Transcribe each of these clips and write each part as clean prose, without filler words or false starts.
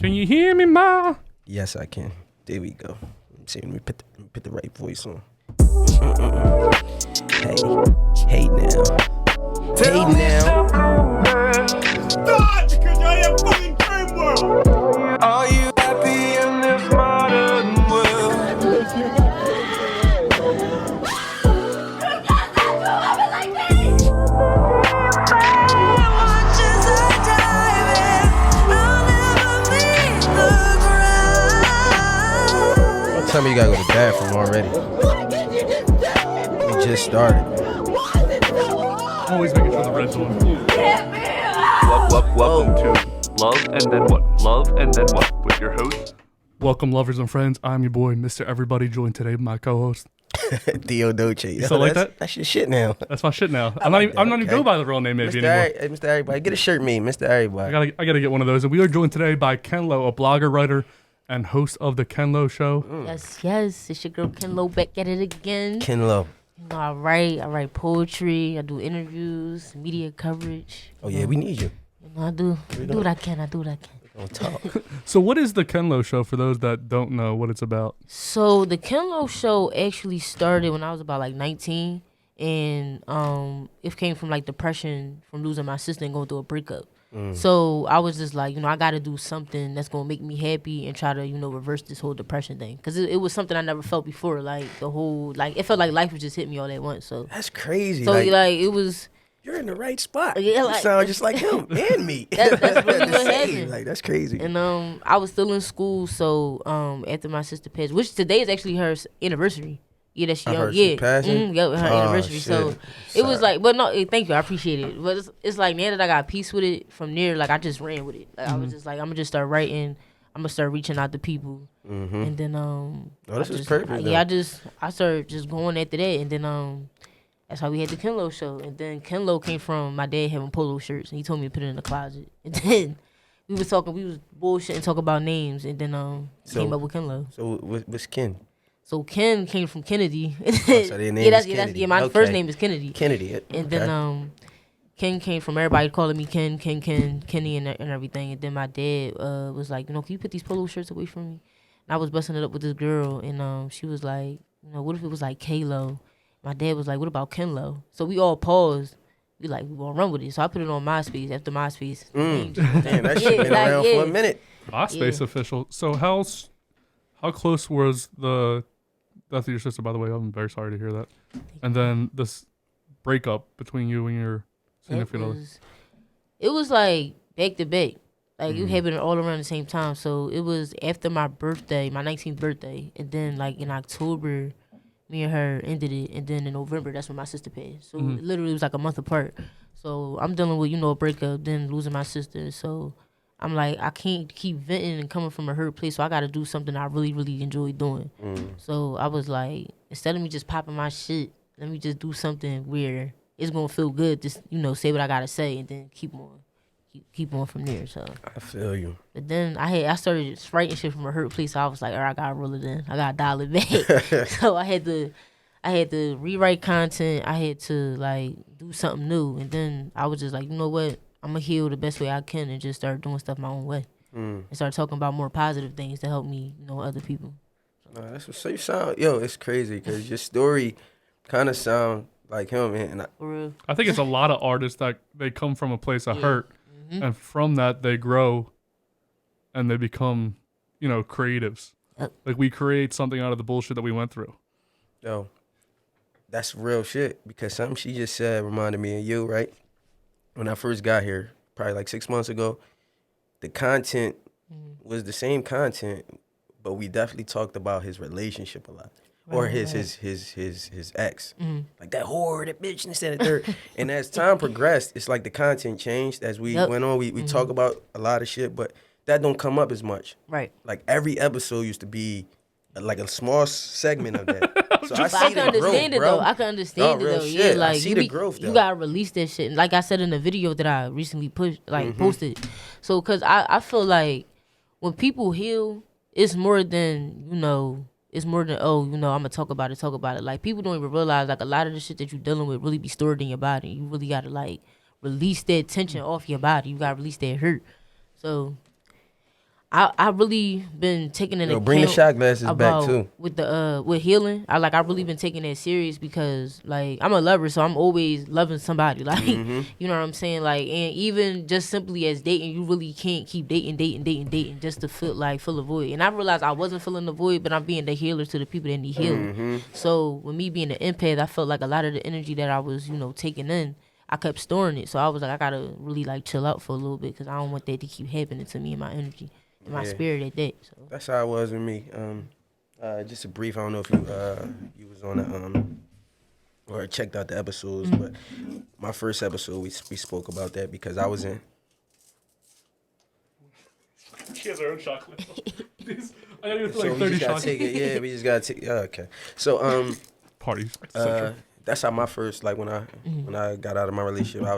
Can you hear me, Ma? Yes, I can. There we go. Let me put the right voice on. Hey now. Hey now. God, because you're in a fucking dream world. Are you happy in this modern world? Don't tell me you gotta go to the bathroom already. We just started. Always making sure the red's on. Welcome to Love and Then What? Love and Then What? With your host. Welcome, lovers and friends. I'm your boy, Mr. Everybody, joined today by my co-host. Theo Dolce. You still like that? That's your shit now. That's my shit now. I'm not even go by the real name maybe anymore. Mr. Everybody. Get a shirt made, Mr. Everybody. I gotta get one of those. And we are joined today by Kenlo, a blogger, writer, and host of the Kenlo Show. Yes. It's your girl Kenlo back at it again. Kenlo. You know, I write poetry. I do interviews, media coverage. Oh yeah, we need you. You know, I do what I can. Don't talk. So what is the Kenlo Show for those that don't know what it's about? So the Kenlo Show actually started when I was about like 19, and it came from like depression from losing my sister and going through a breakup. So I was just like, I got to do something that's going to make me happy and try to, reverse this whole depression thing. Because it was something I never felt before. Like, it felt like life was just hitting me all at once. So That's crazy. So, it was... You're in the right spot. Yeah, you sound just like him and me. That's really what happened. Like, that's crazy. And I was still in school, so after my sister passed, which today is actually her anniversary. Yeah, that's young. She passing? Yeah, her anniversary. Shit. So it was like, but no, thank you, I appreciate it. But it's like now that I got peace with it, from there, like I just ran with it. Like I was just like, I'm gonna just start writing. I'm gonna start reaching out to people, and then this is perfect. I started just going after that, and then that's how we had the Kenlo Show. And then Kenlo came from my dad having polo shirts, and he told me to put it in the closet. And then we was bullshitting, talking about names, and then came up with Kenlo. So what's Ken? So Ken came from Kennedy. So their name is Kennedy. My first name is Kennedy. Kennedy. And then Ken came from everybody calling me Ken, Kenny, and everything. And then my dad was like, can you put these polo shirts away from me? And I was busting it up with this girl, and she was like, what if it was like Kalo? My dad was like, what about Kenlo? So we all paused. We gonna run with it. So I put it on MySpace after MySpace. Damn, that shit been around for a minute. MySpace official. So how close was the death of your sister, by the way? I'm very sorry to hear that. And then this breakup between you and your significant other. It was like back to back. Like it happened all around the same time. So it was after my birthday, my 19th birthday. And then in October, me and her ended it. And then in November, that's when my sister passed. So it literally was like a month apart. So I'm dealing with, a breakup, then losing my sister. So I'm like, I can't keep venting and coming from a hurt place, so I got to do something I really, really enjoy doing. So I was like, instead of me just popping my shit, let me just do something where it's going to feel good, just, say what I got to say, and then keep on from there. So I feel you. But then I started writing shit from a hurt place, so I was like, all right, I got to roll it in. I got to dial it back. So I had to rewrite content. I had to, do something new. And then I was just like, you know what? I'm going to heal the best way I can and just start doing stuff my own way. And start talking about more positive things to help me, other people. That's what you sound. It's crazy because your story kind of sound like him. And For real. I think it's a lot of artists that they come from a place of hurt, and from that they grow and they become, creatives. Like we create something out of the bullshit that we went through. Yo, that's real shit because something she just said reminded me of you, right? When I first got here, probably like 6 months ago, the content was the same content, but we definitely talked about his relationship a lot. Or his ex. Like that whore, that bitch, and this and the third. And as time progressed, it's like the content changed. As we went on, we talk about a lot of shit, but that don't come up as much. Right. Like every episode used to be like a small segment of that. So I can understand it though. I can understand it though. Shit. Yeah, I see the growth though. You gotta release that shit. And like I said in the video that I recently posted. So cause I feel like when people heal, it's more than, it's more than, I'm gonna talk about it. Like people don't even realize like a lot of the shit that you're dealing with really be stored in your body. You really gotta release that tension off your body. You gotta release that hurt. So I really been taking an account. Bring the shot glasses back too. With the with healing. I really been taking that serious because like I'm a lover, so I'm always loving somebody. Like you know what I'm saying? Like, and even just simply as dating, you really can't keep dating just to fill a void. And I realized I wasn't filling the void, but I'm being the healer to the people that need healing. So with me being an empath, I felt like a lot of the energy that I was, taking in, I kept storing it. So I was like, I gotta really like chill out for a little bit because I don't want that to keep happening to me and my energy. My spirit at that. So that's how it was with me. Just a brief. I don't know if you was on the or checked out the episodes, but my first episode we spoke about that because I was in. She has her own chocolate. I gotta go So like 30 shots. We just gotta take. Okay. So Parties. that's how my first when I got out of my relationship,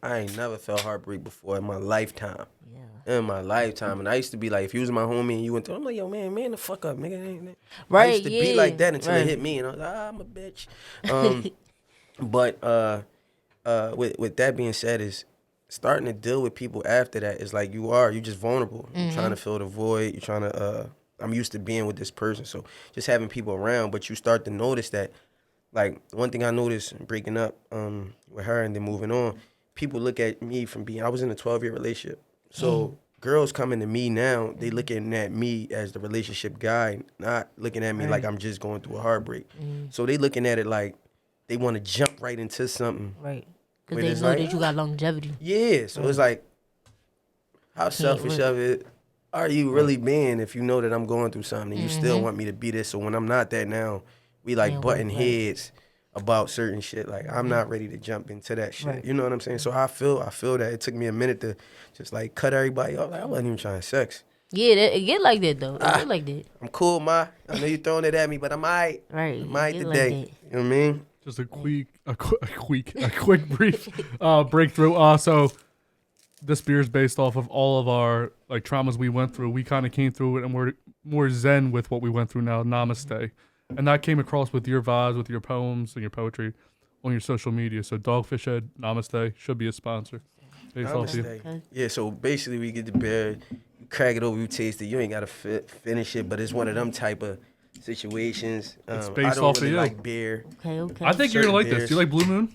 I ain't never felt heartbreak before in my lifetime. In my lifetime, and I used to be like, if you was my homie and you went through, I'm like, yo, man, the fuck up, nigga. Right, I used to be like that until it hit me, and I was like, I'm a bitch. But with that being said, is starting to deal with people after that is like you just vulnerable. You're trying to fill the void. You're trying to. I'm used to being with this person, so just having people around. But you start to notice that, like one thing I noticed breaking up with her and then moving on, people look at me from being. I was in a 12-year relationship. So girls coming to me now, they looking at me as the relationship guy, not looking at me like I'm just going through a heartbreak. So they looking at it like they want to jump right into something. Right. Because they know that you got longevity. Yeah. So it's like, how selfish of it are you really being if you know that I'm going through something and you still want me to be this? So when I'm not that now, we like butting heads about certain shit. Like I'm not ready to jump into that shit. Right. You know what I'm saying? So I feel that it took me a minute to just like cut everybody off. Like I wasn't even trying to sex. Yeah, it get like that though. It get like that. I'm cool, ma. I know you throwing it at me, but I'm alright. Right. I'm alright today. Like you know what I mean? Just a quick brief breakthrough. So this beer is based off of all of our like traumas we went through. We kind of came through it, and we're more zen with what we went through now. Namaste. And that came across with your vibes, with your poems and your poetry on your social media. So Dogfish Head, Namaste, should be a sponsor. Based off you. Yeah, so basically we get the beer, you crack it over, you taste it. You ain't got to finish it, but it's one of them type of situations. It's based I don't off really of you. like beer. Okay. I think you're going to like beers. this. Do you like Blue Moon?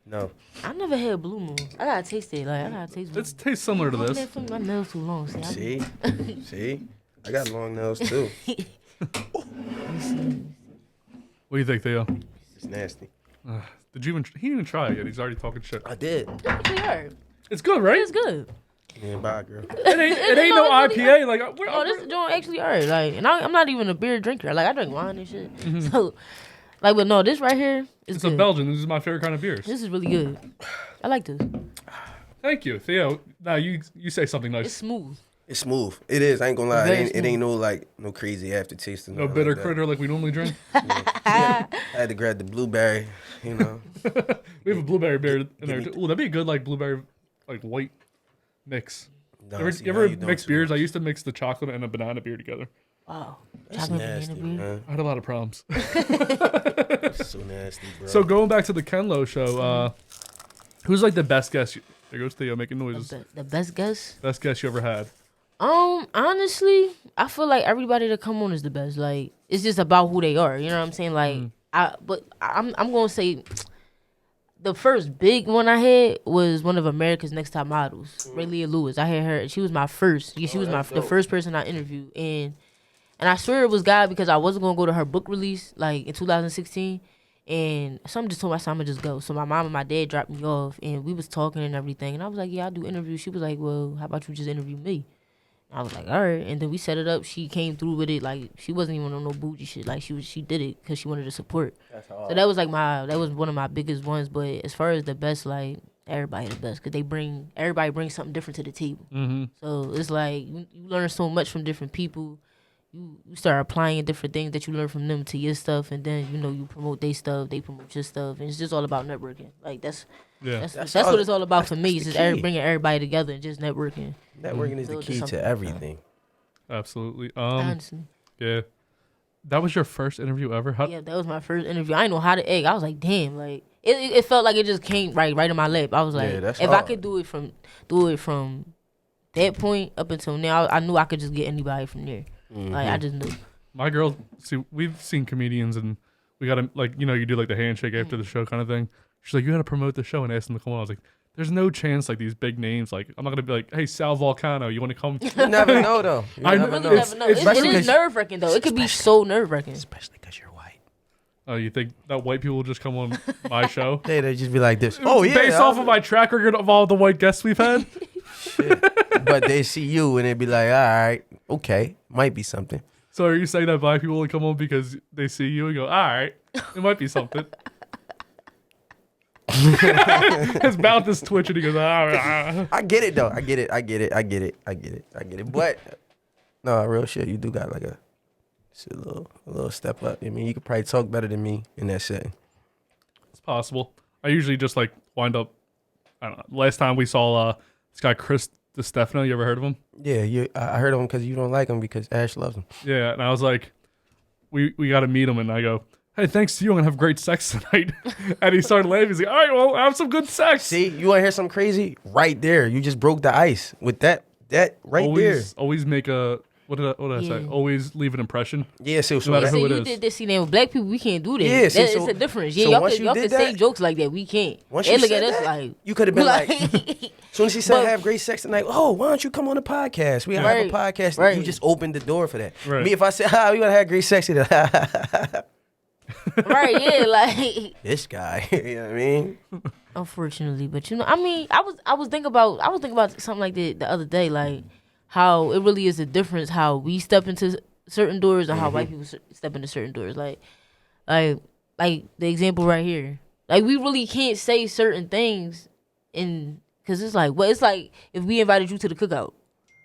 No. I never had Blue Moon. I got to taste it. Like, I got to taste it. It tastes similar to this. My nails too long. See? I got long nails too. What do you think, Theo? It's nasty. He didn't even try it yet. He's already talking shit. I did. It's good, right? It's good. Yeah, bye, girl. It ain't no IPA. Like, This joint actually alright. Like, and I'm not even a beer drinker. Like, I drink wine and shit. So, like, but no, this right here is it's good. a Belgian. This is my favorite kind of beers. This is really good. I like this. Thank you, Theo. Now you say something nice. It's smooth. It's smooth. It is. I ain't gonna lie. Very It ain't no crazy aftertaste. No bitter like critter like we normally drink. I had to grab the blueberry. You know. We have a blueberry beer in there. Ooh, that'd be a good like blueberry, like white mix. No, you ever mix beers? I used to mix the chocolate and a banana beer together. Wow. That's Chocolate nasty, banana beer. man. I had a lot of problems. It's so nasty, bro. So going back to the Kenlo show, who's like the best guest? There goes Theo making noises. The best guess? Best guest you ever had? Honestly, I feel like everybody that come on is the best. Like, it's just about who they are. You know what I'm saying? Like, I'm gonna say the first big one I had was one of America's Next Top Models, Raylia Lewis. I had her. She was my first. She was the first person I interviewed, and I swear it was God because I wasn't gonna go to her book release like in 2016. And something just told me, I'm gonna just go. So my mom and my dad dropped me off, and we was talking and everything. And I was like, yeah, I do interviews. She was like, well, how about you just interview me? I was like, all right. And then we set it up. She came through with it. Like, she wasn't even on no bougie shit. Like, she did it because she wanted to support. So that was like that was one of my biggest ones. But as far as the best, like, everybody the best because everybody brings something different to the table. Mm-hmm. So it's like you learn so much from different people. You start applying different things that you learn from them to your stuff, and then you promote their stuff, they promote your stuff, and it's just all about networking. Like that's what it's all about for me. It's just bringing everybody together and just networking. Networking is the key to everything. Absolutely. Honestly. Yeah. That was your first interview ever? Yeah, that was my first interview. I didn't know how to egg. I was like, damn, like it felt like it just came right in my lap. I was like, if I could do it from that point up until now, I knew I could just get anybody from there. Like I just knew. My girl, see, we've seen comedians and we gotta like, you do like the handshake after the show kind of thing. She's like, you gotta promote the show and ask them to come on. I was like, there's no chance like these big names. Like I'm not gonna be like, hey, Sal Volcano, you want to come? You never know though. You I never really know. Never know. It's It is nerve wracking though. It could be so nerve wracking. Especially because you're white. Oh, you think that white people will just come on my show? They just be like this. Oh yeah. Based off of my track record of all the white guests we've had. Shit. But they see you and they be like, all right, okay, might be something. So are you saying that black people will come on because they see you and go, all right, it might be something? His mouth is twitching. He goes, I get it though. I get it. But no, real shit. You do got like a little step up. I mean, you could probably talk better than me in that setting. It's possible. I usually just like wind up. I don't know. Last time we saw this guy Chris DiStefano. You ever heard of him? Yeah, I heard of him because you don't like him because Ash loves him. Yeah, and I was like, we got to meet him, and I go, hey, thanks to you, I'm gonna have great sex tonight. And he started laughing. He's like, all right, well, have some good sex. See, you want to hear something crazy? Right there, you just broke the ice with that right always, there. Always make a what did I say? Always leave an impression. Yeah, so No matter See, who it you is. did this. See, now with black people, we can't do that. Yeah, see, It's so- a difference. Yeah, so y'all once could, you y'all did could say that- jokes like that. We can't. Once They you look said at us that, like you could have been like, like soon as he said But- have great sex tonight, oh, why don't you come on the podcast? We have a Right, podcast. right. You just opened the door for that. Right. Me, if I said, we want to have great sex today. right, yeah, like This guy, you know what I mean? unfortunately, but I mean, I was thinking about something like that the other day, like how it really is a difference how we step into certain doors and how white people step into certain doors. Like the example right here, like we really can't say certain things, because it's like if we invited you to the cookout,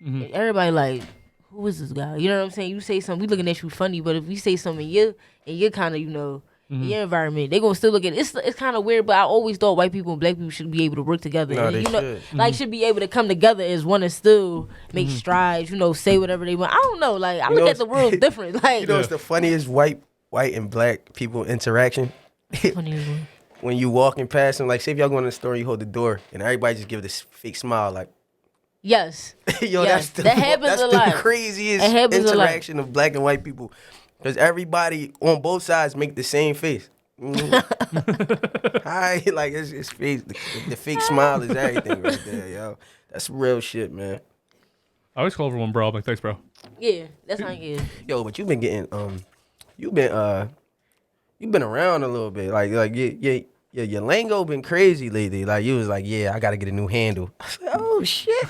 and everybody like, who is this guy? You know what I'm saying? You say something, we looking at you funny, but if we say something in your kind of, in your environment, they gonna still look at it. It's kind of weird, but I always thought white people and black people should be able to work together. No, and, they should. like should be able to come together as one and still make strides. Say whatever they want. I don't know. Like I look at the world different. Like You know what's the funniest white and black people interaction? funny as well. When you walking past them, like say if y'all going to the store, you hold the door, and everybody just give this fake smile, like, Yes. yo, Yes, that's that happens that's a the lot. craziest It happens a lot. interaction of black and white people, because everybody on both sides make the same face. Hi, like it's face. The fake smile is everything right there, yo. That's real shit, man. I always call everyone bro. I'm like, thanks, bro. Yeah, that's how it is. Yo, but you've been getting you've been around a little bit, like yeah, your lingo been crazy lately. Like you was like, yeah, I gotta get a new handle. I was like, oh shit,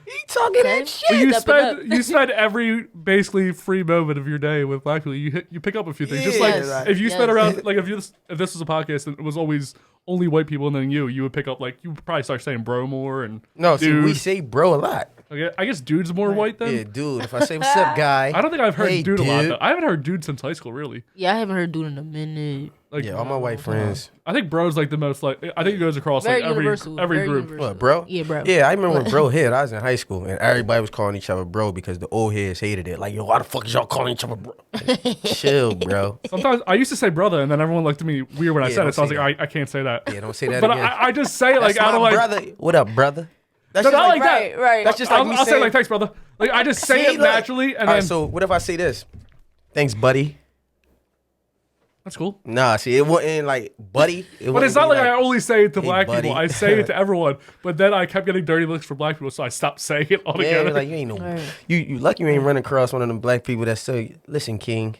you talking that shit? Well, you Stepping up. you spend every basically free moment of your day with black people. You pick up a few things. Just like Yes. if you spent Yes. around like if this was a podcast and it was always only white people and then you would pick up like you would probably start saying bro more and No, see, dude. we say bro a lot. Okay, I guess dude's more white then. Yeah, dude. If I say what's up, guy. I don't think I've heard Hey, dude a lot. dude. Though. I haven't heard dude since high school really. Yeah, I haven't heard dude in a minute. Like Yeah, all my white friends. I think bro's like the most like I think it goes across Very like every universal. every very group. universal. What, bro? Yeah, bro. Yeah, I remember when bro hit. I was in high school, and everybody was calling each other bro because the old heads hated it. Like, yo, why the fuck is y'all calling each other bro? Like, chill, bro. Sometimes I used to say brother and then everyone looked at me weird when I Yeah, said don't it. So I was say like, I can't say that. Yeah, don't say that But again. I just say it like That's out my of like brother. What up, brother? That's No, just not like that. Right, right. That's just like me I'll say saying, like thanks, brother. Like I just say See, it look. naturally, and All then right, so what if I say this? Thanks, buddy. that's cool. Nah, see, it wasn't like buddy. But it's not like, I only say it to "Hey, black buddy." people. I say it to everyone. But then I kept getting dirty looks from black people, so I stopped saying it Yeah, altogether. like you ain't no. Right. You lucky you ain't run across one of them black people that say, "Listen, King."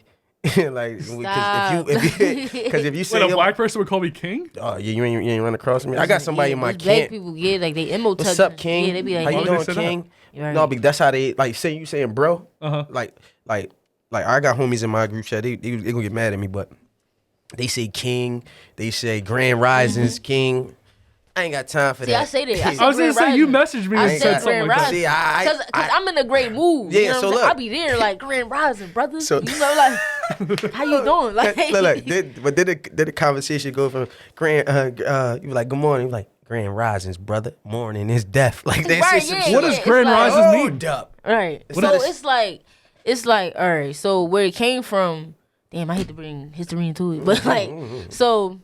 Like, Stop. because if you say When a yo, black person would call me king, oh yeah, you ain't run across me. I got somebody in my those black camp. people, yeah, like they emo What's touching. up, King? Yeah, they be like, how you why would doing, they say that? King? Right. No, because that's how they like say you saying bro. Uh-huh. Like I got homies in my group chat. They gonna get mad at me, but they say King. They say Grand Risings King. I ain't got time for See, that. I say that. I was gonna Grand say you Rising. messaged me I and said said something Grand like that. Rising. See, I- Cause I'm in a great mood. Yeah, you know so what I'm saying? look. I be there like Grand Rising, brother. So- you know, like how you doing? Like, Look, did the conversation go from Grand? You were like, good morning. You were like, Grand Risings, brother. Morning is death. Like they Right, say some yeah, shit. What yeah, does it's Grand like- Risings mean? Hold up. right. It's So not a- it's like all right. So where it came from? Damn, I hate to bring history into it, but like, so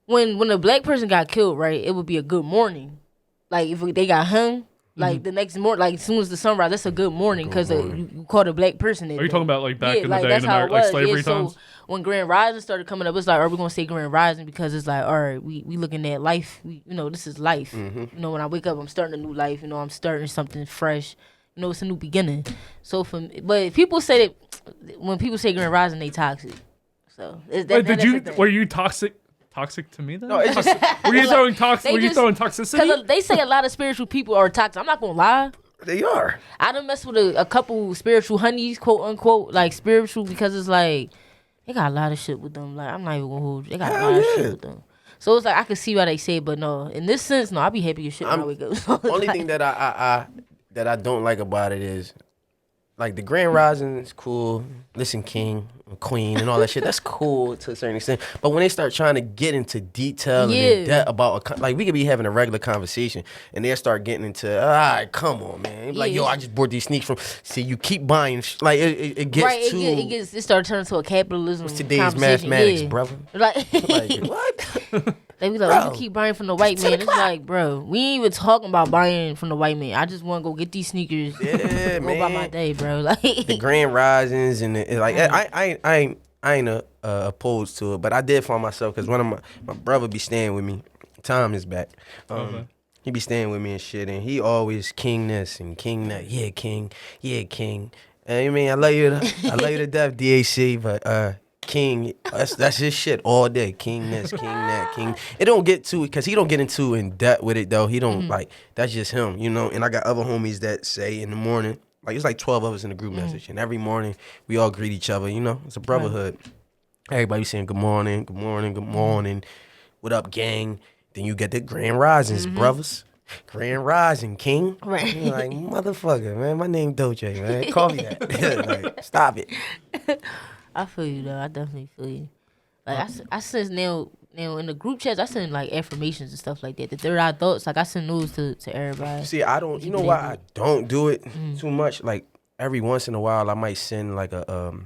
when a black person got killed, right, it would be a good morning. Like if they got hung, Like the next morning, like as soon as the sunrise, that's a good morning because you caught a black person. Are you talking about like back in the day that's in how America, like slavery times? So when Grand Rising started coming up, it's like, are we gonna say Grand Rising because it's like, all right, we looking at life. This is life. When I wake up, I'm starting a new life. I'm starting something fresh. It's a new beginning. So but people say that when people say Grand Rising, they toxic. So were you toxic to me then? No, it's just Were you throwing toxicity? Because they say a lot of spiritual people are toxic. I'm not gonna lie. they are. I done messed with a couple spiritual honeys, quote unquote, like spiritual, because it's like they got a lot of shit with them. Like I'm not even gonna hold you. They got a lot of shit with them. So it's like I can see why they say it, but no, in this sense, no, I be happy as shit when I wake up. Only thing that I don't like about it is like the Grand Rising is cool. Listen, King, Queen, and all that shit. That's cool to a certain extent. But when they start trying to get into detail and in depth about like we could be having a regular conversation and they start getting into all right, come on, man. Like yo, I just bought these sneaks from. See, you keep buying. Like it gets right. too. It started turning to a capitalism. What's today's mathematics, brother? Like what? They be like, you keep buying from the white man. It's like, bro, we ain't even talking about buying from the white man. I just want to go get these sneakers. Yeah, go man. by my day, bro. Like the Grand Risings and I ain't opposed to it, but I did find myself because one of my brother be staying with me. Tom is back. He be staying with me and shit, and he always king this and king that. Yeah, king. And I mean, I love you to death, DAC, but King, that's his shit all day. King this, king that, king. It don't get too, because he don't get into in depth with it though. He don't like, that's just him, And I got other homies that say in the morning, like it's like 12 of us in the group message, and every morning we all greet each other. It's a brotherhood. Everybody saying good morning, good morning, good morning. What up, gang? Then you get the Grand Risings, brothers. Grand Rising, King. Right. You're like, motherfucker, man. My name Doje, man. Call me that. Like, stop it. I feel you though. I definitely feel you. Like I send now in the group chats, I send like affirmations and stuff like that. The third eye thoughts, like I send news to everybody. See, I don't. You know why I don't do it too much? Like every once in a while, I might send like some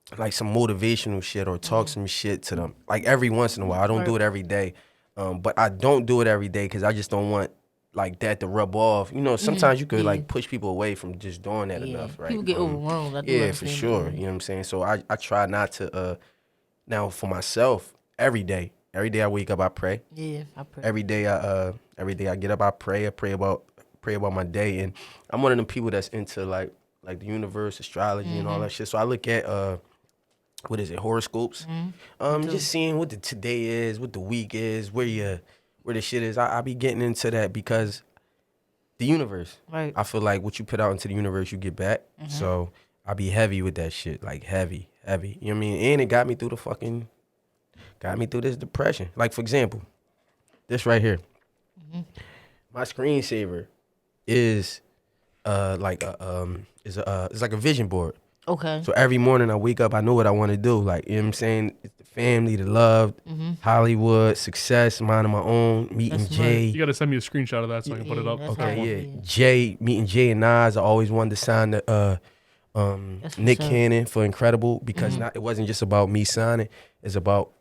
motivational shit or talk some shit to them. Like every once in a while, I don't do it every day. But I don't do it every day because I just don't want like that to rub off. Sometimes you could like push people away from just doing that enough, right? People get overwhelmed. Yeah, for sure. You know what I'm saying? So I try not to. Now for myself, every day I wake up, I pray. Yeah, I pray. Every day I get up, I pray. I pray about my day, and I'm one of them people that's into like the universe, astrology, and all that shit. So I look at what is it, horoscopes? Just seeing what the today is, what the week is, where the shit is. I be getting into that because the universe. Right. I feel like what you put out into the universe, you get back. So I be heavy with that shit, like heavy. You know what I mean? And it got me through this depression. Like for example, this right here. My screensaver is it's like a vision board. Okay. So every morning I wake up, I know what I want to do. Like, you know what I'm saying? It's the family, the love, Hollywood, success, minding my own, meeting Jay. You got to send me a screenshot of that so I can put it up. Okay, yeah. Jay, meeting Jay and Nas. I always wanted to sign the Nick Cannon for Incredible because it wasn't just about me signing. It's about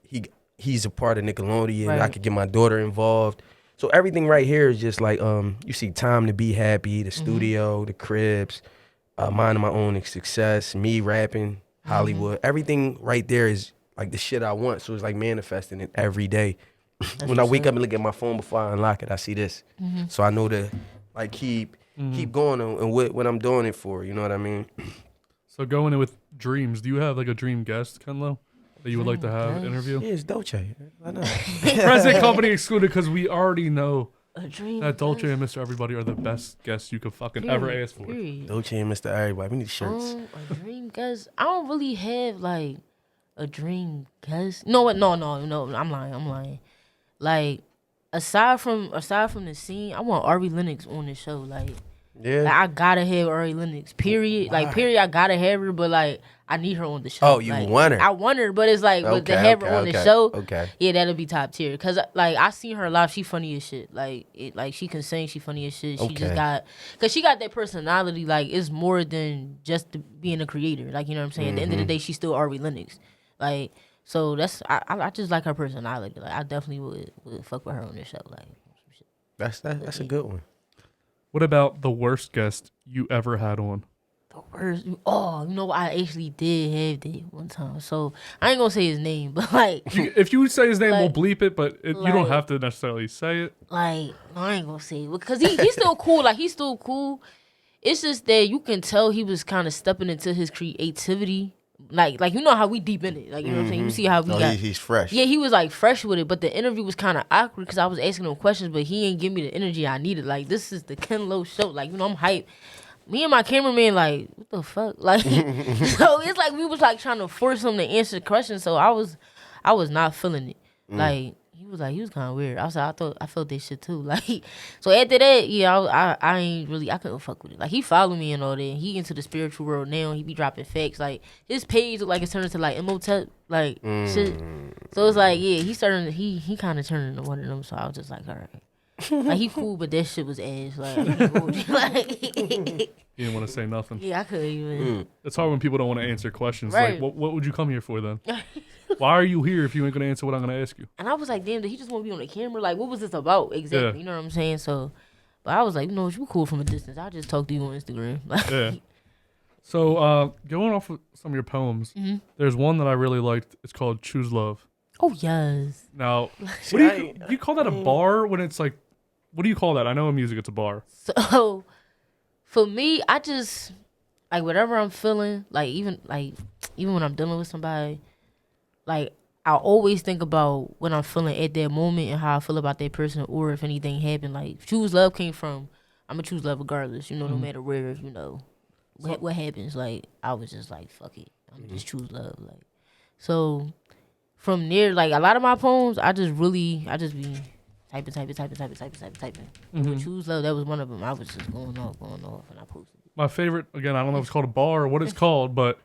he's a part of Nickelodeon and I could get my daughter involved. So everything right here is just like, you see Time to Be Happy, the studio, the cribs, minding my own success, me rapping, Hollywood. Everything right there is like the shit I want. So it's like manifesting it every day. When I wake up and look at my phone before I unlock it, I see this. So I know to like keep going and what I'm doing it for. You know what I mean? So going in with dreams, do you have like a dream guest, Kenlo, that you would like to have interview? Yeah, it's Dolce. Why not? Present company excluded because we already know that Dolce and Mr. Everybody are the best guests you could fucking ever ask for. Dolce and Mr. Everybody. We need shirts. A dream guest? I don't really have like a dream guest. No, I'm lying. Like aside from the scene, I want Ari Lennox on the show. Like, I gotta have Ari Lennox. Period. Why? Like, period. I gotta have her, but like I need her on the show. Oh, you like, want her? I want her, but it's like, but to have her on the show, yeah, that'll be top tier. Cause like I seen her live, she funny as shit. Like she can sing, she funny as shit. She just got, cause she got that personality. Like it's more than just being a creator. Like you know what I'm saying. At the end of the day, she's still Ari Lennox. Like so that's I just like her personality. Like I definitely would fuck with her on this show. Like some shit. That's a good one. What about the worst guest you ever had on? The worst. Oh, you know what? I actually did have that one time. So I ain't gonna say his name, but like, If you say his name, Like- we'll bleep it, but you don't like- have to necessarily say it. like no, I ain't gonna say it because he's still cool. Like he's still cool. It's just that you can tell he was kind of stepping into his creativity. Like you know how we deep in it. Like you know what I'm saying. You see how we got. He's fresh. Yeah, he was like fresh with it, but the interview was kind of awkward because I was asking him questions, but he ain't give me the energy I needed. Like this is the Kenlo Show. Like I'm hyped. Me and my cameraman like what the fuck. Like so it's like we was like trying to force him to answer the question. So I was not feeling it. Like he was kind of weird. I felt that shit too. Like so after that, yeah, I ain't really I couldn't fuck with it. Like he followed me and all that. He into the spiritual world now. He be dropping facts. Like his page look like it's turning into like Imhotep like shit. So it's like yeah, he kind of turned into one of them. So I was just like all right. Like he cool, but that shit was ass. Like, You didn't want to say nothing. yeah, I couldn't even. It's hard when people don't want to answer questions. Right. Like, what would you come here for then? Why are you here if you ain't gonna answer what I'm gonna ask you? And I was like, damn, did he just want to be on the camera? Like, what was this about exactly? Yeah. You know what I'm saying? So, but I was like, you know, you cool from a distance. I'll just talk to you on Instagram. Like, Yeah. So going off of some of your poems, there's one that I really liked. It's called "Choose Love." oh yes. Now, what do you call that a bar when it's like? What do you call that? I know in music it's a bar. So, for me, I just like whatever I'm feeling. Like even when I'm dealing with somebody, like I always think about what I'm feeling at that moment and how I feel about that person, or if anything happened. Like choose love came from. I'm gonna choose love regardless. You know, no matter where. You know, what happens. Like I was just like fuck it. I'm just choose love. Like so. From there, like a lot of my poems, I just be typing. With choose love, that was one of them. I was just going off, and I posted it. My favorite, again, I don't know if it's called a bar or what it's called, but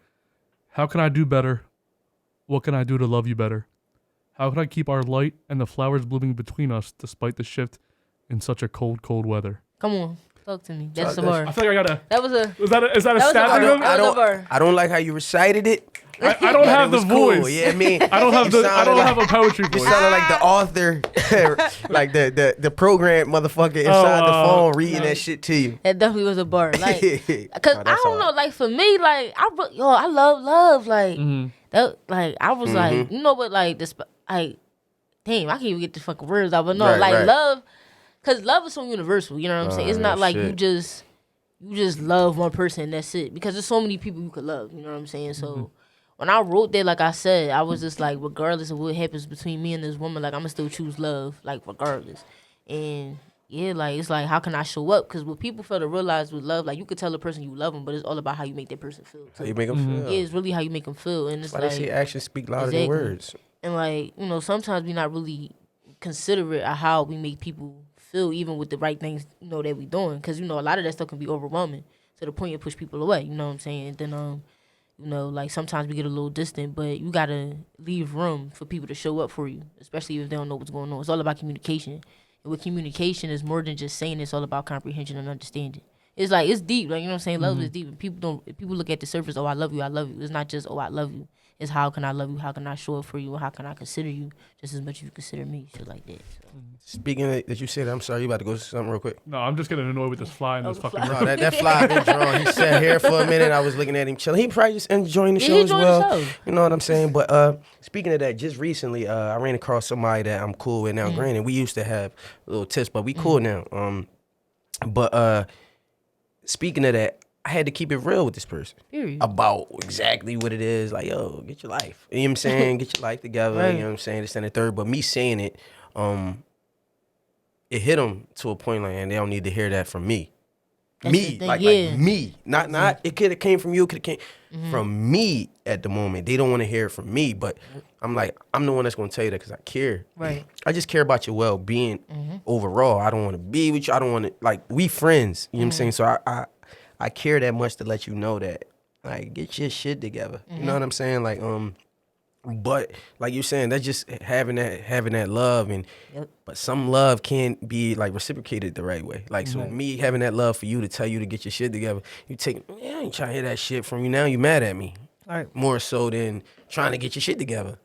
how can I do better? What can I do to love you better? How can I keep our light and the flowers blooming between us despite the shift in such a cold, cold weather? Come on, talk to me. That's the that's- bar. I feel like I gotta. That was a. Is that a That was a stab bar. in them? That was a bar. I don't like how you recited it. I don't have the It was cool. voice. Yeah, I mean, I don't have a poetry You voice. sounded like the author, like the program motherfucker inside the phone reading that shit to you. That definitely was a bar. Like, cause No, I that's don't know. hard. Like for me, like I love love. Like that. Like I was like, you know what? Like this. Like, damn, I can't even get the fucking words out. But no, Right, like right. love, cause love is so universal. You know what I'm saying? It's not like you just love one person and that's it. Because there's so many people you could love. You know what I'm saying? So. When I wrote that, like I said, I was just like, regardless of what happens between me and this woman, like, I'm going to still choose love, like, regardless. And, yeah, like, it's like, how can I show up? Because what people fail to realize with love, like, you could tell a person you love them, but it's all about how you make that person feel. How you make them feel. Yeah, it's really how you make them feel. And it's Why like, they say actions speak louder than Exactly. words. and, like, you know, sometimes we're not really considerate of how we make people feel, even with the right things, you know, that we doing. Because, you know, a lot of that stuff can be overwhelming to the point you push people away. You know what I'm saying? And then, you know, like sometimes we get a little distant, but you gotta leave room for people to show up for you, especially if they don't know what's going on. It's all about communication. And with communication, is more than just saying. It's all about comprehension and understanding. It's like, it's deep. Like, you know what I'm saying? Love is deep. And people look at the surface, oh, I love you, I love you. It's not just, oh, I love you. It's how can I love you? How can I show up for you? How can I consider you just as much as you consider me? Shit like that. So. Speaking of that you said, I'm sorry, you about to go to something real quick. No, I'm just getting annoyed with this fly in this fucking room. No, that fly been drawn. He sat here for a minute. I was looking at him chilling. He probably just enjoying the Yeah, show he as enjoying well. the show. You know what I'm saying? But speaking of that, just recently, I ran across somebody that I'm cool with now. Granted, we used to have little tips, but we cool now. But speaking of that, I had to keep it real with this person Period. about exactly what it is. Like, yo, get your life. You know what I'm saying? Get your life together. Right. You know what I'm saying? This and the third. But me saying it, it hit them to a point like, and they don't need to hear that from me. That's Me, the thing, like yeah. me, not. It could have came from you. Could have came from me at the moment. They don't want to hear it from me, but I'm like, I'm the one that's gonna tell you that because I care. Right. I just care about your well being overall. I don't want to be with you. I don't want to like we friends. You know what I'm saying? So I care that much to let you know that like get your shit together. You know what I'm saying? Like but like you're saying, that's just having that love and but some love can't be like reciprocated the right way. Like so me having that love for you to tell you to get your shit together, you take I ain't trying to hear that shit from you now. You mad at me. All right. More so than trying to get your shit together.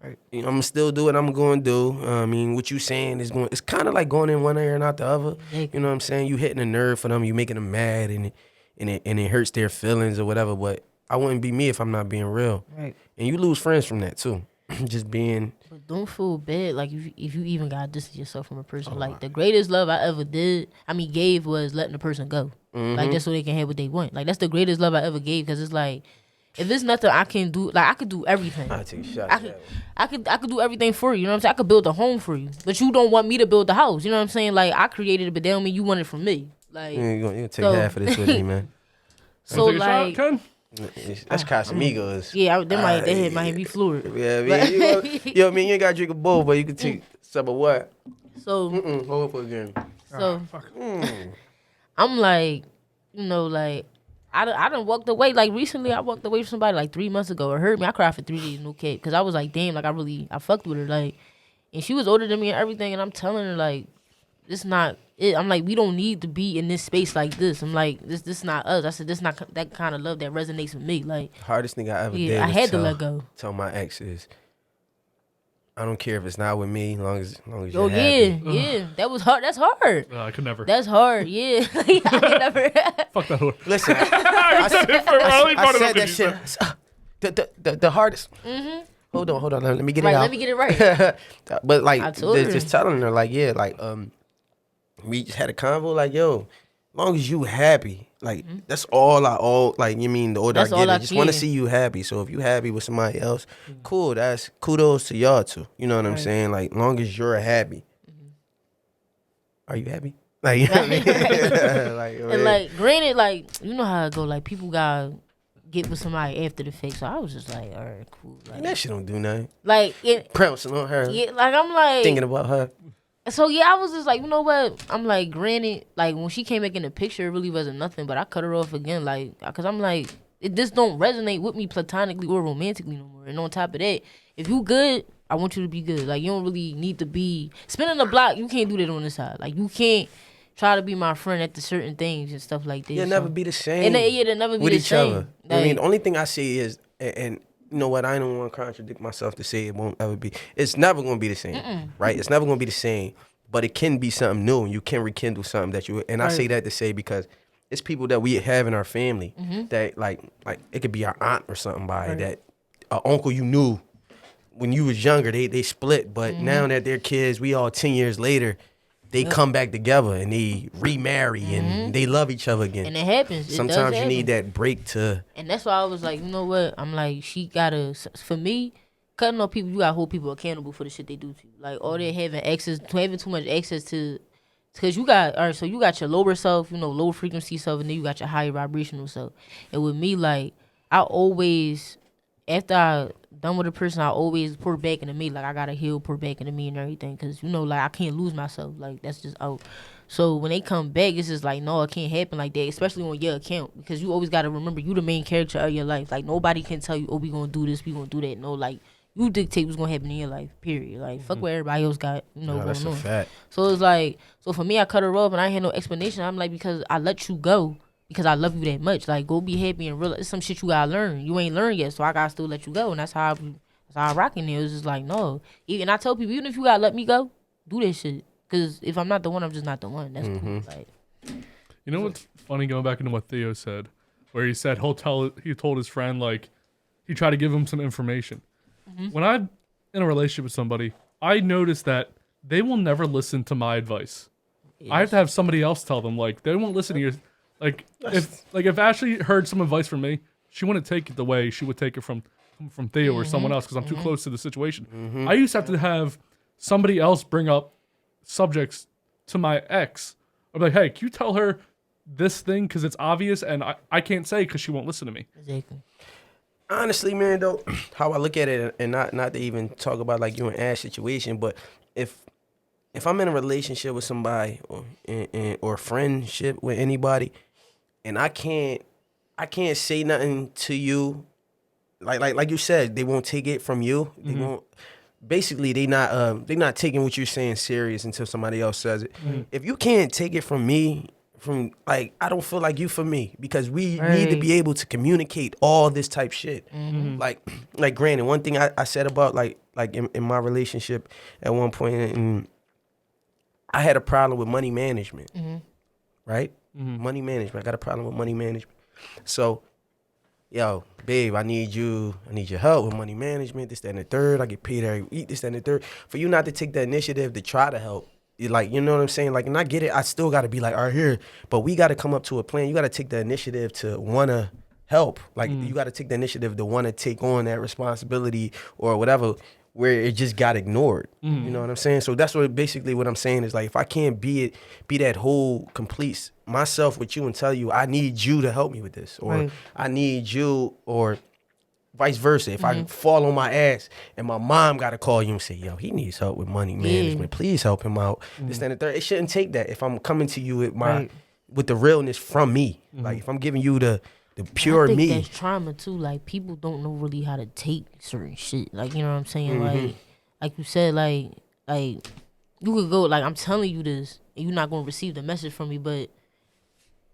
Right. You know, I'm still do what I'm going to do. I mean, what you saying is going. It's kind of like going in one ear and out the other. You know what I'm saying? You hitting a nerve for them. You making them mad, and it hurts their feelings or whatever. But I wouldn't be me if I'm not being real. Right. And you lose friends from that too. Just being. But don't feel bad like if you even got distance yourself from a person. Like the greatest love I ever gave was letting the person go. Like just so they can have what they want. Like that's the greatest love I ever gave because it's like. If there's nothing I can do, like I could do everything. I'll take a shot. I could do everything for you. You know what I'm saying? I could build a home for you, but you don't want me to build the house. You know what I'm saying? Like I created it, but that don't mean you want it from me. Like you're gonna take half of this with me, man. So Take a like, shot, Ken? That's Casamigos. yeah, they might be fluid. Yeah, I mean, you ain't gotta drink a bowl, but you can take some of what? So hold up again. So I'm like, you know, like. I done walked away. Like, recently, I walked away from somebody, like, 3 months ago. It hurt me. I cried for 3 days, no cap. Because I was like, damn, like, I fucked with her. Like, and she was older than me and everything. And I'm telling her, like, this not it. I'm like, we don't need to be in this space like this. I'm like, this not us. I said, this not that kind of love that resonates with me. Like, hardest thing I ever did I was had to let go. Tell my exes, I don't care if it's not with me, long as Oh, you're yeah, happy. yeah. That was hard. That's hard. I could never. That's hard, yeah. I could never. Fuck that whore. Listen, I said that shit. The hardest. Hold on. Let me get it Right, out. let me get it right. But like, I told her. just telling her like, yeah, like, we just had a convo like, yo, long as you happy, like that's all like you mean the older That's I all get, I I just want to care. see you happy. So if you happy with somebody else, cool. That's kudos to y'all too. You know what I'm saying? Like long as you're happy. Are you happy? Like you know what I mean? Like, And like, granted, like you know how it go. Like people gotta get with somebody after the fact. So I was just like, all right, cool. Like, that shit don't do nothing. like it. Pouncing on her, Yeah, like I'm like thinking about her. So yeah, I was just like, you know what? I'm like, granted, like when she came back in the picture, it really wasn't nothing. But I cut her off again, like, cause I'm like, it just don't resonate with me platonically or romantically no more. And on top of that, if you good, I want you to be good. Like you don't really need to be spinning the block. You can't do that on this side. Like you can't try to be my friend at the certain things and stuff like that. You'll never be the same. And they'll never be with the each same. other. Like, I mean, the only thing I say is, and you know what, I don't want to contradict myself to say it won't ever be. It's never going to be the same, right? It's never going to be the same, but it can be something new, and you can rekindle something that you. And I say that to say because it's people that we have in our family that like it could be our aunt or something that an uncle you knew when you was younger. They split, but now that they're kids, we all 10 years later. They come back together and they remarry and they love each other again. And it happens. Sometimes you need that break to. And that's why I was like, you know what? I'm like, she gotta. For me, cutting off people, you gotta hold people accountable for the shit they do to you. Like all they having too much access to, because you got so you got your lower self, you know, low frequency self, and then you got your higher vibrational self. And with me, like I always, after I done with a person, I always pour back into me. Like I gotta heal, pour back into me and everything. Cause you know, like I can't lose myself. Like that's just out. So when they come back, it's just like, no, it can't happen like that. Especially on your account, because you always gotta remember you the main character of your life. Like nobody can tell you, oh, we gonna do this, we gonna do that. No, like you dictate what's gonna happen in your life. Period. Like fuck what everybody else got, going That's a on. fact. So it's like, so for me, I cut her off and I had no explanation. I'm like, because I let you go. Because I love you that much. Like, go be happy and realize it's some shit you gotta learn. You ain't learned yet, so I gotta still let you go. And that's how I rock in there. It's just like, no. And I tell people, even if you gotta let me go, do that shit. Because if I'm not the one, I'm just not the one. That's cool. Like, You know what's funny, going back into what Theo said, where he said he told his friend, like, he tried to give him some information. When I'm in a relationship with somebody, I notice that they will never listen to my advice. I have to have somebody else tell them, like, they won't listen to your, if Ashley heard some advice from me, she wouldn't take it the way she would take it from Theo or someone else, because I'm too close to the situation. I used to have to have somebody else bring up subjects to my ex. I'd be like, hey, can you tell her this thing, because it's obvious and I can't say because she won't listen to me. exactly. Honestly, man, though, how I look at it, and not to even talk about like you and Ash situation, but if I'm in a relationship with somebody or friendship with anybody, and I can't say nothing to you, like you said, they won't take it from you. They won't. Basically, they not taking what you're saying serious until somebody else says it. If you can't take it from me like, I don't feel like you for me, because we need to be able to communicate all this type shit. Like granted, one thing I said about like in my relationship at one point, and I had a problem with money management, right? Money management. I got a problem with money management. So, yo, babe, I need your help with money management, this, that, and the third. I get paid every week, this, that, and the third. For you not to take the initiative to try to help, like, you know what I'm saying? Like, and I get it. I still got to be like, all right, here. But we got to come up to a plan. You got to take the initiative to want to help. Like, you got to take the initiative to want to take on that responsibility or whatever, where it just got ignored. You know what I'm saying? So that's basically what I'm saying is, like, if I can't be that whole complete myself with you and tell you I need you to help me with this, or I need you, or vice versa. If I fall on my ass and my mom got to call you and say, yo, he needs help with money management, please help him out, this, that, and the third. It shouldn't take that if I'm coming to you with the realness from me. Like, if I'm giving you the pure I think me. that's trauma too. Like, people don't know really how to take certain shit. Like, you know what I'm saying? Like you said, like you could go, like, I'm telling you this, and you're not gonna receive the message from me, but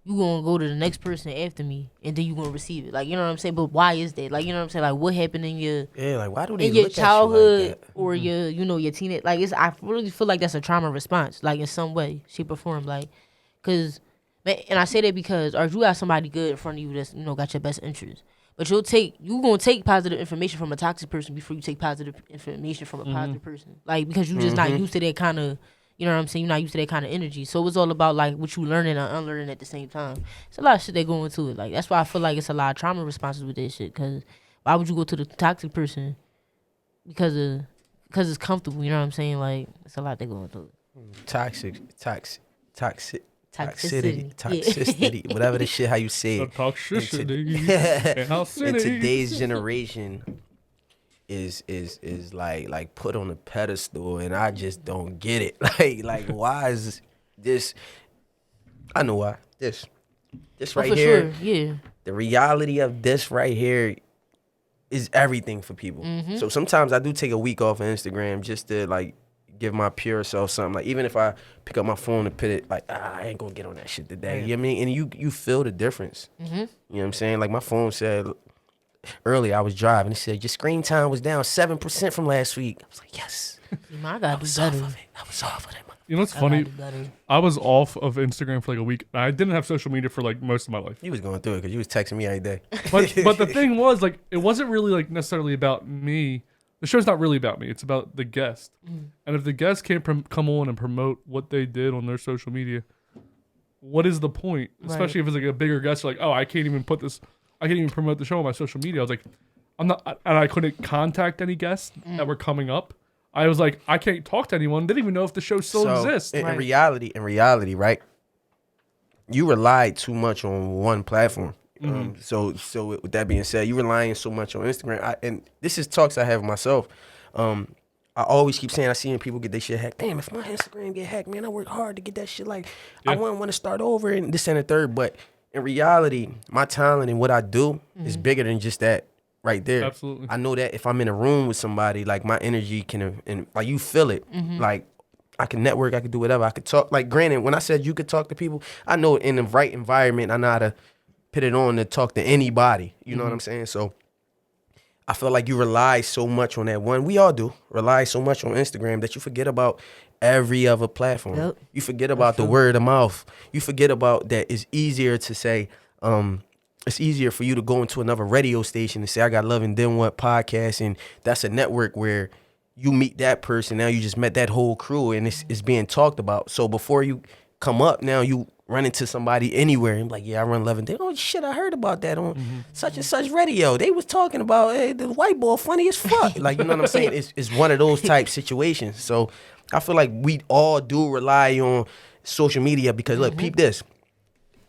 you gonna go to the next person after me, and then you gonna receive it. Like, you know what I'm saying? But why is that? Like, you know what I'm saying? Like, what happened in your Like, why do they in your look childhood at you like that? or your, you know, your teenage? Like, I really feel like that's a trauma response, like, in some way, shape, or form. Like, cause, and I say that because, or you got somebody good in front of you that's, you know, got your best interest, but you gonna take positive information from a toxic person before you take positive information from a positive person. Like, because you just not used to that kind of. You know what I'm saying? You're not used to that kind of energy. So it's all about, like, what you learning and unlearning at the same time. It's a lot of shit that go into it. Like, that's why I feel like it's a lot of trauma responses with this shit. Because why would you go to the toxic person? Because it's comfortable. You know what I'm saying? Like, it's a lot that go into it. Toxicity, whatever the shit, how you say The it. toxicity. In today's generation is like put on a pedestal, and I just don't get it. Like why is this? I know why. This right for here. Sure. Yeah. The reality of this right here is everything for people. So sometimes I do take a week off of Instagram just to, like, give my pure self something. Like, even if I pick up my phone and put it, like, I ain't gonna get on that shit today. You know what I mean? And you feel the difference. You know what I'm saying? Like, my phone said earlier, I was driving, it said your screen time was down 7% from last week. I was like, yes. I was off of it. I was off of it. You know what's funny? I was off of Instagram for like a week. I didn't have social media for like most of my life. You was going through it because you was texting me every day. But the thing was, like, it wasn't really like necessarily about me. The show's not really about me. It's about the guest. And if the guest can't come on and promote what they did on their social media, what is the point? Especially if it's like a bigger guest, like, oh, I can't even promote the show on my social media. I was like, I'm not, and I couldn't contact any guests that were coming up. I was like, I can't talk to anyone. Didn't even know if the show still exists. In reality, right? You relied too much on one platform. So with that being said, you relying so much on Instagram. And this is talks I have with myself. I always keep saying, I see people get their shit hacked. Damn, if my Instagram get hacked, man, I work hard to get that shit. Like, I wouldn't want to start over and this and the third. But in reality, my talent and what I do is bigger than just that right there. Absolutely. I know that if I'm in a room with somebody, like, my energy can, and like, you feel it. Like, I can network, I can do whatever. I could talk. Like, granted, when I said you could talk to people, I know in the right environment, I know how to put it on to talk to anybody. You know what I'm saying? So I feel like you rely so much on that one. We all do rely so much on Instagram that you forget about every other platform. Yep. You forget about the word of mouth. You forget about that it's easier to say, it's easier for you to go into another radio station and say, I got Love and Then What podcast, and that's a network where you meet that person. Now you just met that whole crew, and it's being talked about. So before you come up, now you run into somebody anywhere and be like, yeah, I run Love and Then. Oh shit, I heard about that on such and such radio. They was talking about, hey, the white boy funny as fuck. Like, you know what I'm saying? It's one of those type situations. So I feel like we all do rely on social media because look, peep this.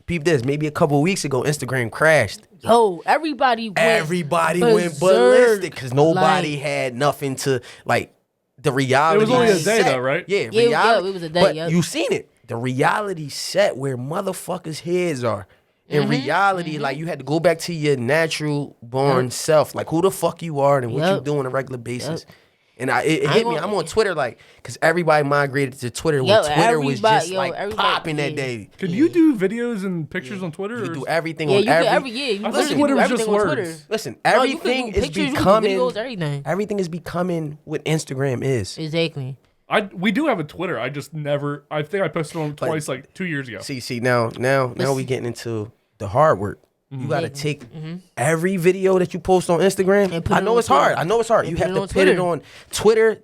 Maybe a couple of weeks ago, Instagram crashed. Yo, everybody went ballistic because nobody had nothing to, like, the reality. It was only a day set. though, right? Yeah, reality. It was a day. But you seen it. The reality set where motherfuckers' heads are. In reality, like, you had to go back to your natural born self, like who the fuck you are and what you do on a regular basis. And it hit me. I'm on Twitter like, because everybody migrated to Twitter when Twitter was just popping that day. Can you do videos and pictures on Twitter? You can do everything on every. You I thought Twitter was just words. Twitter. Listen, everything is becoming. Everything. Everything is becoming what Instagram is. Exactly. We do have a Twitter. I just never. I think I posted on twice, like 2 years ago. See now we getting into the hard work. You got to take every video that you post on Instagram. I know it's hard. You have to put it on Twitter.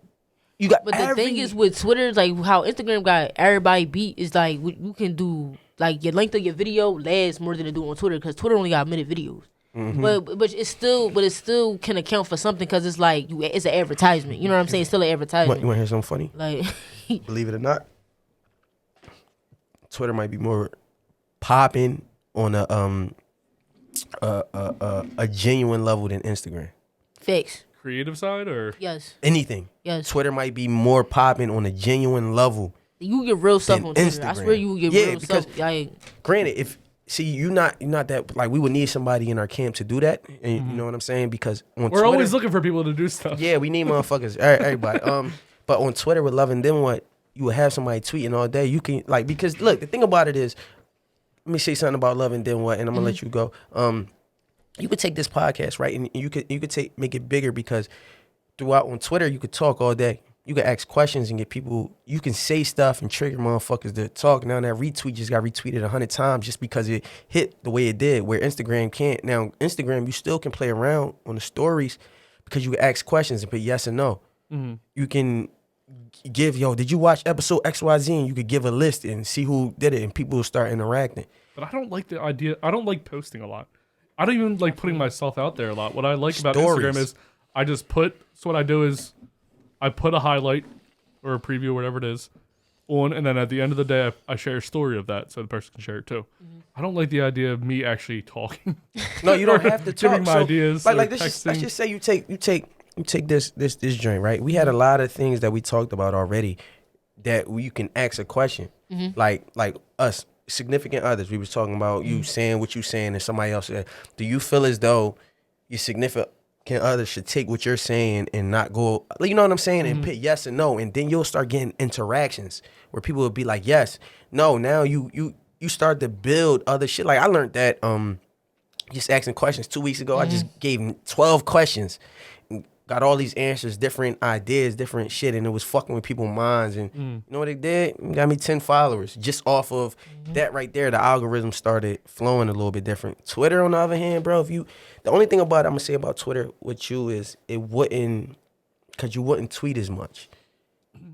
But the thing is with Twitter, like how Instagram got everybody beat is like you can do like your length of your video lasts more than it do on Twitter because Twitter only got minute videos. But it still can account for something because it's like it's an advertisement. You know what I'm saying? It's still an advertisement. You want to hear something funny? Like, believe it or not, Twitter might be more popping on a genuine level than Instagram. Facts. Creative side or yes, anything. Yes, Twitter might be more popping on a genuine level. You get real stuff on Twitter. Instagram. I swear you get real stuff. Granted, you're not that like we would need somebody in our camp to do that. And you know what I'm saying? Because on we're Twitter, always looking for people to do stuff. Yeah, we need motherfuckers. Everybody. But on Twitter with Love and Then What, you would have somebody tweeting all day. You can like because look, the thing about it is, let me say something about Love and Then What, and I'm gonna let you go. You could take this podcast, right, and you could make it bigger because throughout on Twitter you could talk all day. You can ask questions and get people. You can say stuff and trigger motherfuckers to talk. Now that retweet just got retweeted 100 times just because it hit the way it did. Where Instagram can't. Now Instagram you still can play around on the stories because you can ask questions and put yes and no. You can give did you watch episode XYZ and you could give a list and see who did it and people will start interacting. But I don't like the idea. I don't like posting a lot. I don't even like putting myself out there a lot. What I like about Instagram is I just put. So what I do is I put a highlight or a preview, or whatever it is, on, and then at the end of the day, I share a story of that so the person can share it too. I don't like the idea of me actually talking. No, you don't have to talk. Giving my ideas. Like let's just say you take this joint, right? We had a lot of things that we talked about already that you can ask a question, like us. Significant others. We was talking about you saying what you saying and somebody else said. Do you feel as though your significant others should take what you're saying and not go, you know what I'm saying, and put yes and no, and then you'll start getting interactions where people will be like yes, no. Now you start to build other shit. Like I learned that just asking questions 2 weeks ago. I just gave 12 questions. Got all these answers, different ideas, different shit, and it was fucking with people's minds. And you know what it did? It got me 10 followers just off of that right there. The algorithm started flowing a little bit different. Twitter, on the other hand, bro, the only thing about I'm gonna say about Twitter with you is it wouldn't, cause you wouldn't tweet as much.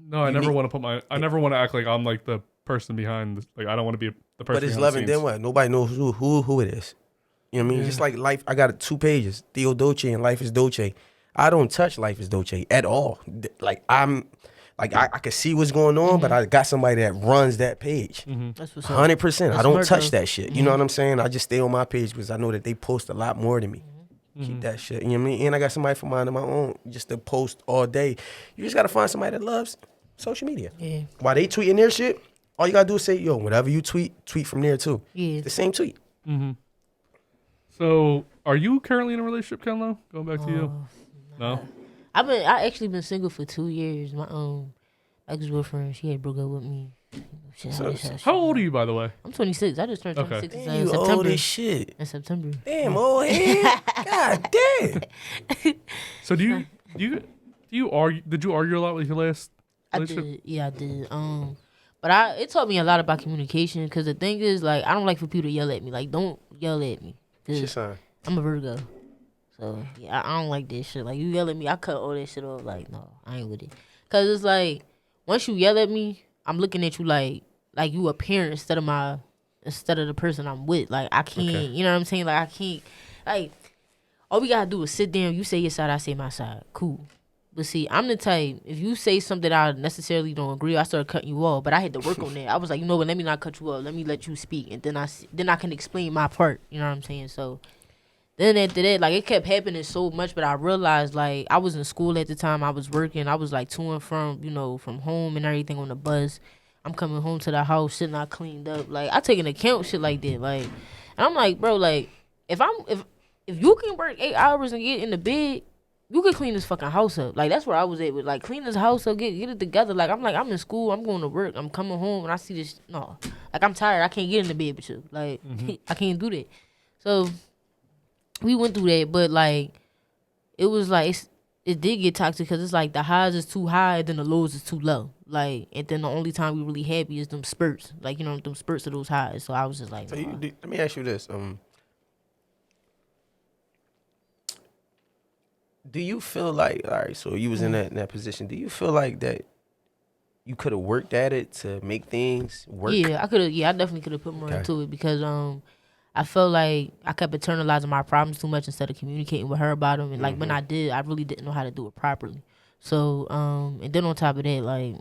No, I never want to I never want to act like I'm like the person behind this. Like I don't want to be the person. But it's Love and Then What? Nobody knows who it is. You know what I mean? Just like Life, I got 2 pages, Theo Dolce and Life is Dolce. I don't touch Life is Dolce at all. Like I can see what's going on, but I got somebody that runs that page. That's what's up. 100%. I don't touch that shit. You know what I'm saying? I just stay on my page because I know that they post a lot more than me. Keep that shit. You know what I mean? And I got somebody for mine of my own just to post all day. You just gotta find somebody that loves social media. Yeah. While they tweeting their shit, all you gotta do is say, yo, whatever you tweet from there too. Yeah. It's the same tweet. So, are you currently in a relationship, Kenlo? Going back to you. No. I actually been single for 2 years. My ex-girlfriend, she had broke up with me. How old are you, by the way? I'm 26. I just turned 26 in September. Old as shit. In September. Damn, old head. God damn. So did you argue a lot with your last relationship? I did. Yeah, I did. But it taught me a lot about communication because the thing is, like, I don't like for people to yell at me. Like, don't yell at me. I'm a Virgo. So, yeah, I don't like this shit. Like, you yell at me, I cut all that shit off. Like, no, I ain't with it. Because it's like, once you yell at me, I'm looking at you like you a parent instead of the person I'm with. Like, I can't, you know what I'm saying? Like, I can't, like, all we got to do is sit down. You say your side, I say my side. Cool. But see, I'm the type, if you say something I necessarily don't agree, I start cutting you off. But I had to work on that. I was like, you know what, let me not cut you off. Let me let you speak. And then I can explain my part. You know what I'm saying? So, then after that, like, it kept happening so much, but I realized, like, I was in school at the time. I was working. I was, like, to and from, from home and everything on the bus. I'm coming home to the house, shit not cleaned up. Like, I take into account shit like that. Like, and I'm like, bro, like, if you can work 8 hours and get in the bed, you could clean this fucking house up. Like, that's where I was at with, like, clean this house up, get it together. Like, I'm in school, I'm going to work, I'm coming home, and I see this. No, like, I'm tired. I can't get in the bed with you. Like, I can't do that. So we went through that, but like, it was like it did get toxic because it's like the highs is too high, and then the lows is too low. Like, and then the only time we really happy is them spurts. Like, you know, them spurts of those highs. So I was just like, So let me ask you this. Do you feel like, all right, so you was in that position. Do you feel like that you could have worked at it to make things work? Yeah, I could have. Yeah, I definitely could have put more into it because I felt like I kept internalizing my problems too much instead of communicating with her about them. And like when I did, I really didn't know how to do it properly. So and then on top of that, like,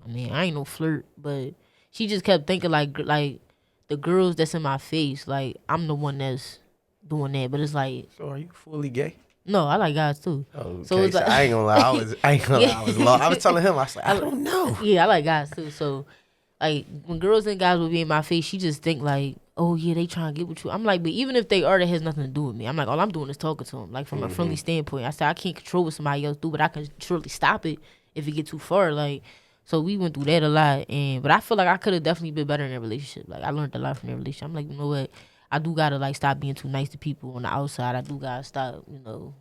I mean, I ain't no flirt, but she just kept thinking like the girls that's in my face, like I'm the one that's doing that. But it's like, So are you fully gay? no, I like guys too. Okay, So it's like, I ain't gonna lie. I was lost. I was telling him, I was like, I don't know. Yeah, I like guys too. So like when girls and guys would be in my face, she just think like, oh yeah, they trying to get with you. I'm like, but even if they are, that has nothing to do with me. I'm like, all I'm doing is talking to them, like from a friendly standpoint. I said I can't control what somebody else do, but I can surely stop it if it get too far. Like, so we went through that a lot, but I feel like I could have definitely been better in that relationship. Like I learned a lot from that relationship. I'm like, you know what, I do gotta like stop being too nice to people on the outside. I do gotta stop, you know.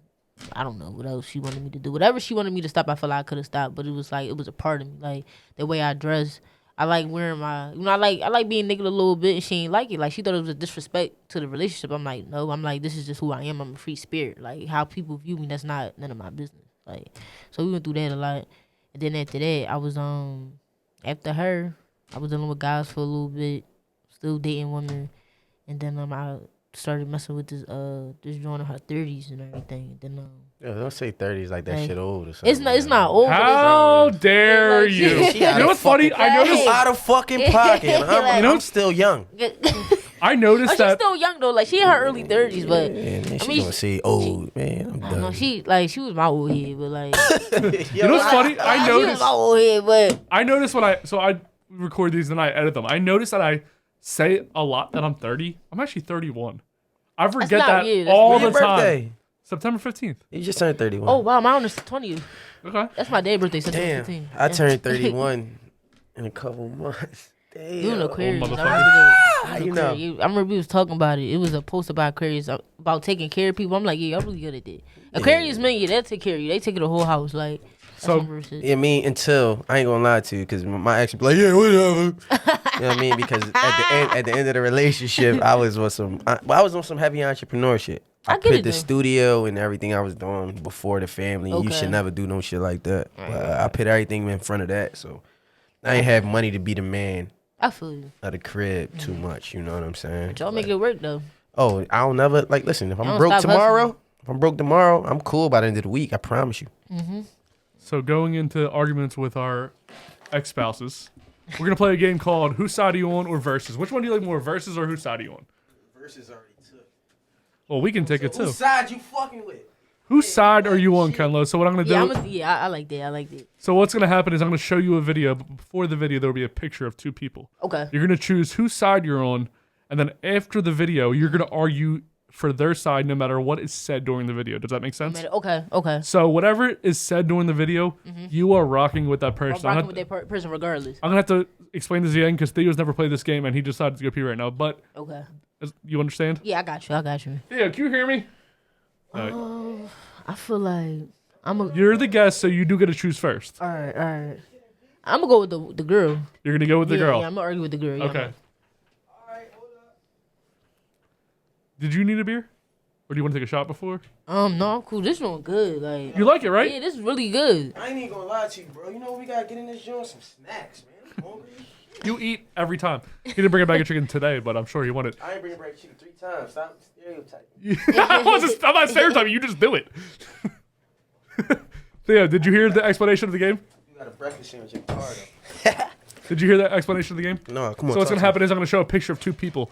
I don't know what else she wanted me to do. Whatever she wanted me to stop, I feel like I could have stopped. But it was like, it was a part of me. Like the way I dress, I like wearing my, you know, I like being naked a little bit, and she ain't like it. Like she thought it was a disrespect to the relationship. I'm like, no. I'm like, this is just who I am. I'm a free spirit. Like how people view me, that's not none of my business. Like, so we went through that a lot. And then after that, I was after her, I was dealing with guys for a little bit, still dating women, and then I started messing with this joint in her 30s and everything. And then Yeah, don't say 30s like that Hey. shit old or something. it's not old. but How dare like, you? she You know what's funny? I noticed. out of fucking pocket. I'm still young. it's- I noticed she's that. still young though. Like she in her early 30s, but Man, she's mean, gonna say old, man. I'm I done. know she was my old head, but like You know what's funny? I she was noticed. my old head, but I noticed when I record these and I edit them. I noticed that I say a lot that I'm 30. I'm actually 31. I forget not that you. That's all When's the your time. birthday? September 15th. You just turned 31. oh wow, mine is 20. Okay. That's my dad's birthday, September Damn. 15. I turned 31 in a couple months. Damn. You an Aquarius. motherfucker. I remember that. How you know? I remember we was talking about it. It was a post about Aquarius, about taking care of people. I'm like, yeah, I'm really good at that. Aquarius, man, yeah, they'll take care of you. They take care of the whole house. Like, that's So- some real shit. Yeah, I mean, until I ain't gonna lie to you, because my ex would be like, yeah, whatever. You know what I mean? Because at the end of the relationship, I was on some heavy entrepreneurship. I get put it, the though. studio and everything I was doing before the family. You Okay. should never do no shit like that. But I put everything in front of that, so I ain't have money to be the man I feel you. of the crib too much. You know what I'm saying? But y'all make it work though. Oh, I don't never like. Listen, if I'm Don't broke stop tomorrow, I'm cool by the end of the week. I promise you. So going into arguments with our ex-spouses, we're gonna play a game called "Whose Side Are You On" or Versus. Which one do you like more, Versus or Whose Side Are You On? Versus already took. Well, we can take it too. Whose side you fucking with? Whose side are you on, Kenlo? So what I'm gonna do? Yeah, I like that. I like that. So what's gonna happen is I'm gonna show you a video, but before the video there will be a picture of two people. Okay. You're gonna choose whose side you're on, and then after the video, you're gonna argue for their side no matter what is said during the video. Does that make sense? Okay. So whatever is said during the video, you are rocking with that I'm person. rocking with that person regardless. I'm gonna have to explain this again because Theo's never played this game and he decided to go pee right now. But Okay. you understand? Yeah, I got you. Theo, can you hear me? I feel like You're the guest, so you do get to choose first. all right. I'm gonna go with the girl. You're gonna go with the girl. Yeah, I'm gonna argue with the girl. Yeah, Okay. Did you need a beer? Or do you want to take a shot before? No, I'm cool. This one good. Like, You like it, right? yeah, this is really good. I ain't even gonna lie to you, bro. You know we gotta get in this joint some snacks, man. I'm hungry. You eat every time. He didn't bring a bag of chicken today, but I'm sure he wanted. I ain't bringing back chicken 3 times. Stop stereotyping. I'm not stereotyping. You just do it. Theo, did you hear the explanation of the game? You got a breakfast sandwich in the car, though. Did you hear the explanation of the game? No, come on. So what's gonna happen is I'm gonna show a picture of two people.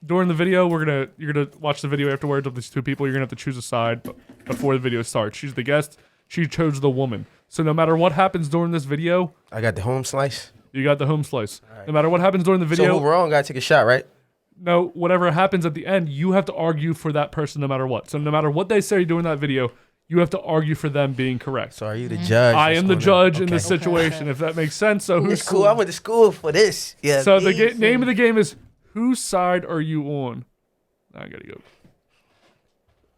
During the video, you're gonna watch the video afterwards of these two people. You're gonna have to choose a side before the video starts. She's the guest. She chose the woman. So no matter what happens during this video, I got the home slice. you got the home slice. No matter what happens during the So video, who wrong? Gotta take a shot, right? no, whatever happens at the end, you have to argue for that person no matter what. So no matter what they say during that video, you have to argue for them being correct. So are you the judge? I am the judge in this Okay. situation, if that makes sense. So who's It's cool. I went to school for this. Yeah. So the name of the game is whose side are you on? I gotta go.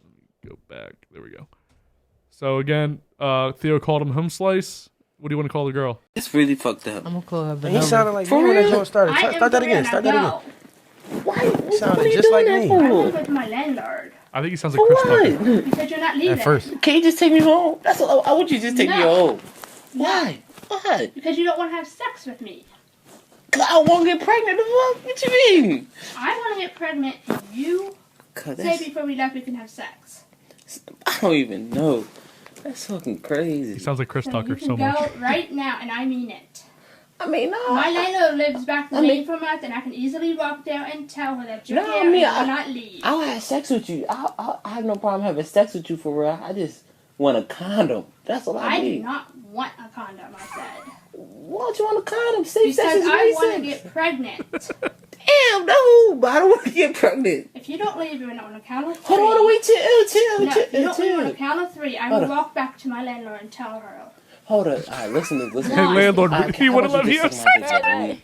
Let me go back. There we go. So again, Theo called him home slice. What do you want to call the girl? It's really fucked up. I'm gonna call her And vanilla. he sounded like me when that joint started. Start that again. Start that again. Why? He sounded just like me. I live with my landlord. I think he sounds like Chris Tucker. Because you're not leaving. At first. Can't you just take me home? That's all. I want you to just take me No. home. Why? Why? Because you don't want to have sex with me. Cause I won't get pregnant. The fuck? What you mean? I want to get pregnant and you Cause say that's, before we left we can have sex. I don't even know. That's fucking crazy. He sounds like Chris So Tucker you can so go much. right now and I mean it. I mean, no. My landlord lives back I lane mean- from us and I can easily walk there and tell her that you're No, there I mean, and I- will not leave. I'll have sex with you. I have no problem having sex with you for real. I just want a condom. That's what I I do need. not want a condom, I said. Why don't you want a condom? Safe sex Because is I great want to sex. get pregnant. Damn, no, but I don't want to get pregnant. If you don't leave on a count of 3. Hold on, wait, chill. No, if you don't leave on a count of 3, I Hold will on. walk back to my landlord and tell her. Hold up. All right, listen. Hey, Why? landlord, Alright, he how wouldn't about let me you have just suck sex. my dick every week?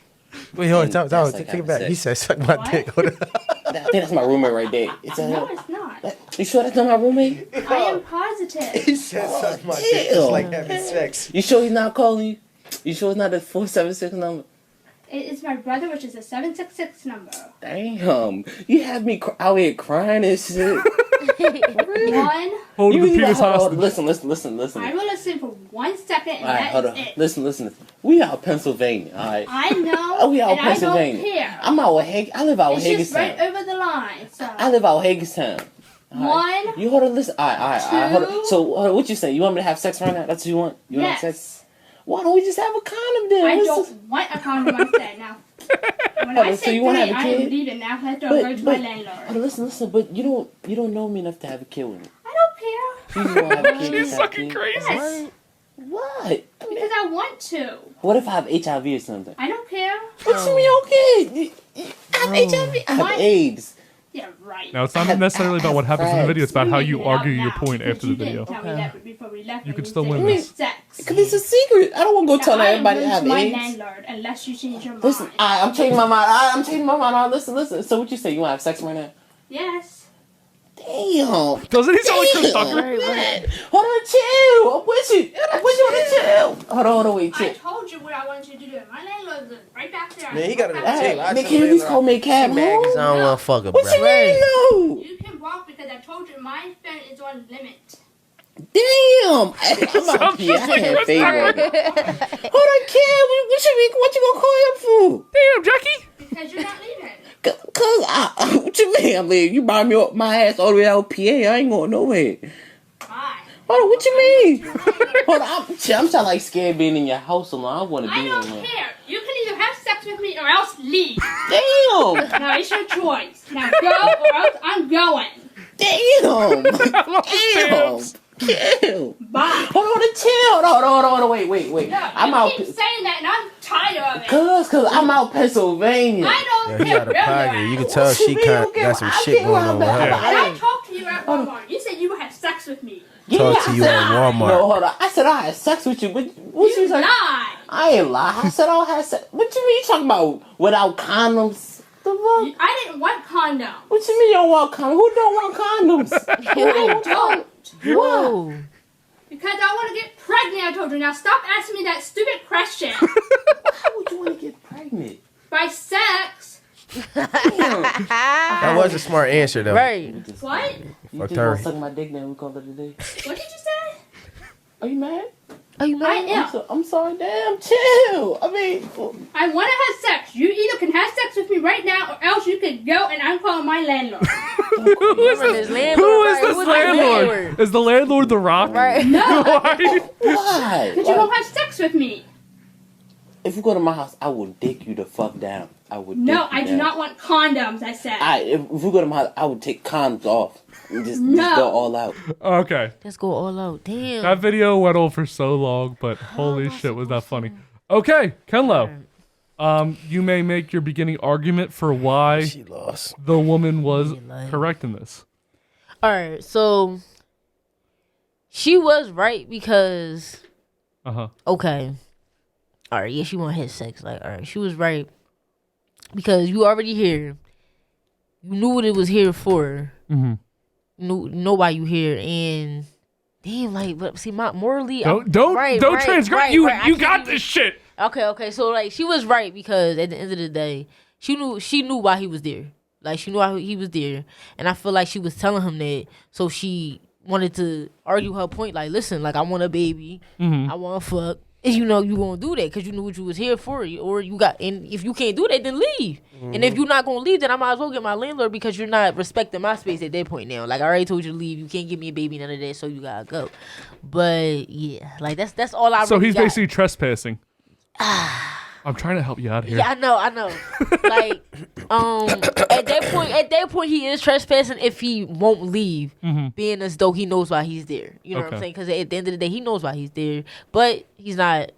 Wait, hold on. That's Tell like take it having back. sex. He said, suck my What? dick. Hold on. I think that's my roommate right there. It's No, it's not. You sure that's not my roommate? I am positive. He said, suck my dick. It's like having sex. You sure he's not calling you? You sure it's not the 476 number? It is my brother, which is a 766 number. Damn, you have me out here crying and shit. One, Hold the You penis hold on, hostage. listen. I will listen for 1 second, and All right, that hold is on. it. Listen. We out Pennsylvania, all right? I know, Oh, we out and I Pennsylvania. don't care. I'm out with I live out It's with just right Hagerstown. over the line. So I live out Hagerstown. one, You hold on, listen. All right. Hold on. Two. So, what you saying? You want me to have sex right now? That's what you want? You want to have sex? yes. Why don't we just have a condom then? I What's don't want a condom. I said now. When Hold I on, say so you wanna 3, have a I am kid? leaving now. Let her But- go to but- my landlord. Listen, but you don't know me enough to have a kid with me. I don't care You just want to have a kid. She's just have a fucking kid. crazy. yes, What? I mean, because I want to. what if I have HIV or something? I don't care. What you mean, okay? I have HIV. I have What? AIDS. Yeah, right. Now, it's not necessarily about what happens in the video. It's about how you figured it argue out your now, point but after the you didn't video. tell me that before we left You when could still said win it was this. Sex. Because it's a secret. I don't want to go Now, tell I am everybody I going have to my AIDS. landlord unless you change your mind. Listen, I'm changing my mind. I'm changing my mind. Listen. So what you say? You want to have sex right now? Yes. Damn. Doesn't he sound like Chris Damn. Tucker? Man. Hold on, chill. I'm with you. I'm with you on the chill. Hold on, wait, I chill. told you what I wanted you to do. My landlord is right back there. Man, he got it on Hey, tape. I man, tell can you at least him, call me a cab Mad 'cause home? I don't want to fuck her, What you bro. mean, no? You can walk because I told you my phone is on limit. Damn. I'm out here. I can't favor it. Hold on, kid. What you gonna call him for? Damn, Jackie. Because you're not leaving. What you mean? I mean, you brought me up my ass all the way out PA. I ain't going nowhere. Fine. Hold on, what you mean? Hold on, I'm trying like scared being in your house alone. I want to I be don't alone. care. You can either have sex with me or else leave. Damn! Now it's your choice. Now go or else I'm going. Damn! Damn! Chill. Bye. Hold on, chill. Hold on. Wait. No, I'm you out. keep saying that and I'm tired of it. Cause I'm out Pennsylvania. I don't Yeah, he care out of where pocket. you're You at. can tell What you she mean? got some I shit can't going on with lie her. about And I it. talked to you at Walmart. You said you would have sex with me. Talk to you I said- at Walmart. No, hold on. I said I had sex with you, but what you like? Lie. I ain't lie. I said I had sex. What you mean? You talking about without condoms? The fuck? I didn't want condom. What you mean you don't want condoms? Who don't want condoms? Who I don't. Whoa. Because I want to get pregnant, I told you. Now stop asking me that stupid question. Why would you want to get pregnant? By sex. That was a smart answer, though. Right. What? You Fucked just her. gonna suck my dick now? We call it a day. What did you say? Are you mad? Are you I mad? am. I'm sorry. Damn, chill. I mean, I want to have sex. You either can have sex with me right now or else you could go and I'm calling my landlord. Who is His this? landlord, Who is right? this Who's his landlord? landlord? Is the landlord the Rock? Right. No. Why? why? Because you won't have sex with me. If you go to my house, I will dick you the fuck down. I would. No, dick you I do down. not want condoms, I said. If you go to my house, I would take condoms off and just No. go all out. Okay. Let's go all out. Damn. That video went on for so long, but holy shit, was that funny. Okay, Kenlo. You may make your beginning argument for why She lost. the woman was correct in this. All right, so she was right because Okay. All right, yeah, she want to have sex. Like, all right, she was right because you already here. You knew what it was here for. Mm-hmm. You know why you here, and damn, like, but see, morally, Don't transgress. You got this shit. Okay. So like, she was right because at the end of the day, she knew why he was there. Like, she knew why he was there, and I feel like she was telling him that, so she wanted to argue her point. Like, listen, like, I want a baby, I want to fuck. And you know you gonna do that because you knew what you was here for, or you got. And if you can't do that, then leave. And if you're not gonna leave, then I might as well get my landlord because you're not respecting my space at that point now. Like, I already told you to leave. You can't give me a baby, none of that. So you gotta go. But yeah, like that's all I. So really he's got. Basically trespassing. I'm trying to help you out here. Yeah, I know. Like, at that point, he is trespassing if he won't leave, being as though he knows why he's there. You know what I'm saying? Because at the end of the day, he knows why he's there, but he's not,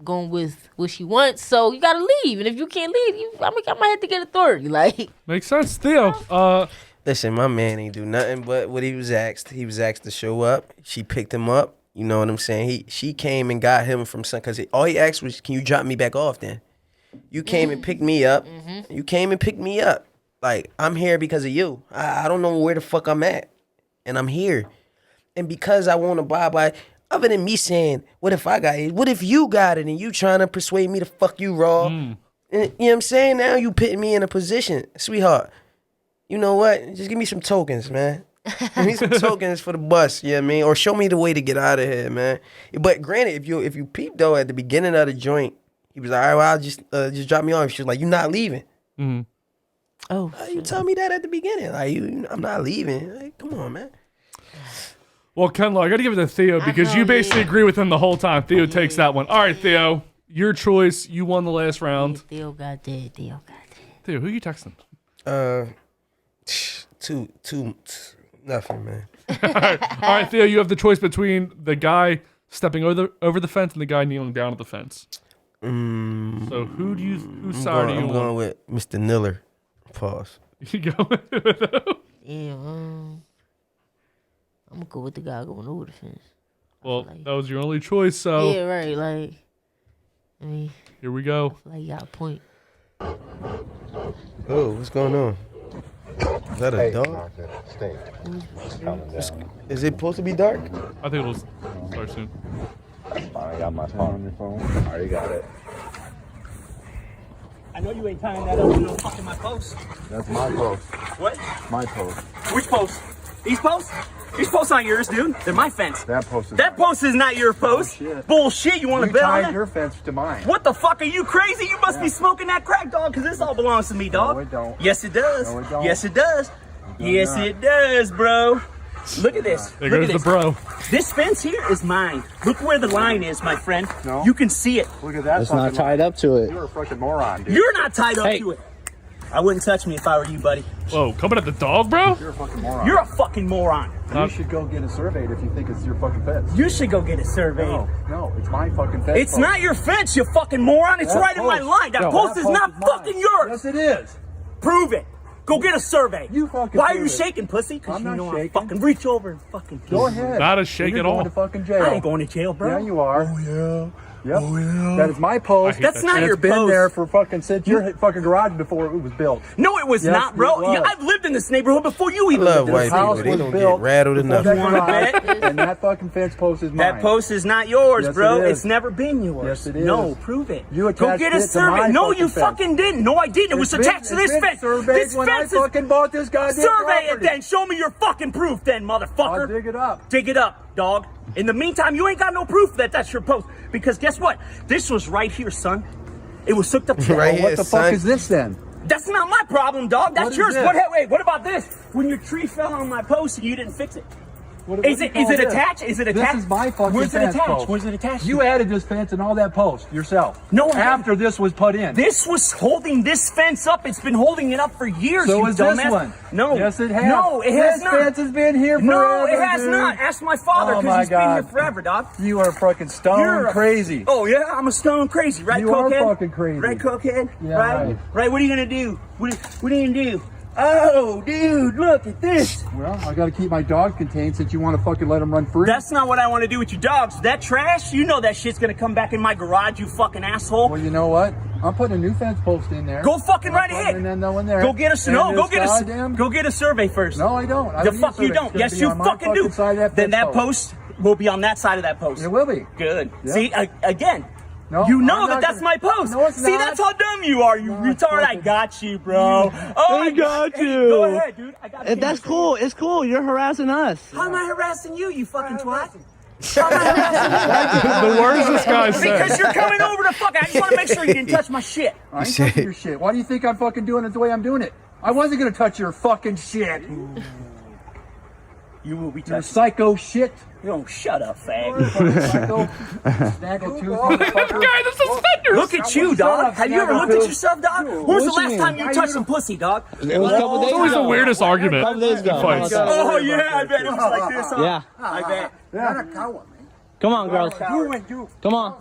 going with what she wants. So you gotta leave, and if you can't leave, I might have to get authority. Like, makes sense, Theo. Listen, my man ain't do nothing but what he was asked. He was asked to show up. She picked him up. You know what I'm saying? She came and got him from some, because all he asked was, can you drop me back off then? You came and picked me up. You came and picked me up. Like, I'm here because of you. I don't know where the fuck I'm at. And I'm here. And because I want to abide by, other than me saying, what if I got it? What if you got it and you trying to persuade me to fuck you raw? And, you know what I'm saying? Now you putting me in a position. Sweetheart, you know what? Just give me some tokens, man. Give me some tokens for the bus, you know what I mean? Or show me the way to get out of here, man. But granted, if you peep though, at the beginning of the joint, he was like, all right, well, I'll just drop me off. She was like, you're not leaving. Oh, you tell me that at the beginning. Like, I'm not leaving. Like, come on, man. Well, Kenlo, I got to give it to Theo because you basically agree with him the whole time. Theo takes that one. All right, Theo, your choice. You won the last round. Yeah, Theo got that. Theo, who are you texting? Nothing, man. All right, Theo, you have the choice between the guy stepping over the fence and the guy kneeling down at the fence. So whose side are you on? I'm going with Mr. Niller. Pause. You go with him? Yeah, I'm gonna go with the guy going over the fence. Well, that was your only choice, so yeah, right. Like, I mean, here we go. I feel like you got a point. Oh, what's going on? Is that a dog? Is it supposed to be dark? I think it'll start soon. I got my phone on your phone. All right, you got it. I know you ain't tying that up to no fucking my post. That's my post. What? My post. Which post? These posts? These posts aren't yours, dude. They're my fence. That post is That post is not your post. Bullshit. Bullshit. You want to bet on tied that? your fence to mine. What the fuck? Are you crazy? You must be smoking that crack, dog, because this all belongs to me, dog. No, it don't. Yes, it does. No, it don't. Yes, it does. Yes, not. it does, bro. Look at this. There Look goes at the this. bro. This fence here is mine. Look where the line is, my friend. No. You can see it. Look at that. It's not tied up to it. You're a fucking moron, dude. You're not tied up to it. I wouldn't touch me if I were you, buddy. Whoa, coming at the dog, bro? You're a fucking moron. You're a fucking moron. You should go get it surveyed if you think it's your fucking fence. You should go get it surveyed. No, it's my fucking fence. It's not your fence, you fucking moron. It's right in my line. That post is not fucking yours. Yes, it is. Prove it. Go get a survey. You fucking Why are prove you it. shaking, pussy? Because I'm you not know shaking. I fucking reach over and fucking Go ahead. Not a shake You're at all. going to fucking jail. I ain't going to jail, bro. Yeah, you are. Oh, yeah. Yep. Oh, yeah. That is my post. That's not and your it's been post. there for fucking since your fucking garage before it was built. No, it was Yes, not, bro. it was. Yeah, I've lived in this neighborhood before you even love lived in white this people. house They was don't built get rattled enough. That You wanna garage, bet? and that fucking fence post is mine. That post is not yours, Yes, bro. it is. It's never been yours. Yes, it is. No, prove it. You Go attached get a it to survey. my No, fucking you fence. fucking didn't. No, I didn't. It was attached to this fence. This when fence I fucking bought this goddamn Survey it property. then. Show me your fucking proof then, motherfucker. I'll dig it up. Dig it up, dog. In the meantime, you ain't got no proof that that's your post. Because guess what? This was right here, son. It was hooked up to Right that. here, What the son. fuck is this then? That's not my problem, dog. That's What is yours. this? Wait, what about this? When your tree fell on my post and you didn't fix it. What Is do you it call this? attached? Is it attached? This is my fucking Where's it fence attached? post. Where's it attached? You added this fence and all that post yourself. No, I after haven't. this was put in. This was holding this fence up. It's been holding it up for years. So you is dumbass. this one. No. Yes, it has. No, it has this not. fence has been here forever. No, it has dude. not. Ask my father Oh because my he's been God. here forever, dog. You are fucking stone You're a- crazy. Oh yeah, I'm a stone crazy, right, You are cokehead? fucking crazy. Right, cokehead? Yeah, right. right. Right. What are you gonna do? What are you gonna do? Oh, dude, look at this. Well, I gotta keep my dog contained since you want to fucking let him run free. That's not what I want to do with your dogs. That trash, you know that shit's gonna come back in my garage, you fucking asshole. Well, you know what? I'm putting a new fence post in there. Go fucking right ahead. And then no in there. Go get a go get a survey first. No, I don't. The fuck you don't. Yes, you fucking do. Then that post will be on that side of that post. It will be. Good. Yeah. See, again. No, you know that's my post. No, it's See, not. that's how dumb you are, you retard. I got you, bro. Oh, I got you. Hey, go ahead, dude. I got you. That's cool. It's cool. You're harassing us. How am I harassing you, you fucking twat? The words this guy said. Because you're coming over to fuck. I just want to make sure you didn't touch my shit. I ain't touching your shit. Why do you think I'm fucking doing it the way I'm doing it? I wasn't gonna touch your fucking shit. You will be Your touching. psycho shit. You don't shut up, fag. Look at you, dog. Have you ever looked at yourself, dog? When was the last time you touched some pussy, dog? It was a couple days ago. It's always the weirdest argument. A couple days ago. Fights. Oh, yeah, I bet it was like this, huh? Yeah. I bet. Come on, girls. Come on.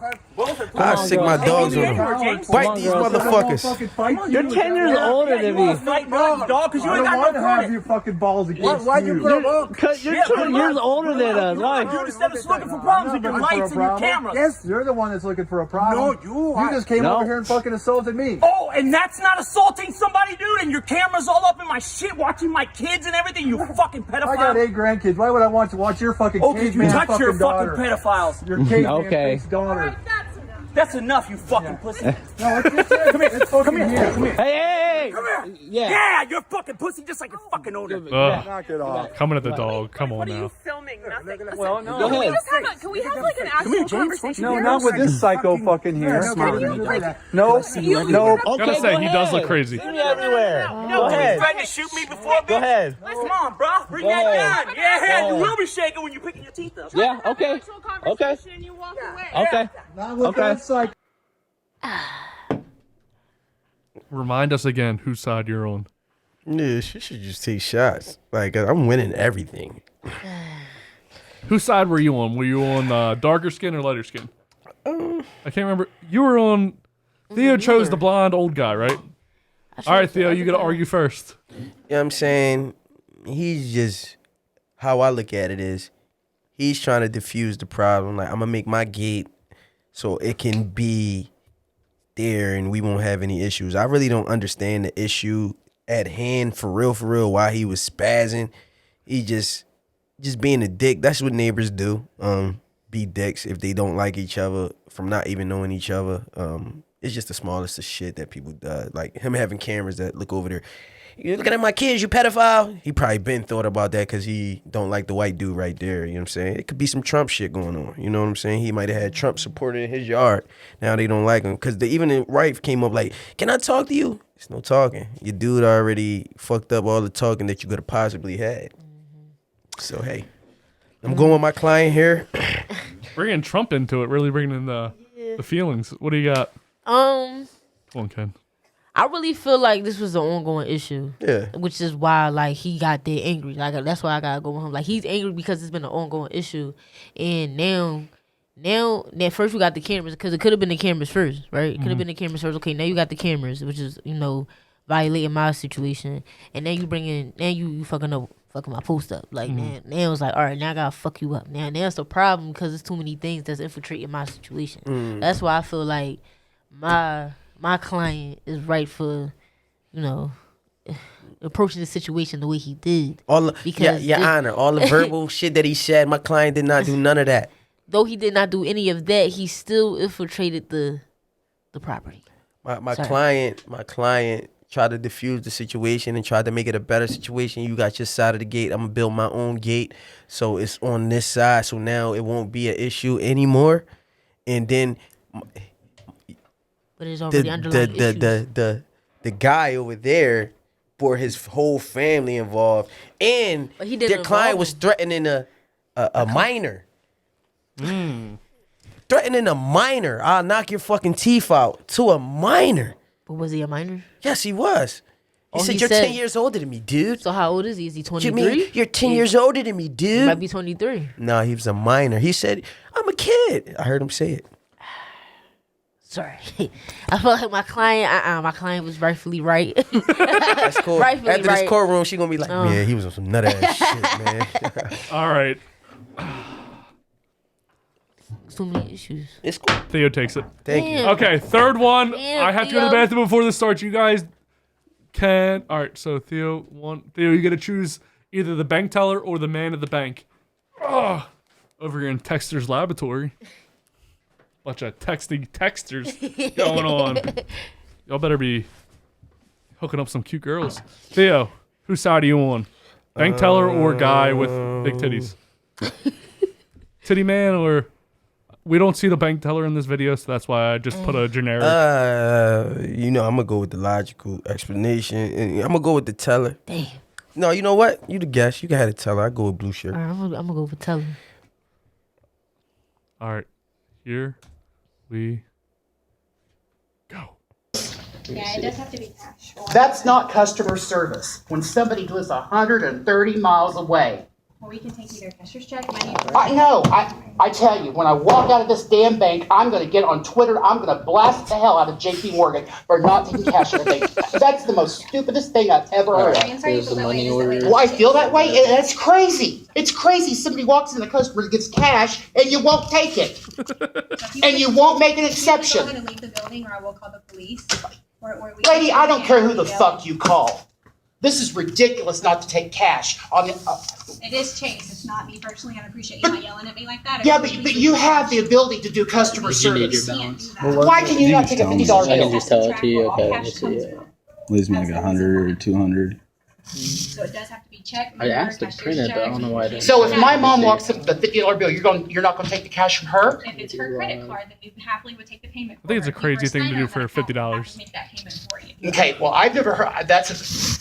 I sick my dogs on them. Bite these motherfuckers. You're 10 years older than me. Fight back, dog, because you ain't I don't got want no to have credit. your fucking balls against Why'd you put them up? Because you're 2 years older than us. Why? Dude, instead of looking for problems with your lights and your cameras. Yes, you're the one that's looking for a problem. No, you just came over here and fucking assaulted me. Oh, and that's not assaulting somebody, dude, and your camera's all up in my shit, watching my kids and everything, you fucking pedophile. I got 8 grandkids. Why would I want to watch your fucking Okay, you caveman touch your fucking daughter? fucking pedophiles. Your caveman Okay. face daughter. That's enough, you fucking pussy. No, it's just it. Come here. It's fucking here. Come here. Hey! Come here. Yeah. Yeah, you're fucking pussy just like your fucking owner. Knock it off. Coming at the dog. Come on now. Filming nothing. Well, no. Go ahead. Can we have like an actual conversation? No, not with this psycho fucking here. No, no. Okay, Gotta say, go he does ahead. look crazy. See me everywhere. No, Go you ahead. tried to shoot me before, bitch. Go ahead. Come on, bro. Bring Go that ahead. gun. Yeah, Go you ahead. will be shaking when you're picking your teeth up. Yeah, okay. Okay. You walk away. Okay. Not with Okay. that psycho. Remind us again whose side you're on. Yeah, she should just take shots. Like, I'm winning everything. Whose side were you on? Were you on darker skin or lighter skin? I can't remember. You were on. Theo chose the blonde old guy, right? All right, Theo, you gotta argue first. You know what I'm saying? He's just, how I look at it is, he's trying to diffuse the problem. Like, I'm gonna make my gate so it can be there and we won't have any issues. I really don't understand the issue at hand for real, why he was spazzing. He just being a dick. That's what neighbors do. Be dicks if they don't like each other from not even knowing each other. It's just the smallest of shit that people do. Like him having cameras that look over there. You looking at my kids, you pedophile? He probably been thought about that because he don't like the white dude right there. You know what I'm saying? It could be some Trump shit going on. You know what I'm saying? He might have had Trump supported in his yard. Now they don't like him because even the wife came up like, "Can I talk to you?" It's no talking. Your dude already fucked up all the talking that you could have possibly had. So hey, I'm going with my client here. Bringing Trump into it, really bringing in the feelings. What do you got? Come on, Ken. I really feel like this was an ongoing issue. Yeah. Which is why, like, he got that angry. Like, that's why I gotta go with him. Like, he's angry because it's been an ongoing issue. And now, at first we got the cameras, because it could have been the cameras first, right? It could have been the cameras first. Okay, now you got the cameras, which is, violating my situation. And then you fucking my post up. Like, now it's like, all right, now I gotta fuck you up. Now it's the problem because there's too many things that's infiltrating my situation. That's why I feel like my client is right for, approaching the situation the way he did. Your Honor, all the verbal shit that he said, my client did not do none of that. Though he did not do any of that, he still infiltrated the property. My client tried to diffuse the situation and tried to make it a better situation. You got your side of the gate. I'm gonna build my own gate, so it's on this side. So now it won't be an issue anymore. And then but it's already underlying issues. The guy over there brought his whole family involved, and But he didn't their client involve was him. threatening a minor. Threatening a minor. I'll knock your fucking teeth out to a minor. But was he a minor? Yes, he was. He said, "You're 10 years older than me, dude." So how old is he? Is he What you 23? mean? You're 10 years older than me, He dude. might be 23. No, he was a minor. He said, "I'm a kid." I heard him say it. sorry. I feel like my client was rightfully right. That's cool. Rightfully After right. this courtroom, she gonna be like, "Yeah, he was on some nut ass shit, man." All right. So many issues. It's cool. Theo takes it. Thank you. Okay, third one. Damn, I have to go to the Theo. bathroom before this starts. You guys can. All right, so Theo, you got to choose either the bank teller or the man at the bank. Ugh. Over here in Texter's laboratory. Bunch of texters going on. Y'all better be hooking up some cute girls. Theo, whose side are you on? Bank teller or guy with big titties? Titty man or... We don't see the bank teller in this video, so that's why I just put a generic. I'm gonna go with the logical explanation. And I'm gonna go with the teller. Damn. No, you know what? You the guest. You can have the teller. I go with blue shirt. All right, I'm gonna go with teller. All right, here we go. Yeah, it does have to be cash. That's not customer service. When somebody lives 130 miles away. Or we can take either cashier's check, money, I know. I tell you, when I walk out of this damn bank, I'm going to get on Twitter. I'm going to blast the hell out of JP Morgan for not taking cash or anything. That's the most stupidest thing I've ever heard of. There's the money order. Do I feel that way? That's crazy. It's crazy. Somebody walks in, the customer gets cash, and you won't take it. And you won't make an exception. I'm going to leave the building or I will call the police. Lady, I don't care who the fuck you call. This is ridiculous not to take cash. It is Chase. It's not me personally. I appreciate you not yelling at me like that. Yeah, but you have the ability to do customer service. Why can you not take a $50 bill? I can just tell it to you. Okay, let me see it. Leaves me like 100 or 200. So it does have to be checked. I asked to print it, but I don't know why I didn't. So if my mom walks up with a $50 bill, you're not going to take the cash from her? If it's her credit card, then you happily would take the payment. I think it's a crazy thing to do for $50. Make that payment for you. Okay, well, I've never heard.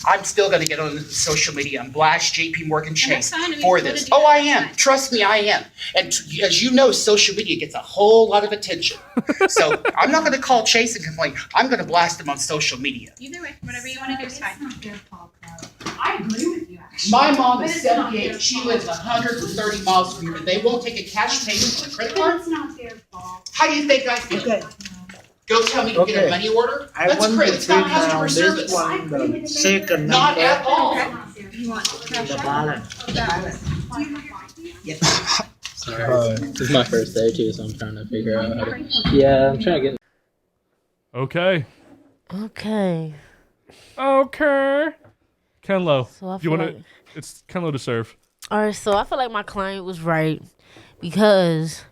I'm still going to get on social media and blast JP Morgan Chase for this. Oh, I am. Trust me, I am. And as you know, social media gets a whole lot of attention. So I'm not going to call Chase and complain. I'm going to blast him on social media. Either way, whatever you want to do is fine. I agree with you, actually. My mom is 78. She lives 130 miles from here, and they won't take a cash payment on a credit card? It's not their fault. How do you think I feel? Go tell me to get a money order? That's great. It's not customer service. Not at all. You want The balance. Sorry. This is my first day too, so I'm trying to figure out how to. Yeah, I'm trying to get. Okay. Okay. Kenlo, So I you want feel to? It's Kenlo to serve. All right, so I feel like my client was right because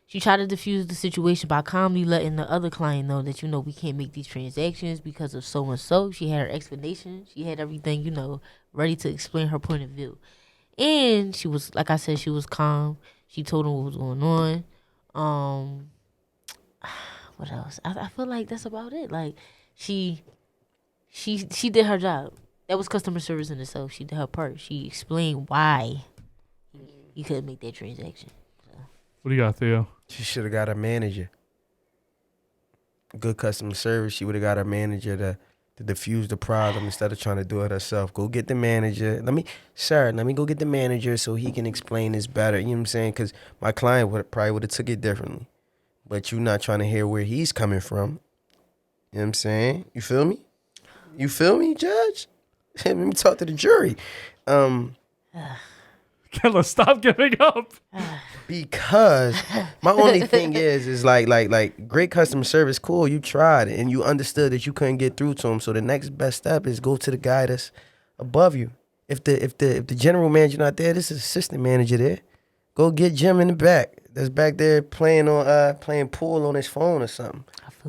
she tried to diffuse the situation by calmly letting the other client know that, we can't make these transactions because of so and so. She had her explanation. She had everything, ready to explain her point of view. And she was, like I said, she was calm. She told him what was going on. What else? I feel like that's about it. Like, she did her job. That was customer service in itself. She did her part. She explained why he couldn't make that transaction. So. What do you got, Theo? She should have got a manager. Good customer service. She would have got a manager to diffuse the problem instead of trying to do it herself. Go get the manager. Let me go get the manager so he can explain this better. You know what I'm saying? Because my client probably would have took it differently. But you're not trying to hear where he's coming from. You know what I'm saying? You feel me? You feel me, Judge? Let me talk to the jury. Kenlo, stop giving up. Because my only thing is like great customer service, cool, you tried and you understood that you couldn't get through to him. So the next best step is go to the guy that's above you. If the general manager not there, this is assistant manager there. Go get Jim in the back. That's back there playing pool on his phone or something.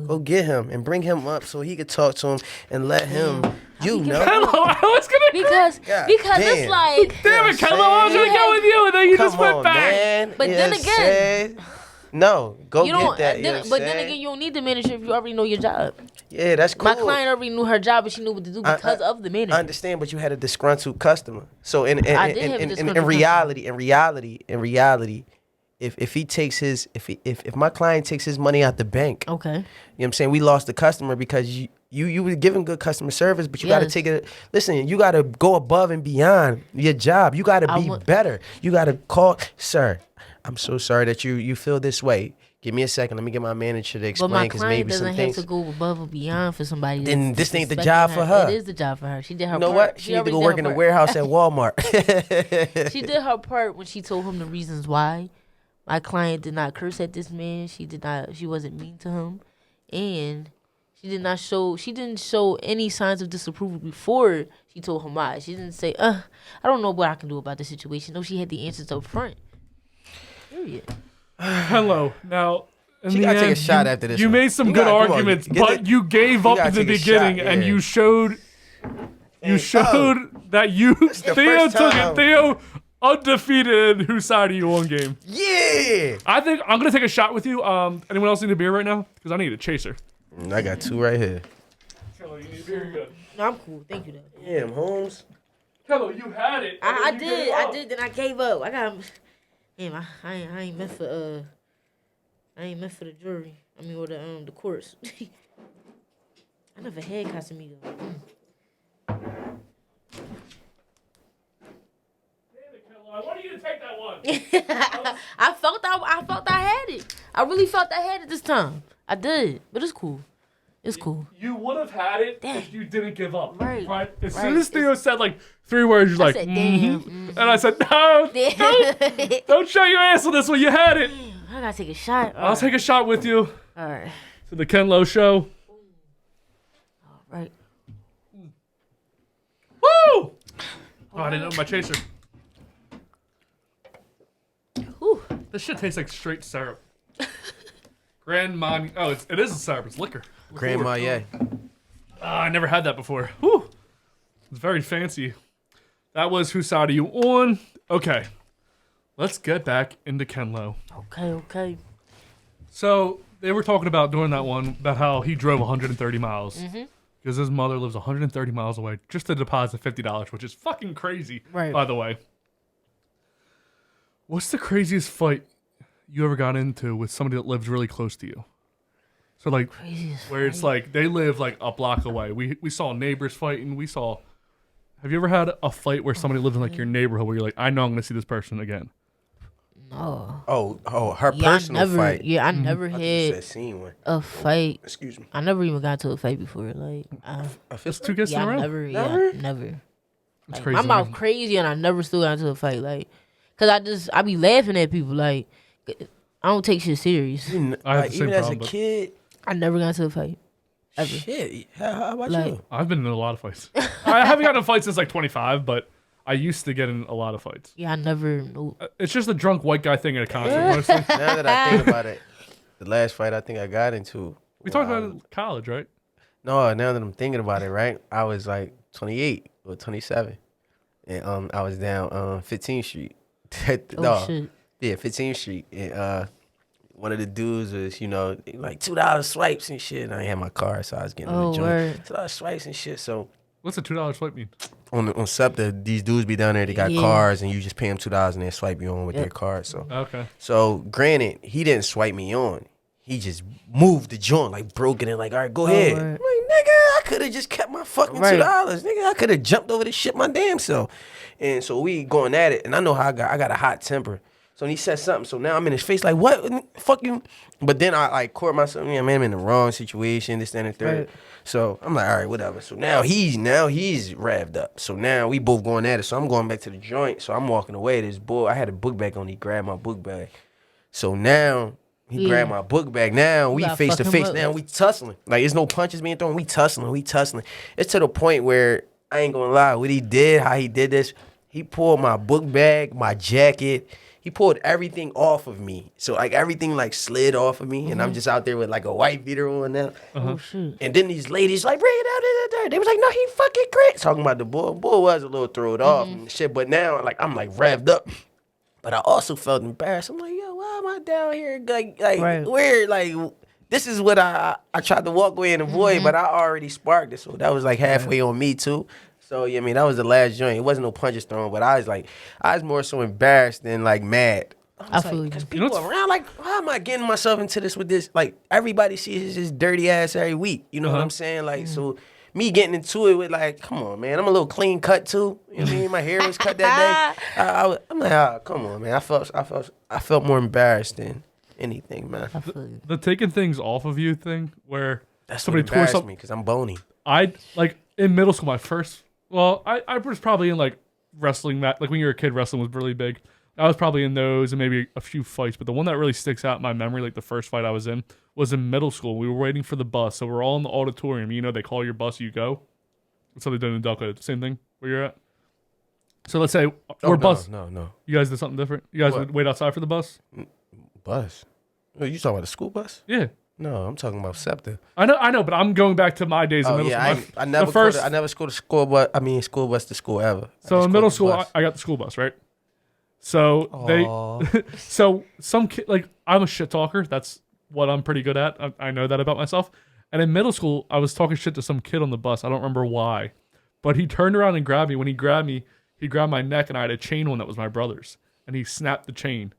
Go get him and bring him up so he could talk to him and let him, Kenlo, I was gonna because it's like, damn it, Kenlo, I was gonna go with you, and then you just went back. Man. But then again, no, go you get don't. that. Then again, you don't need the manager if you already know your job. Yeah, that's cool. My client already knew her job, but she knew what to do because of the manager. I understand, but you had a disgruntled customer. So in reality, if he takes his if my client takes his money out the bank, okay, you know what I'm saying, we lost the customer because you were giving good customer service, but you got to take it. Listen, you got to go above and beyond your job. You got to be better. You got to call, sir. I'm so sorry that you feel this way. Give me a second. Let me get my manager to But my explain because client maybe some doesn't have things. to go above or beyond for somebody. Then that's this ain't the disrespecting job for her. It is the job for her. She did her You know part. what? She need to already go did work her in the part. warehouse at Walmart. She did her part when she told him the reasons why. My client did not curse at this man. She did not. She wasn't mean to him, and she did not show. She didn't show any signs of disapproval before she told him why. She didn't say, I don't know what I can do about the situation." No, she had the answers up front. Period. Hello. Now, in She the gotta end, take a shot after this you one. made some You good gotta- come on, arguments, get but it. you gave You up gotta in the take a beginning, shot, and yeah. you showed that you the Theo first took time. it. Theo undefeated. Whose side are you on? Game. Yeah. I think I'm gonna take a shot with you. Anyone else need a beer right now? Because I need a chaser. I got 2 right here. Hello, you need a beer? Good. No, I'm cool. Thank you, though. Damn, Holmes. Hello, you had it. I did. Then I gave up. I got. Damn, I ain't meant for I ain't meant for the jury. I mean, or the courts. I never had Casamigos. I wanted you to take that one. I felt I had it. I really felt I had it this time. I did, but it's cool. It's cool. You would have had it if you didn't give up. Right. As soon as Theo said like 3 words, you're like, said, and I said, no, don't show your ass on this one. You had it. I gotta take a shot. I'll take a shot with you. All right. To the Kenlo Show. All right. Woo! Oh, I didn't know my chaser. Whew. This shit tastes like straight syrup. Grand Marnier. Oh, it is a syrup. It's liquor. Grand Marnier. I never had that before. Whew. It's very fancy. That was Whose Side Are You On? Okay. Let's get back into Kenlo. Okay. So, they were talking about during that one about how he drove 130 miles. Because his mother lives 130 miles away just to deposit $50, which is fucking crazy, Right. by the way. What's the craziest fight you ever got into with somebody that lives really close to you? So, like, where it's like they live like a block away. We saw neighbors fighting. Have you ever had a fight where somebody lives in like your neighborhood where you're like, I know I'm going to see this person again? No. Oh, her personal fight. Yeah, I never I thought you had said seen one. a fight. Excuse me. I never even got to a fight before. Like, It's 2 kids in a row? never. It's Like, crazy. my mouth crazy, and I never still got into a fight. Like, cause I be laughing at people. Like, I don't take shit serious. I have the same even as problem, a but- kid. I never got into a fight. Ever. Shit. How about Like- you? I've been in a lot of fights. I haven't gotten in a fight since like 25, but I used to get in a lot of fights. Yeah, I never. No. It's just a drunk white guy thing at a concert, honestly. Now that I think about it, the last fight I think I got into. We talked about it in college, right? No, now that I'm thinking about it, right? I was like 28 or 27. And I was down 15th Street. Shit. Yeah, 15th Street. And one of the dudes was, like $2 swipes and shit. And I ain't had my car, so I was getting on the joint. $2 swipes and shit. So what's a $2 swipe mean? On SEPTA, these dudes be down there, they got cars, and you just pay them $2 and they swipe you on with their card. So okay. So granted, he didn't swipe me on. He just moved the joint, like broke it and like, all right, go ahead. I'm like, nigga, I could have just kept my fucking $2. Nigga, I could have jumped over this shit my damn self. And so we going at it, and I know how I got a hot temper. So he said something. So now I'm in his face like, what? Fuck you. But then I like caught myself, yeah, man, I'm in the wrong situation, this, that, and the third. Right. So I'm like, all right, whatever. So now he's revved up. So now we both going at it. So I'm going back to the joint. So I'm walking away. This boy, I had a book bag on. He grabbed my book bag. So now he grabbed my book bag. Now we face to face. Now we tussling. Like, there's no punches being thrown. We tussling. It's to the point where I ain't gonna lie. What he did, how he did this, he pulled my book bag, my jacket. He pulled everything off of me. So, like, everything, like, slid off of me. And I'm just out there with, like, a white beater on now. Oh, shit. And then these ladies, like, bring it out. They was like, no, he fucking great. Talking about the bull. Bull was a little thrown off and shit. But now, like, I'm, like, revved up. But I also felt embarrassed. I'm like, yo, why am I down here? Like where, like, this is what I tried to walk away and avoid, but I already sparked it. So that was, like, halfway on me, too. So, yeah, I mean, that was the last joint. It wasn't no punches thrown, but I was more so embarrassed than, like, mad. I feel you. Because people around, like, how am I getting myself into this with this? Like, everybody sees this dirty ass every week. You know what I'm saying? Like, so me getting into it with, like, come on, man. I'm a little clean cut, too. You know what I mean? My hair was cut that day. I'm like, come on, man. I felt more embarrassed than anything, man. The taking things off of you thing, where That's somebody what tore embarrassed something. me because I'm bony. I like in middle school. I was probably in like wrestling. That like when you were a kid, wrestling was really big. I was probably in those and maybe a few fights, but the one that really sticks out in my memory, like the first fight I was in, was in middle school. We were waiting for the bus, so we're all in the auditorium. You know, they call your bus, you go. That's how they did in Delco. The same thing where you're at. So let's say we're bus. No. You guys did something different. You guys would wait outside for the bus. Bus? Oh, you talking about the school bus? Yeah. No, I'm talking about SEPTA. I know, but I'm going back to my days in middle school. I never school to school bus. I mean, school bus to school ever. So in middle school, I got the school bus, right? So so some kid, like I'm a shit talker. That's what I'm pretty good at. I know that about myself. And in middle school, I was talking shit to some kid on the bus. I don't remember why, but he turned around and grabbed me. When he grabbed me, he grabbed my neck, and I had a chain on that was my brother's, and he snapped the chain.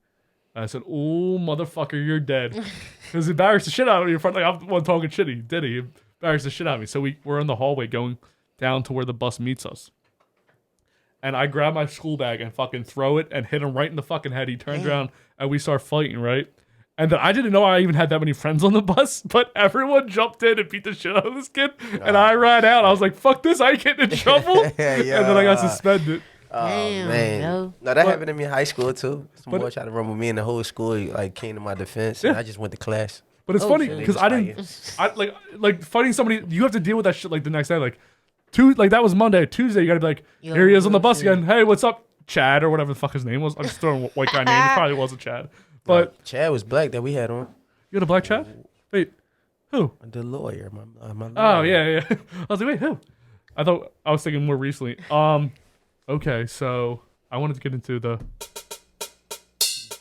And I said, "Oh, motherfucker, you're dead." Because he embarrassed the shit out of me in front. Like I'm the one talking shit. He embarrassed the shit out of me. So we're in the hallway going down to where the bus meets us. And I grab my school bag and fucking throw it and hit him right in the fucking head. He turns around and we start fighting, right? And then I didn't know I even had that many friends on the bus, but everyone jumped in and beat the shit out of this kid. And I ran out. I was like, fuck this, I ain't getting in trouble. And then I got suspended. Oh, man. No, that happened to me in high school, too. Some boy tried to run with me, and the whole school like came to my defense, and I just went to class. But it's funny because I like fighting somebody. You have to deal with that shit like the next day. Like that was Monday. Tuesday, you got to be like, here he is on the bus again. Hey, what's up, Chad, or whatever the fuck his name was. I'm just throwing a white guy name. It probably wasn't Chad. But Chad was black that we had on. You had a black Chad? Wait, who? The lawyer. My lawyer. Oh, yeah. I was like, wait, who? I was thinking more recently. Okay, so I wanted to get into the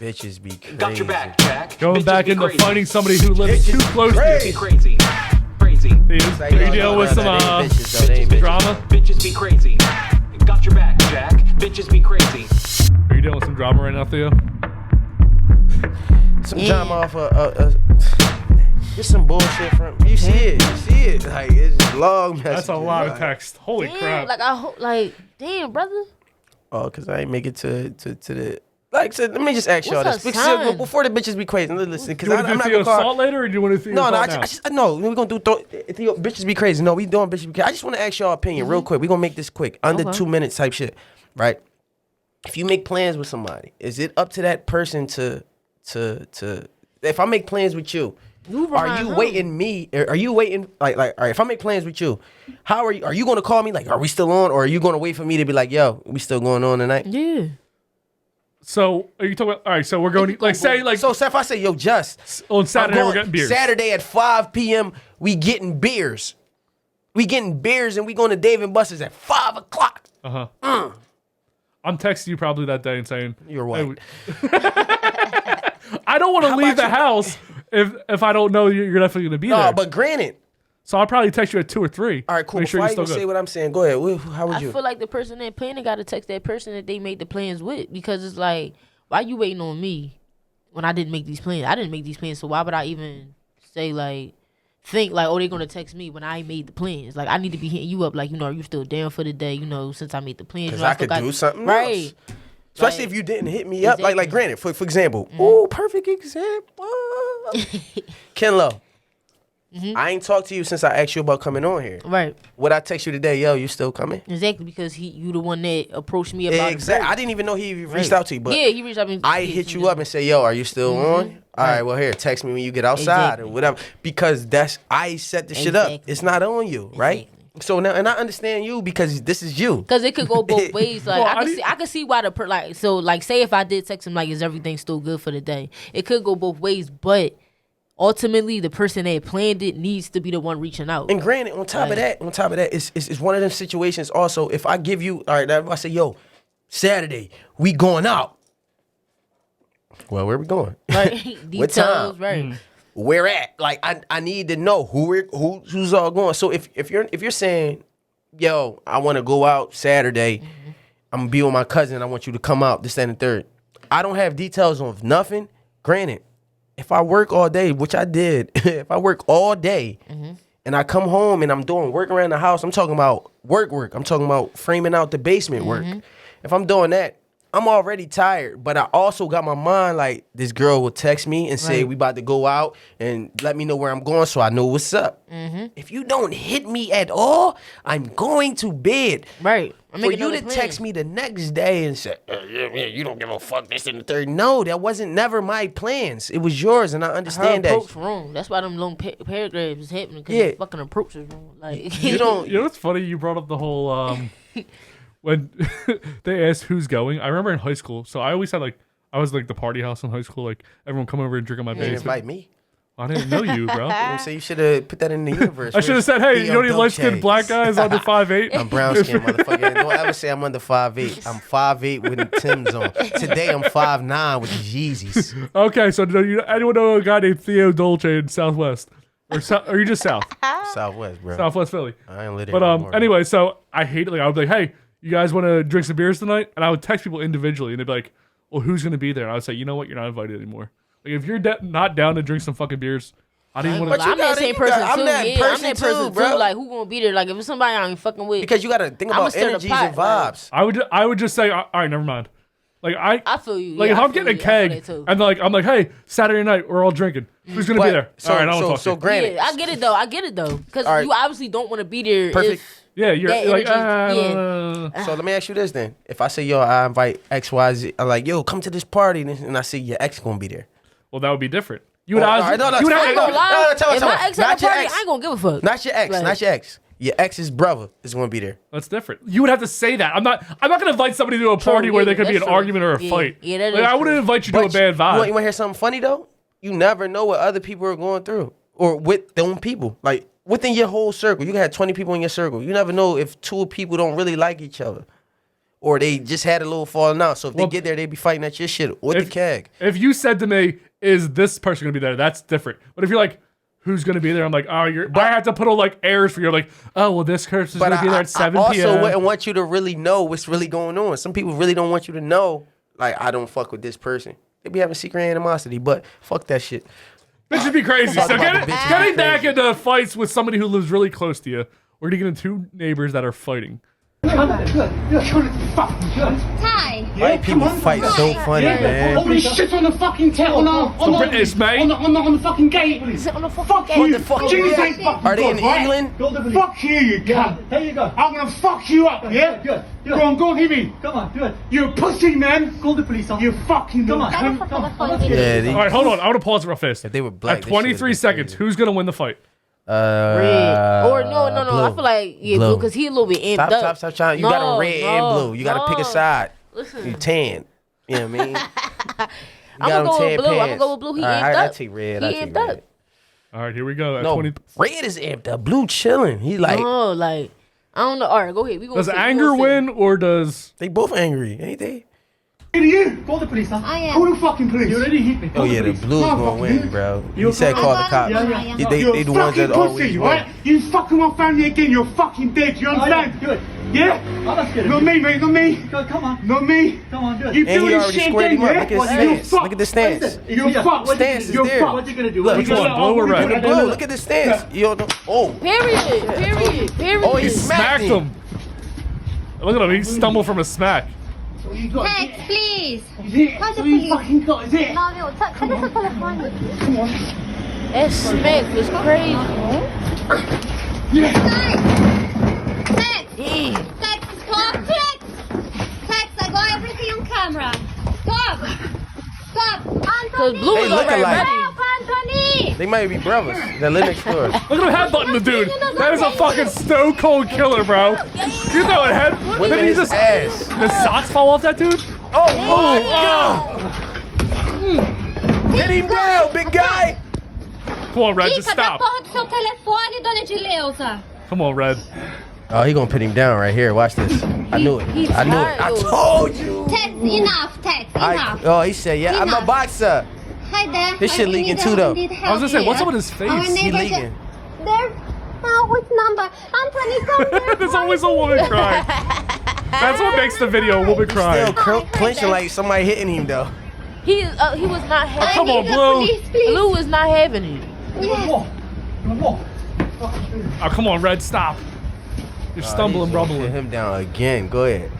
bitches be crazy. Got your back, Jack. Going bitches back into crazy. fighting somebody who lives too close to you. Crazy. You deal with some drama? Bitches be crazy. Got your back, Jack. Bitches be crazy. Are you dealing with some drama right now, Theo? Some drama off just some bullshit from you see it like it's just long messages. That's a lot of text. Holy crap! Damn, brother. Oh, cause I ain't make it to the like. So let me just ask y'all What's this her before the bitches be crazy. Listen, cause you want to do Theo Salt later, or do you want to do Theo Salt no. We're gonna do Theo bitches be crazy. No, we doing bitches be crazy. I just want to ask y'all opinion real quick. We gonna make this quick, under 2 minutes type shit, right? If you make plans with somebody, is it up to that person to if I make plans with you? Are you waiting me? Are you waiting like all right, if I make plans with you, how are you going to call me like are we still on, or are you going to wait for me to be like, yo, we still going on tonight? Yeah. So are you talking about, all right, so we're going to like say like so if I say, yo, just on Saturday we're getting beers. Saturday at 5 p.m. we getting beers. We getting beers and we going to Dave and Buster's at 5 o'clock. I'm texting you probably that day and saying you're white. I don't want to leave the house if I don't know you're definitely going to be there. No, but granted. So I'll probably text you at 2 or 3. All right, cool. Make sure Before I even say what I'm saying, go ahead. How would you? I feel like the person that planning got to text that person that they made the plans with, because it's like, why you waiting on me when I didn't make these plans? I didn't make these plans, so why would I even say think like, oh, they're gonna text me when I made the plans? Like, I need to be hitting you up, like, are you still down for the day? Since I made the plans, because I could do something right. else. Especially if you didn't hit me up. Like granted, for example. Oh, perfect example. Kenlo. I ain't talked to you since I asked you about coming on here. Right. Would I text you today, yo, you still coming? Exactly, because you the one that approached me about exactly. I didn't even know he reached out to you, but yeah, he reached out to me. I hit you up and say, yo, are you still on? All right, well, here, text me when you get outside or whatever. Because I set the shit up. It's not on you, right? So now, and I understand you because this is you. Because it could go both ways. Like, I can see why say if I did text him, like, is everything still good for the day? It could go both ways, but ultimately, the person that planned it needs to be the one reaching out. And granted, on top of that, it's one of them situations. Also, if I give you, all right, if I say, yo, Saturday we going out. Well, where we going? Right. What time? Right. Where at? Like, I need to know who's all going. So if you're saying, yo, I want to go out Saturday, I'm gonna be with my cousin. I want you to come out this and the third. I don't have details on nothing. Granted. If I work all day, which I did, if I work all day and I come home and I'm doing work around the house, I'm talking about work. I'm talking about framing out the basement work. If I'm doing that, I'm already tired, but I also got my mind like this girl will text me and say we about to go out and let me know where I'm going so I know what's up. If you don't hit me at all, I'm going to bed. Right. For you to text me the next day and say, you don't give a fuck this and the third. No, that wasn't never my plans. It was yours, and I understand Her that. approach wrong. That's why them long paragraphs is happening because the fucking approach is wrong. Like you don't. You know what's funny? You brought up the whole when they asked who's going. I remember in high school. So I always had I was like the party house in high school. Like everyone come over and drink in my basement. Invite me. I didn't know you, bro. So you should have put that in the universe. I should have said, hey, you know any light-skinned black guys under 5'8"? I'm brown-skinned, motherfucker. Don't ever say I'm under 5'8". I'm 5'8" with Tim's on. Today I'm 5'9" with the Yeezys. Okay, so do anyone know a guy named Theo Dolce in Southwest? Or are you just South? Southwest, bro. Southwest Philly. I ain't lit it But anymore. anyway, so I hate it. Like, I would be like, hey, you guys want to drink some beers tonight? And I would text people individually, and they'd be like, well, who's going to be there? And I would say, you know what? You're not invited anymore. Like, if you're not down to drink some fucking beers, I didn't want to. I'm that same person too. I'm that person too, bro. Like, who gonna be there? Like, if it's somebody I ain't fucking with, because you gotta think about energies and vibes. I would just say, all right, never mind. Like I feel you. Like if I'm getting a keg and I'm like, hey, Saturday night we're all drinking. Who's gonna be there? So, all right, I don't talk to you. Granted, I get it though, because you obviously don't want to be there. Perfect. Yeah, you're like, So let me ask you this then: if I say, yo, I invite X, Y, Z, I'm like, yo, come to this party, and I see your ex gonna be there. Well, that would be different. You would if my ex at a party, I ain't gonna give a fuck. Not your ex. Not your ex. Your ex's brother is gonna be there. That's different. You would have to say that. I'm not gonna invite somebody to a party where there could be an argument or a fight. Yeah, that I wouldn't invite you to a bad vibe. You wanna hear something funny though? You never know what other people are going through or with their own people. Like within your whole circle, you can have 20 people in your circle. You never know if two people don't really like each other. Or they just had a little falling out. So if they get there, they be fighting at your shit with the keg. If you said to me, is this person gonna be there? That's different. But if you're like, who's gonna be there? I'm like, oh, I have to put all like airs for you. Like, oh, well, this person's gonna be there at 7 p.m. I also wouldn't want you to really know what's really going on. Some people really don't want you to know, like, I don't fuck with this person. They be having secret animosity, but fuck that shit. Bitches be crazy. So getting back into fights with somebody who lives really close to you, or to get into two neighbors that are fighting. Ty. Why people fight so funny, man? Holy shit on the fucking on the fucking gate. Sit on the fucking Fuck gate. you. What the fuck? Jesus ain't fucking Are they in good, right? England? Fuck you, you cunt. There you go. I'm gonna fuck you up, yeah? Good. Go on, hit me. Come on, do it. You pussy, man. Call the police on. You fucking Come on. cunt. Yeah, All right, hold on. I want to pause real fast. If they were black, At 23 seconds, who's gonna win the fight? Red. Or no. Blue. I feel like blue because he a little bit amped up. Stop trying. You got a red and blue. You got to pick a side. Listen. You tan. You know what I mean? I'm gonna go with blue. I'm gonna go with blue. He amped up. I take red. He I take amped red. up. All right, here we go. At No, 20. red is amped up. Blue chilling. He like. No, like I don't know. All right, go ahead. Does anger win or does They both angry, ain't they? You. Call the police on. I am. Call the fucking police. You already hit me. Oh Call yeah, the police. blues gonna win, bro. You said call the cops. Yeah. They the ones that always win. right? You fucking my family again, you're fucking dead, you understand? Good. Yeah? Oh, that's good. Not me, mate, not me. Go, come on. Not me. Come on, do it. You And do he this already shit squared again, him up. yeah? Look at his You're stance. fucked. Look at the stance. You're fucked. Stance is You're there. fucked. What you gonna do? Look, Which one, blue or red? Blue. Look at the stance. You don't know. Oh. Period. Oh, he smacked him? Look at him. He stumbled from a smack. Text, please. Is it? Call the So you police. fucking got, is it? No, text the telephone. Come on. That smack was crazy. Yeah. Text. Text. Stop. Text. I got everything on camera. Stop. Cause blue They was look already alike. ready. Help, Anthony. They might be brothers that live next door. Look at him headbutting the dude. That is a fucking stone cold killer, bro. You know what head? Whipping Did he his just ass. the socks fall off that dude? Hit him down, big guy. Come on, Red, just Fica da stop. porra do seu telefone, dona Edileuza. Come on, Red. Oh, he gonna put him down right here. Watch this. I knew it. I knew it. I told you. Text. Enough. Text. Enough. Oh, he said, yeah, I'm a boxer. Hi there. This shit leaking too, though. I was gonna say, what's up with his face? He leaking. There. Oh, which number? Anthony, come there. There's always a woman crying. That's what makes the video a woman crying. Still clenching like somebody hitting him, though. He was not having it. Come on, Blue. Blue was not having it. Walk. Oh, come on, Red, stop. You're stumbling, Put rumbling. him down again. Go ahead.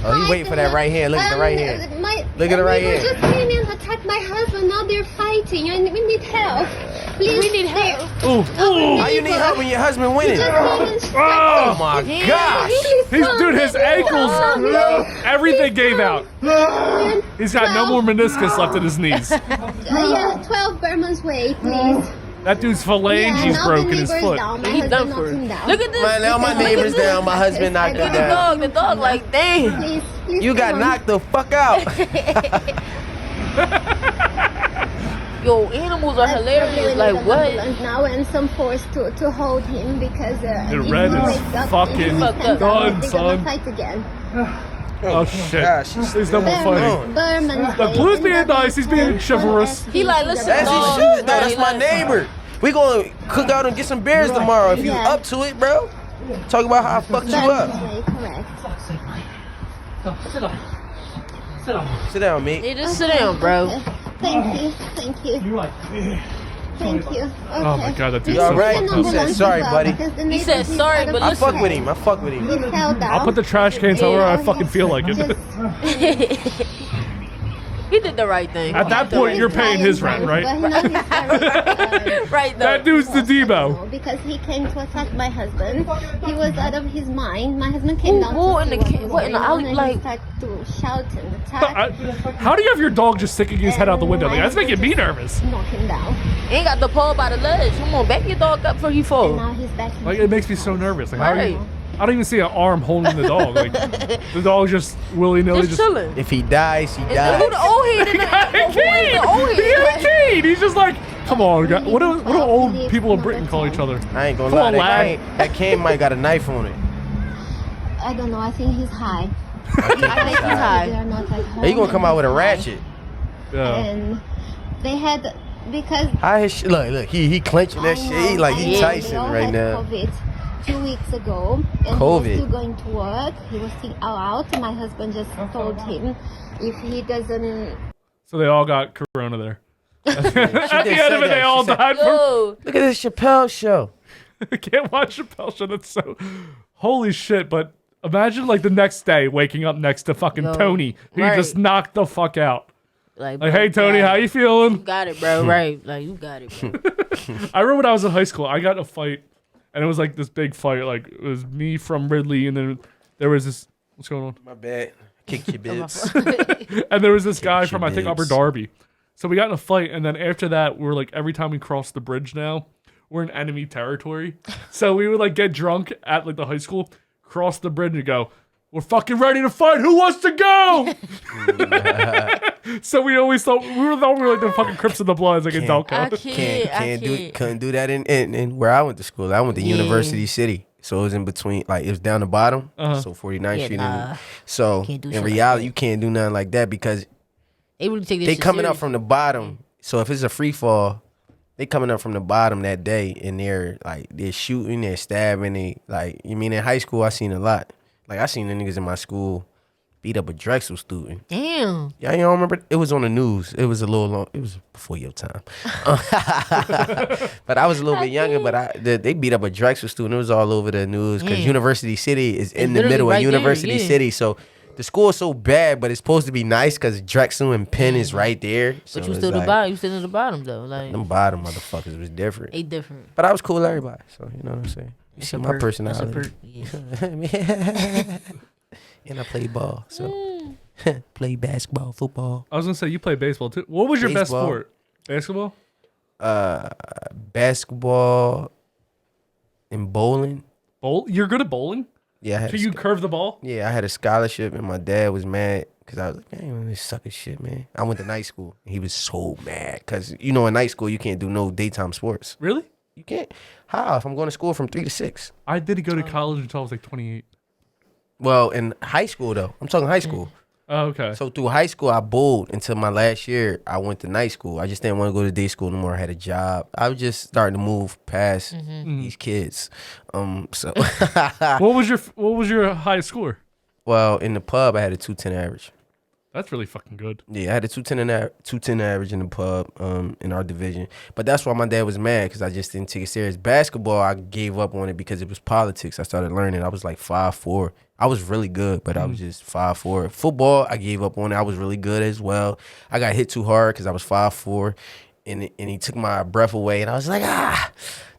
Oh, he waiting for that right hand. Look at the right hand. Look at the right hand. Just came in, attacked my husband. Now they're fighting, and we need help. Please, we need help. How you need help when your husband winning? Oh my gosh! Dude, his ankles, everything gave out. He's got no more meniscus left in his knees. Yeah, 12 Berman's way, please. That dude's phalanges broke in his foot. He's done for it. Look at this. Now my neighbor's down. My husband knocked him down. The dog, like, damn. Please, You got knocked the fuck out. Yo, animals are hilarious. Like, what? Now and some force to hold him because The red is fucking done, son. Fight again. Oh shit! Gosh, There's no more fighting. The blue's being nice. He's being chivalrous. He like, listen, As he dog. should, though. That's my neighbor. We gonna cook out and get some beers tomorrow if you up to it, bro. Talk about how I fucked you up. Correct. Sit down. Sit down. Sit down, mate. Yeah, just sit down, bro. Thank you. Thank you. You're right. Thank you. Okay. Oh my god, that dude's You all so right? fucked He up. said sorry, buddy. He said sorry, but I listen. fuck with him. I fuck with him. He fell down. I'll put the trash cans wherever I fucking feel like it. He did the right thing. At that point, you're paying his rent, right? Right, though. That dude's the Debo. Because he came to attack my husband. He was out of his mind. My husband came down Who to in see what in the alley, and like- he started to shout and attack. How do you have your dog just sticking his head out the window? Like, that's making me nervous. Knock him down. Ain't got the pole by the ledge. Come on, back your dog up before he And fall. now he's back in Like, his it makes me so nervous. Like, how do you, Right. I don't even see an arm holding the dog. Like, the dog just willy-nilly Just chilling. If he dies, he Who dies. the old head in the got a who is the old He head? had a cane. He's just like, come on, guy. What do old people in Britain call each other? I ain't gonna Come lie. on, lad. That cane might got a knife on it. I don't know. I think he's high. I think he's high. They are not at home. Are you gonna come out with a ratchet? Yeah. And they had because How his look, he clenching that shit. He like he they Tyson all right had now. COVID 2 weeks ago, and COVID. he was still going to work. He was still out. My husband just told him if he doesn't. So they all got corona there. At the did end of say it, that. they all She said- died from. Yo, Look at this Chappelle show. I can't watch Chappelle show. That's so. Holy shit! But imagine like the next day waking up next to fucking Yo, Tony, who you right. just knocked the fuck out. like, Like, bro, hey Tony, got how it. you feeling? You got it, bro. Right, like you got it, bro. I remember when I was in high school, I got in a fight, and it was like this big fight. Like it was me from Ridley, and then there was this. What's going on? My bad. Kicked your bibs. And there was this guy from I think bibs. Upper Darby. So we got in a fight, and then after that, we're like every time we cross the bridge now, we're in enemy territory. So we would like get drunk at like the high school, cross the bridge, and go, "We're fucking ready to fight. Who wants to go?" So we always thought we were like the fucking Crips of the Bloods, like in I Delco. Couldn't do that in where I went to school. I went to University City. So it was in between, like it was down the bottom. So 49th Yeah, Street. nah. So Can't do in shit like reality, that. you can't do nothing like that because They really take this they shit coming up serious. from the bottom. So if it's a free fall, they coming up from the bottom that day, and they're shooting, they're stabbing, they like. You mean in high school, I seen a lot. Like I seen the niggas in my school beat up a Drexel student. Damn. Yeah, you don't remember? It was on the news. It was a little long. It was before your time. But I was a little bit younger. But they beat up a Drexel student. It was all over the news because Yeah. University City is in the literally middle of right there, University yeah. City. So the school is so bad, but it's supposed to be nice because Drexel and Penn is right there. So But you it's still the like, bottom. You still in the bottom though. Like them bottom motherfuckers was different. they different. But I was cool with everybody. So you know what I'm saying. You That's see a my perk. personality. That's a perk. Yeah. And I play ball. So play basketball, football. I was gonna say you play baseball too. What was your best Baseball. sport? Basketball. Basketball and bowling. You're good at bowling. Yeah, I had Can a you curve the ball? Yeah, I had a scholarship, and my dad was mad because I was like, "Man, this sucker shit, man." I went to night school, and he was so mad because in night school you can't do no daytime sports. Really? You can't. How? If I'm going to school from 3 to 6. I didn't go to college until I was like 28. Well, in high school though, I'm talking high school. Oh, okay. So through high school, I bowled until my last year. I went to night school. I just didn't want to go to day school no more. I had a job. I was just starting to move past these kids. So What was your high score? well, in the pub, I had a 210 average. That's really fucking good. Yeah, I had a 210 average in the pub in our division. But that's why my dad was mad, because I just didn't take it serious. Basketball, I gave up on it because it was politics. I started learning. I was like 5'4". I was really good, but I was just 5'4". Football, I gave up on it. I was really good as well. I got hit too hard because I was 5'4", and he took my breath away, and I was like,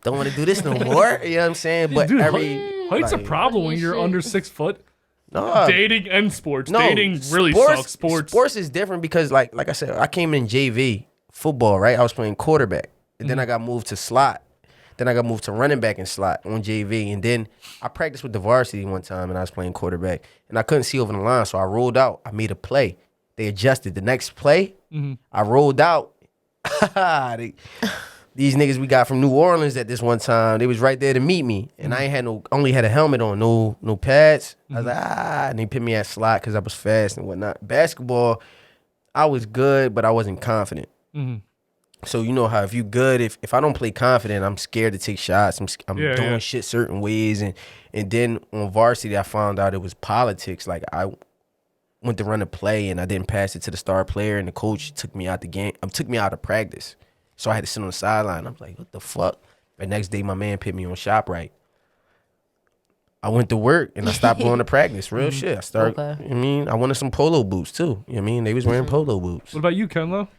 don't want to do this no more. You know what I'm saying? But Dude, height's a problem when you're under 6 foot. No, dating and sports. Dating really sucks. Sports is different because, like I said, I came in JV football, right? I was playing quarterback, and then I got moved to slot. Then I got moved to running back and slot on JV, and then I practiced with the varsity one time, and I was playing quarterback, and I couldn't see over the line, so I rolled out. I made a play. They adjusted. The next play, I rolled out. These niggas we got from New Orleans at this one time, they was right there to meet me. And I ain't had only had a helmet on, no pads. I was like, and they put me at slot because I was fast and whatnot. Basketball, I was good, but I wasn't confident. So you know how if you good, if I don't play confident, I'm scared to take shots. I'm doing shit certain ways. And then on varsity, I found out it was politics. Like I went to run a play and I didn't pass it to the star player, and the coach took me out the game, took me out of practice. So I had to sit on the sideline. I was like, what the fuck? The next day, my man put me on ShopRite. I went to work and I stopped going to practice. Real shit. I started, I wanted some polo boots too. You know what I mean? They was wearing polo boots. What about you, Kenlo?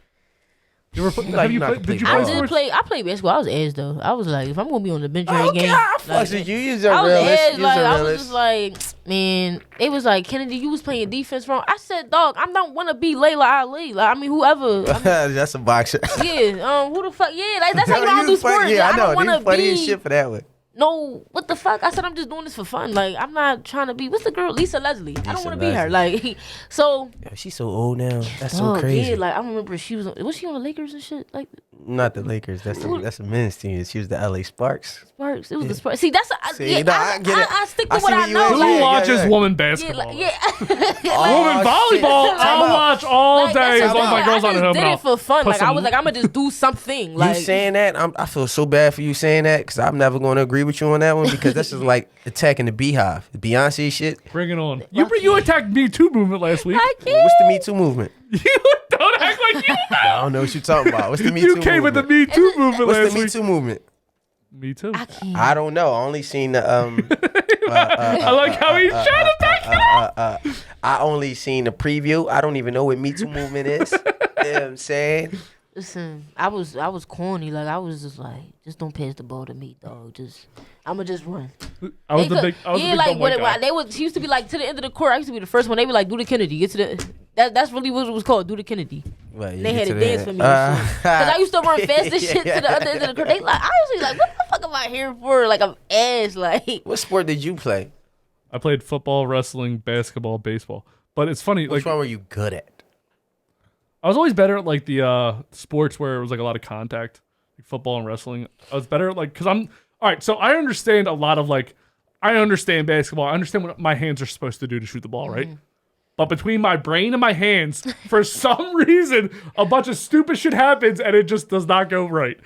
You ever did you play sports? I played basketball. I was edge though. I was like, if I'm gonna be on the bench every game, I fucks with you. You're a realist. I was just like, man. It was like, Kennedy, you was playing defense wrong. I said, dog, I don't want to be Layla Ali. Like, I mean, whoever. That's a boxer. Yeah. Who the fuck? Yeah. That's how you don't do sports. Yeah, I know. don't want to funny as shit for that one. No, what the fuck? I said I'm just doing this for fun. Like, I'm not trying to be. What's the girl? Lisa Leslie. I don't want to be her. Like, so. Yeah, she's so old now. That's so crazy. Yeah, like I remember she was she on the Lakers and shit? Like, not the Lakers. That's a men's team. She was the LA Sparks. It was the Sparks. See, that's I stick to I what I know. Who watches woman basketball? Yeah. Woman volleyball. I'll watch all day as long as my girl's on the home. I did it for fun. Like I was like, I'm gonna just do something. Like you saying that, I feel so bad for you saying that, because I'm never going to agree with you on that one, because that's just like attacking the Beehive, the Beyonce shit. Bring it on. You attacked Me Too movement last week. I can't. What's the Me Too movement? You don't act like you know. I don't know what you're talking about. What's the Me Too movement? You came with the Me Too movement last week. What's the Me Too movement? Me Too. I don't know. I only seen the I like how he's trying to back it up. I only seen the preview. I don't even know what Me Too movement is. You know what I'm saying? Listen, I was corny. Like I was just like, just don't pass the ball to me, dog. I'ma just run. I was the big guy. She used to be like to the end of the court. I used to be the first one. They be like, do the Kennedy. Get to the. That's really what it was called. Do the Kennedy. Right, they had to dance for me. Because I used to run fast as shit to the other end of the court. They like, I was like, what the fuck am I here for? Like I'm ass. Like. What sport did you play? I played football, wrestling, basketball, baseball. But it's funny. Which one were you good at? I was always better at like the sports where it was like a lot of contact, like football and wrestling. I was better at like, because I'm all right. So I understand a lot of like, I understand basketball. I understand what my hands are supposed to do to shoot the ball, right? But between my brain and my hands, for some reason, a bunch of stupid shit happens and it just does not go right.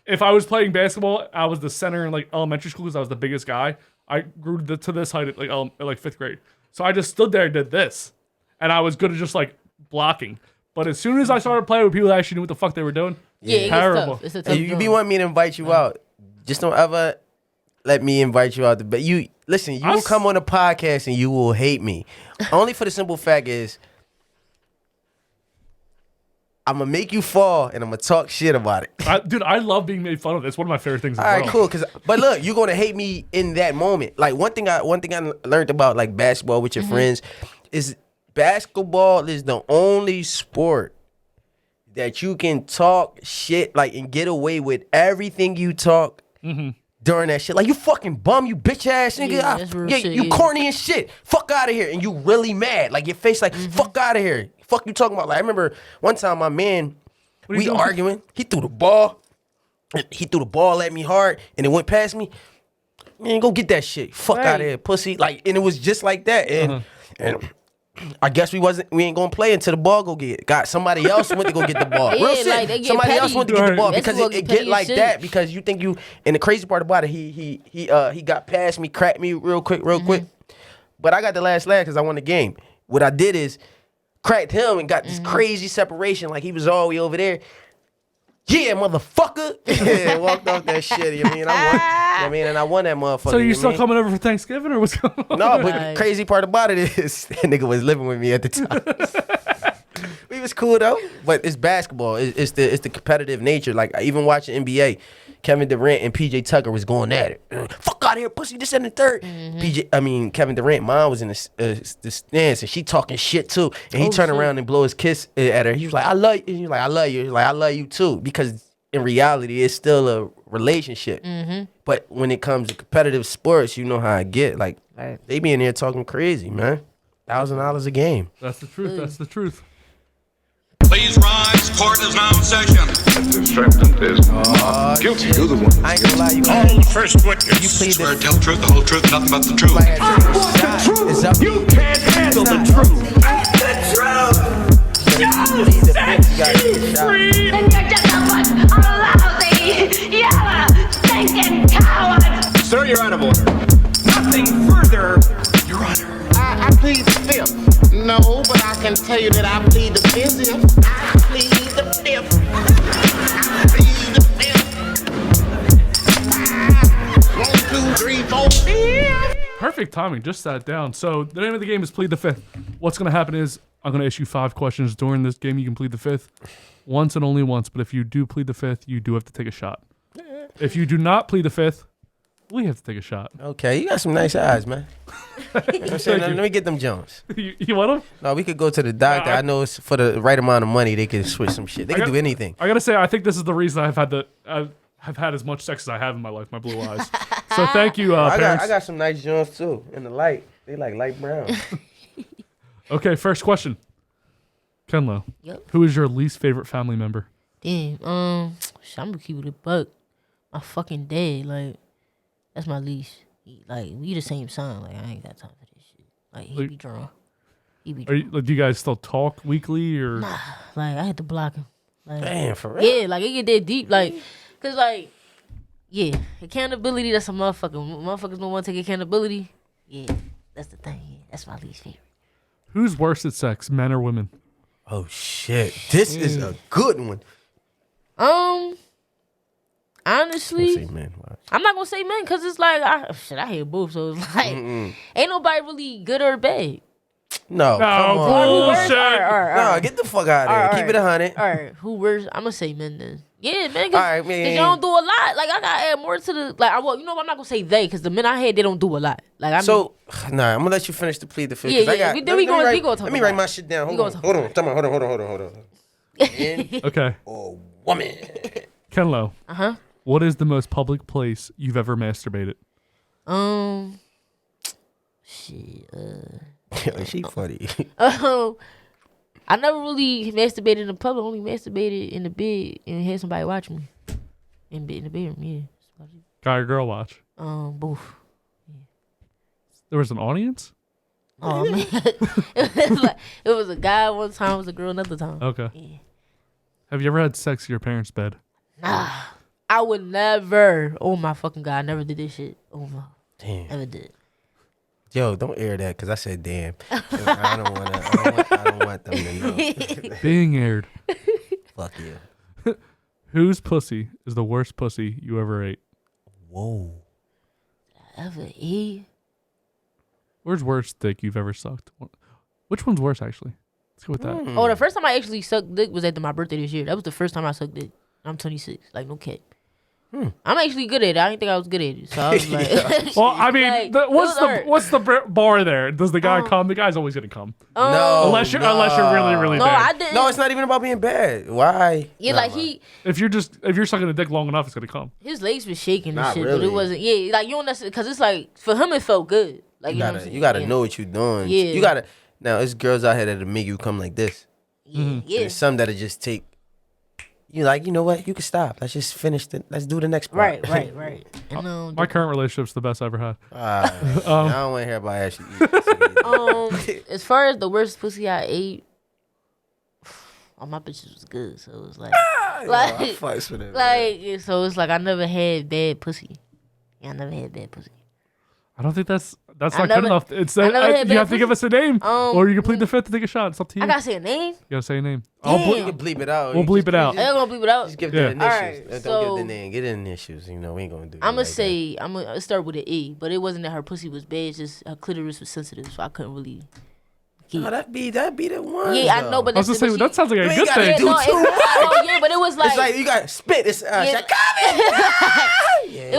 If I was playing basketball, I was the center in like elementary school because I was the biggest guy. I grew to this height at like fifth grade. So I just stood there and did this, and I was good at just like blocking. But as soon as I started playing with people that actually knew what the fuck they were doing, terrible. It's a tough you be wanting me to invite you out. Just don't ever let me invite you out. But you listen, you will come on a podcast and you will hate me. Only for the simple fact is, I'm going to make you fall and I'm going to talk shit about it. Dude, I love being made fun of. It's one of my favorite things. All right, cool. But look, you're going to hate me in that moment. Like one thing I learned about like basketball with your friends is basketball is the only sport that you can talk shit like and get away with everything you talk during that shit. Like, you fucking bum, you bitch ass nigga. You corny and shit. Fuck out of here. And you really mad. Like, your face like, fuck out of here. Fuck you talking about. Like, I remember one time my man, we arguing. He threw the ball. He threw the ball at me hard and it went past me. Man, go get that shit. Fuck out of here, pussy. Like, and it was just like that. And I guess we ain't gonna play until the ball got somebody else went to go get the ball. Real shit. Like somebody else went to get the ball because it get like that because you think you. And the crazy part about it, he got past me, cracked me real quick. But I got the last lag because I won the game. What I did is cracked him and got this crazy separation, like he was all the way over there. Yeah, motherfucker. Yeah, walked off that shit. You know what I mean? And I won that motherfucker. So you're still coming over for Thanksgiving, or what's going on? No, but the crazy part about it is that nigga was living with me at the time. We was cool though, but it's basketball. It's the competitive nature. Like even watching NBA, Kevin Durant and PJ Tucker was going at it. Fuck out of here, pussy. This and the third. Kevin Durant, mom was in the stands and she talking shit too. And he turned around and blow his kiss at her. He was like, "I love you." And he was like, "I love you." He was like, "I love you too," because in reality, it's still a relationship. But when it comes to competitive sports, you know how I get. Like they be in there talking crazy, man. $1,000 a game. That's the truth. That's the truth. Please rise. Court is now in session. The defendant is guilty. You're the one. I ain't gonna lie, you Call the first witness. You plead swear to tell the truth, the whole truth, nothing but the truth. I want the truth. You can't handle the truth. The truth. You set you free. And you're just a bunch of lousy, yellow, stinking cowards. Sir, you're out of order. Nothing further. Your Honor. I plead the fifth. No, but I can tell you that I plead the fifth. I plead the fifth. I plead the fifth. 1, 2, 3, 4, 5. Perfect timing. Just sat down. So the name of the game is Plead the Fifth. What's going to happen is I'm going to issue 5 questions during this game. You can plead the fifth once and only once. But if you do plead the fifth, you do have to take a shot. If you do not plead the fifth, we have to take a shot. Okay, you got some nice eyes, man. Let me get them Jones. You want them? No, we could go to the doctor. I know it's for the right amount of money. They can switch some shit. They can do anything. I gotta say, I think this is the reason I've had as much sex as I have in my life. My blue eyes. So thank you, parents. I got some nice Jones too. In the light, they like light brown. Okay, first question. Kenlo. Yep. Who is your least favorite family member? Damn. I'm gonna keep it a buck. My fucking dad, like. That's my least. We the same son. Like, I ain't got time for this shit. Like, he be drunk. Do you guys still talk weekly or? Nah, like, I had to block him. Like, damn, for real? Yeah, like, it get that deep. Like, cause, like, yeah, accountability, that's a motherfucker. Motherfuckers don't want to take accountability. Yeah, that's the thing. Yeah, that's my least favorite. Who's worse at sex, men or women? Oh, shit. This is a good one. Honestly, I'm not gonna say men because it's like I hate both, so it's like ain't nobody really good or bad. No, come on. Bullshit. No, get the fuck out of here. Keep it 100. All right, who worse? I'm gonna say men then. Yeah, man. All right, man. Cause you don't do a lot. Like I gotta add more to the like. I'm not gonna say they because the men I had they don't do a lot. Like I'm I'm gonna let you finish the plead the fifth. Yeah. Let me write my shit down. Hold on. Okay. Oh, woman. Kenlo. What is the most public place you've ever masturbated? She funny. I never really masturbated in the public. Only masturbated in the bed and had somebody watch me in the bedroom. Yeah. Guy or girl watch? Both. Yeah. There was an audience? Oh man, it was a guy one time, it was a girl another time. Okay. Yeah. Have you ever had sex in your parents' bed? Nah. I would never. Oh my fucking God! I never did this shit. Oh my. Damn. Never did. Yo, don't air that because I said damn. I don't want them to know. Being aired. Fuck you. Whose pussy is the worst pussy you ever ate? Whoa. Ever ate? Where's worst dick you've ever sucked? Which one's worse actually? Let's go with that. Oh, the first time I actually sucked dick was at my birthday this year. That was the first time I sucked dick. I'm 26. Like, no cap. I'm actually good at it. I didn't think I was good at it. So I was like... Well, I mean, like, what's the bar there? Does the guy come? The guy's always going to come. No. Unless you're really, really bad. I didn't. No, it's not even about being bad. Why? Yeah, Nah, like he... If you're sucking a dick long enough, it's going to come. His legs was shaking and Not shit, really. but it wasn't... Yeah, like, you don't necessarily... Because it's like, for him, it felt good. Like, you know what I'm saying? You gotta know what you're doing. Yeah. You gotta... Now, there's girls out here that'll make you come like this. Yeah. And there's some that'll just take... You like, you know what? You can stop. Let's just finish let's do the next part. Right. And, my current relationship's the best I ever had. I don't want to hear about Ashley. As far as the worst pussy I ate, all my bitches was good. So it was like, I fucks with it, so it's like I never had bad pussy. Yeah, I never had bad pussy. I don't think that's That's not good enough. It's you have to give us a name, or you can plead the fifth to take a shot. It's up to you. I gotta say a name. You gotta say a name. You can bleep it out. We'll bleep it out. I'm gonna bleep it out. Just give the initials. Alright, Don't give the name. Get the initials. You know, we ain't gonna do. I'm gonna say I'm gonna start with an E, but it wasn't that her pussy was bad. It's just her clitoris was sensitive, so I couldn't really. No, that'd be the one. Yeah, I know, but I was gonna say that sounds like a good thing. Yeah, but it was like it's like you got spit. It's It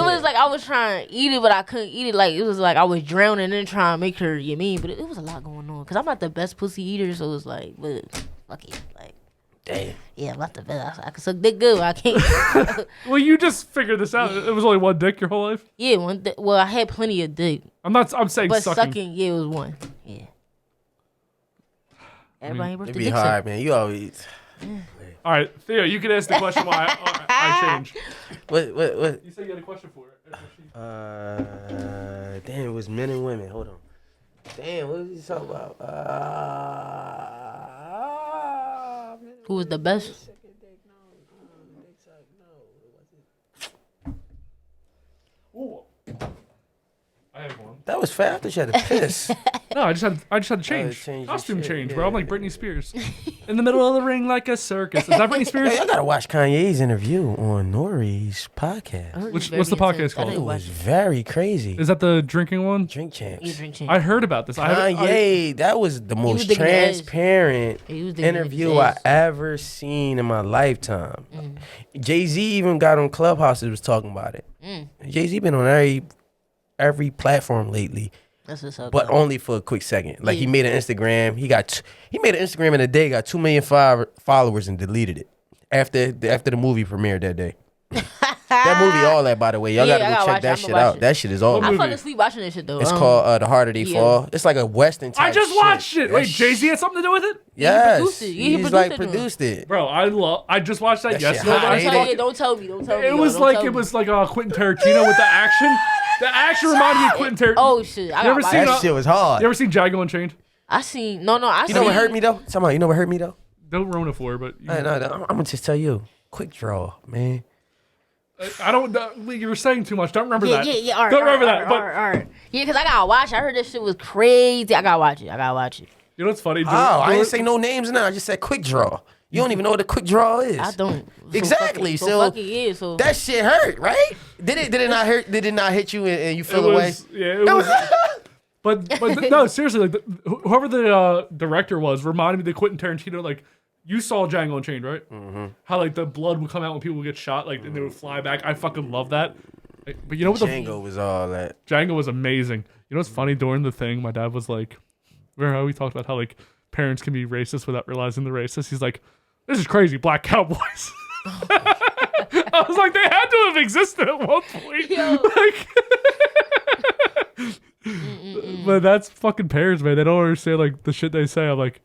was like I was trying to eat it, but I couldn't eat it. Like it was like I was drowning and trying to make her. You mean? But it was a lot going on because I'm not the best pussy eater, so it's like, but fuck it, like. Damn. Yeah, I'm not the best. I can suck dick good, but I can't. Well, you just figured this out. It was only one dick your whole life. Yeah, one. Well, I had plenty of dick. I'm saying but sucking. Yeah, it was one. Yeah. Everybody it'd be hard, man. You always. All right, Theo, you can ask the question why I changed. What? You said you had a question for it. Damn, it was men and women. Hold on. Damn, what was you talking about? Who was the best? Ooh. I have one. That was fast. I thought you had to piss. No, I just had to change. Costume change, bro. I'm like Britney Spears. In the middle of the ring like a circus. Is that Britney Spears? Hey, I gotta watch Kanye's interview on Nori's podcast. What's the podcast called? It was very crazy. Is that the drinking one? Drink Champs. Yeah, Drink Champs. I heard about this. Kanye, that was the most transparent interview I ever seen in my lifetime. Jay-Z even got on Clubhouse and was talking about it. Jay-Z been on every platform lately. That's what's up, but though. only for a quick second. Like he made an Instagram. He made an Instagram in a day, got 2 million followers and deleted it after the movie premiered that day. That movie, all that, by the way, y'all gotta go check that shit out. That shit is all. I fell asleep watching this shit though. It's called The Harder They Fall. It's like a Western type I just watched it. Wait, Jay-Z had something to do with it? Yes, he's like produced it. Bro, I just watched that Don't yesterday. tell me. It was like Quentin Tarantino with the action. The action reminded me of Quentin Tarantino. Oh shit! That shit was hard. You ever seen Django Unchained? I seen no. I You know what hurt me though? You know what hurt me though? Don't ruin it for her, but I'm gonna just tell you. Quick draw, man. I don't. You were saying too much. Don't remember that. Yeah. All right, don't remember that. All right. Yeah, because I gotta watch it. I heard this shit was crazy. I gotta watch it. You know what's funny? I didn't say no names now. I just said quick draw. You don't even know what a quick draw is. I don't. Exactly. So that shit hurt, right? Did it not hurt? Did it not hit you and you feel away? Yeah, it was. But no, seriously, like whoever the director was reminded me of the Quentin Tarantino. Like you saw Django Unchained, right? Mm-hmm. How like the blood would come out when people would get shot, like and they would fly back. I fucking love that. But you know what? Django was all that. Django was amazing. You know what's funny? During the thing, my dad was like, remember how we talked about how like parents can be racist without realizing they're racist? He's like, this is crazy, black cowboys. I was like, they had to have existed at one point. But that's fucking parents, man. They don't understand like the shit they say. I'm like,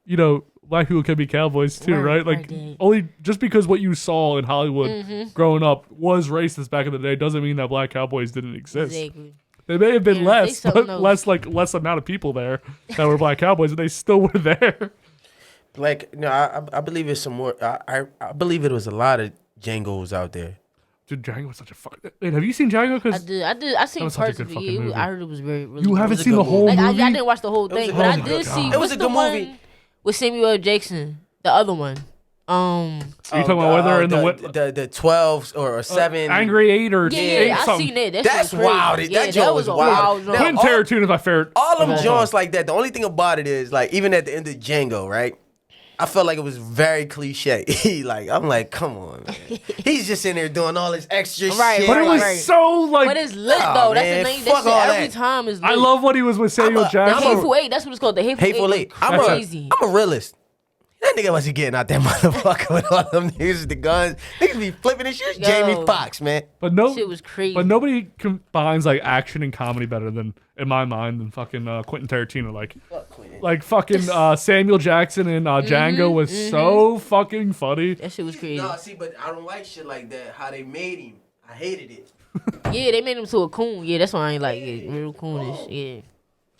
you know, black people can be cowboys too, right? Like only just because what you saw in Hollywood growing up was racist back in the day doesn't mean that black cowboys didn't exist. Exactly. They may have been less, but less amount of people there that were black cowboys, and they still were there. Like no, I believe it's some more. I believe it was a lot of Django's out there. Dude, Django was such a fuck. Wait, have you seen Django? I did. I seen parts of it. I heard it was very. Really you haven't seen the whole movie? I didn't watch the whole thing, but I did see. It was a good movie with Samuel L. Jackson. The other one. Are you talking about whether in the 12 or 7 Angry 8 or 8 I seen it. That's wild. That joint was wild. Quentin Tarantino is my favorite. All them joints like that. The only thing about it is like even at the end of Django, right? I felt like it was very cliche. I'm like, come on, man. He's just in there doing all this extra shit. But it was so like. But it's lit though. That's the main. That shit every time is lit. I love what he was with Samuel Jackson. The Hateful Eight. That's what it's called. The Hateful Eight. I'm a realist. That nigga wasn't getting out that motherfucker with all them niggas with the guns. Niggas be flipping his shit. Jamie Foxx, man. But shit was crazy. But nobody combines like action and comedy better than, in my mind, than fucking Quentin Tarantino. Like fucking Samuel Jackson and Django was so fucking funny. That shit was crazy. No, see, but I don't like shit like that. How they made him. I hated it. Yeah, they made him to a coon. Yeah, that's why I ain't like it. Real coonish. Yeah,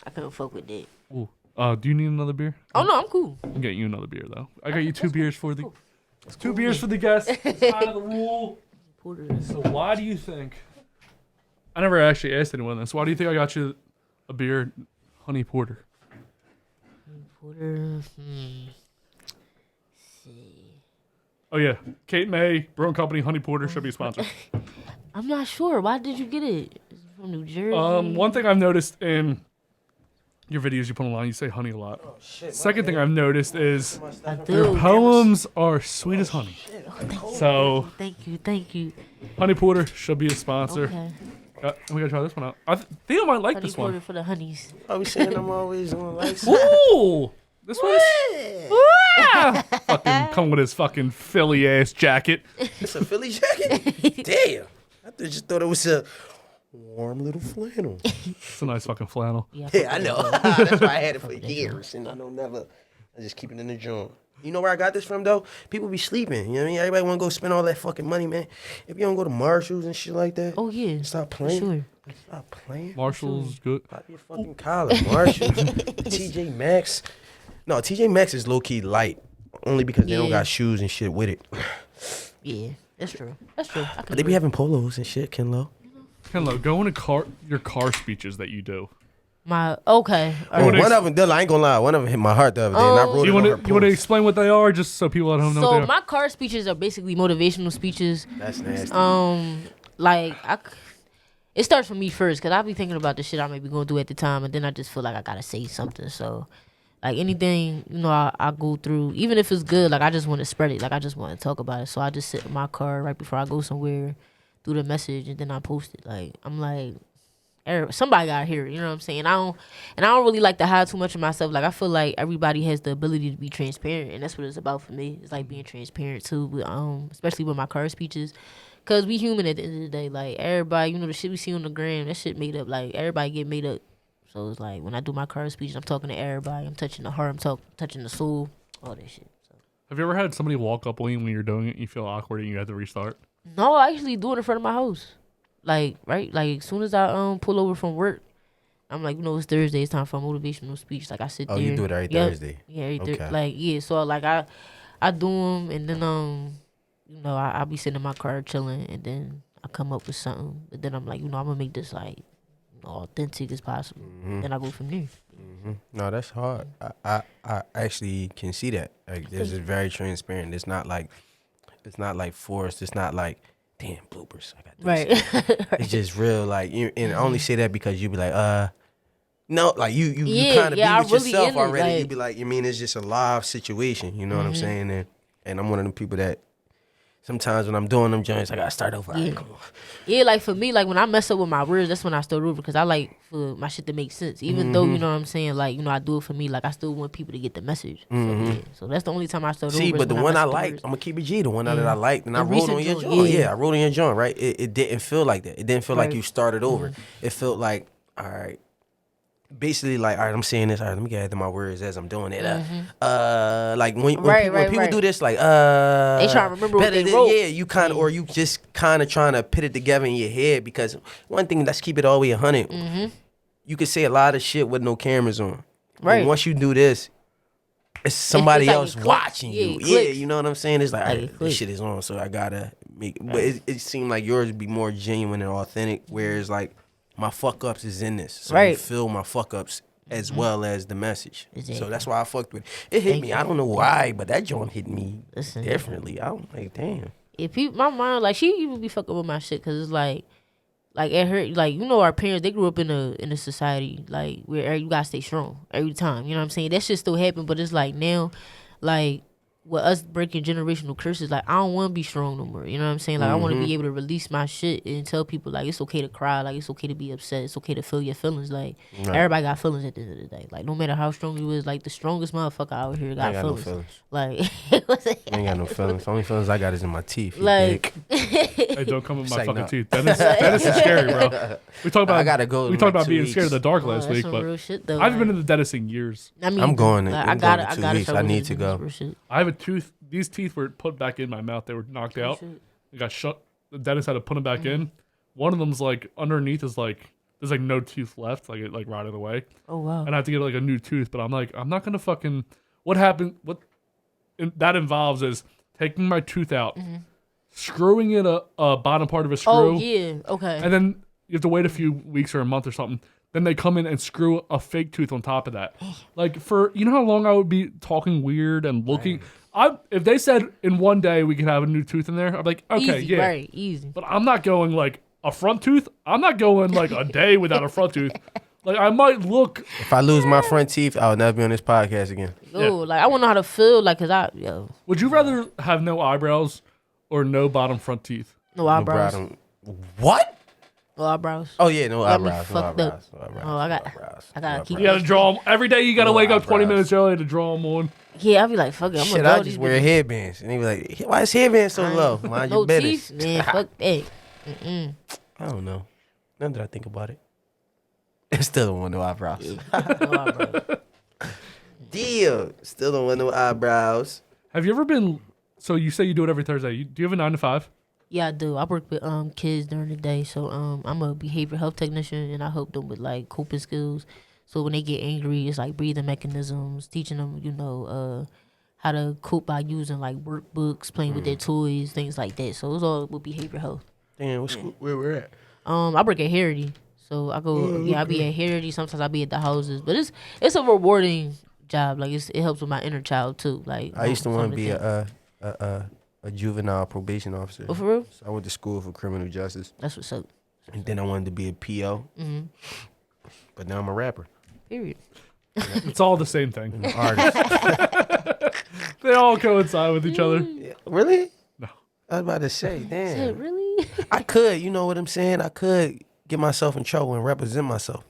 I couldn't fuck with that. Ooh. Do you need another beer? Oh no, I'm cool. I'm getting you another beer though. I got you 2 beers for the 2 beers for the guests. It's kind of the rule. So why do you think? I never actually asked anyone this. Why do you think I got you a beer, honey porter. Porter. Oh yeah, Kate May Brewing Company Honey Porter should be sponsored. I'm not sure. Why did you get it? Is it from New Jersey? One thing I've noticed in your videos you put online, you say honey a lot. Oh, shit, second thing I've noticed is your poems are sweet as honey. So thank you. Honey Porter should be a sponsor. Okay. We gotta try this one out. Theo might like this one. Honey Porter for the honeys. I was saying I'm always on like. Ooh, this one's fucking come with his fucking Philly ass jacket. It's a Philly jacket. Damn, I just thought it was a warm little flannel. It's a nice fucking flannel. Yeah, I know. That's why I had it for years, and I just keep it in the joint. You know where I got this from though? People be sleeping. You know what I mean? Everybody want to go spend all that fucking money, man. If you don't go to Marshalls and shit like that, oh yeah, stop playing. Sure. Stop playing. Marshalls good. Pop your fucking collar, Marshalls, TJ Maxx. No, TJ Maxx is low key light, only because they don't got shoes and shit with it. Yeah, that's true. That's true. But they be having polos and shit, Kenlo. Kenlo, go into your car speeches that you do. Okay. One of them, I ain't gonna lie, one of them hit my heart the other day, and I wrote you want to explain what they are, just so people at home know? So my car speeches are basically motivational speeches. That's nasty. It starts from me first, cause I be thinking about the shit I may be going through at the time, and then I just feel like I gotta say something. So, like anything, I go through, even if it's good, like I just want to spread it, like I just want to talk about it. So I just sit in my car right before I go somewhere, do the message, and then I post it. Like I'm like, somebody gotta hear it, you know what I'm saying? I don't really like to hide too much of myself. Like I feel like everybody has the ability to be transparent, and that's what it's about for me. It's like being transparent too, with, especially with my car speeches, cause we human at the end of the day. Like everybody, the shit we see on the gram, that shit made up. Like everybody get made up. So it's like when I do my car speeches, I'm talking to everybody. I'm touching the heart. I'm touching the soul. All that shit. So. Have you ever had somebody walk up on you when you're doing it and you feel awkward and you have to restart? No, I actually do it in front of my house. Like, right? Like, as soon as I pull over from work, I'm like, it's Thursday. It's time for a motivational speech. Like, I sit there. Oh, you do it every Thursday? Yeah, every Thursday. Like, yeah. So, like, I do them, and then, I'll be sitting in my car chilling, and then I come up with something. But then I'm like, I'm going to make this, like, authentic as possible. Mm-hmm. Then I go from there. Mm-hmm. No, that's hard. I actually can see that. Like, this is very transparent. It's not like forced. It's not like, damn, bloopers. I got this. Right. It's just real. Like, and I only say that because you be like, no, like you kind of be with really yourself already. Like, you be like, it's just a live situation. You know what I'm saying? And I'm one of them people that sometimes when I'm doing them joints, I gotta start over. Yeah. Right, come on. Yeah, like for me, like when I mess up with my words, that's when I start over, because I like for my shit to make sense. Even though, you know what I'm saying, like, I do it for me, like I still want people to get the message. So that's the only time I start over. See, but the one I like, I'm gonna keep it G. The one that I liked, and I wrote on your joint. Yeah, I wrote on your joint, right? It didn't feel like that. It didn't feel like you started over. It felt like, all right. Basically, like, all right, I'm saying this. All right, let me get into my words as I'm doing it. Like when people do this, like, they try to remember what they wrote. Yeah, you kind of, or you just kind of trying to put it together in your head, because one thing, let's keep it all the way 100. You can say a lot of shit with no cameras on. Right. But once you do this, it's somebody like else watching you. It Yeah, clicks. you know what I'm saying? It's like, all Like, right, this shit is on, so I gotta make. But it seemed like yours would be more genuine and authentic, whereas like my fuck ups is in this, so you feel my fuck ups as well as the message. Exactly. So that's why I fucked with it. It hit me. I don't know why, but that joint hit me differently. I'm like, damn. If my mom, like, she even be fucking with my shit, because it's like at her, like, our parents, they grew up in a society like where you gotta stay strong every time. You know what I'm saying? That shit still happen, but it's like now, like, with us breaking generational curses, like, I don't want to be strong no more. You know what I'm saying? Like, I want to be able to release my shit and tell people, like, it's okay to cry, like, it's okay to be upset, it's okay to feel your feelings. Like, everybody got feelings at the end of the day. Like, no matter how strong you is, like, the strongest motherfucker out here got feelings. No feelings. Like, I ain't got no feelings. The only feelings I got is in my teeth. Like, hey, don't come with my fucking teeth. Dennis is scary, bro. We talked about I gotta go. We talked about being weeks. scared of the dark last week, but real shit, though, I've been in the dentist in years. I mean, I'm going. I got it. 2 weeks. I need to go. I have a tooth. These teeth were put back in my mouth. They were knocked out. They got shut. The dentist had to put them back in. One of them's like underneath is like there's like no tooth left. Like it like rotted away. Oh wow. And I have to get like a new tooth. But I'm like, I'm not gonna fucking. What happened? What that involves is taking my tooth out, screwing in a bottom part of a screw. Oh yeah. Okay. And then you have to wait a few weeks or a month or something then they come in and screw a fake tooth on top of that. Like for you know how long I would be talking weird and looking. If they said in one day we could have a new tooth in there, I'm like, okay, Easy, yeah, right, easy. But I'm not going like a front tooth. I'm not going like a day without a front tooth. Like I might look. If I lose my front teeth, I'll never be on this podcast again. Oh, like I want to know how to feel. Like, cause Would you rather have no eyebrows or no bottom front teeth? No eyebrows. What? No eyebrows. Oh yeah, no Got me eyebrows. No fucked up. eyebrows. No eyebrows. Oh, I gotta keep. You gotta draw them every day. You gotta No wake up 20 eyebrows. minutes early to draw them on. Yeah, I'll be like, fuck it. I'm Shit, gonna I just wear headbands, and they be like, "Why is headband so low? Mind your no business." teeth, man. Fuck that. I don't know. Now that I think about it, I still don't want no eyebrows. Deal. Still don't want no eyebrows. Have you ever been? So you say you do it every Thursday. Do you have a 9 to 5? Yeah, I do. I work with kids during the day, so I'm a behavioral health technician, and I help them with like coping skills. So when they get angry, it's like breathing mechanisms, teaching them, how to cope by using like workbooks, playing with their toys, things like that. So it's all with behavioral health. Damn, what school, where we're at? I work at Heritage, so I go. I be at Heritage. Sometimes I be at the houses, but it's a rewarding job. Like it helps with my inner child too. Like I used to want to be a juvenile probation officer. Oh, for real? So I went to school for criminal justice. That's what's up. And then I wanted to be a PO. Mm-hmm. But now I'm a rapper. Period. It's all the same thing. I'm an artist. They all coincide with each other. Yeah, really? No. I was about to say, damn. Shit, really? I could, you know what I'm saying? I could get myself in trouble and represent myself.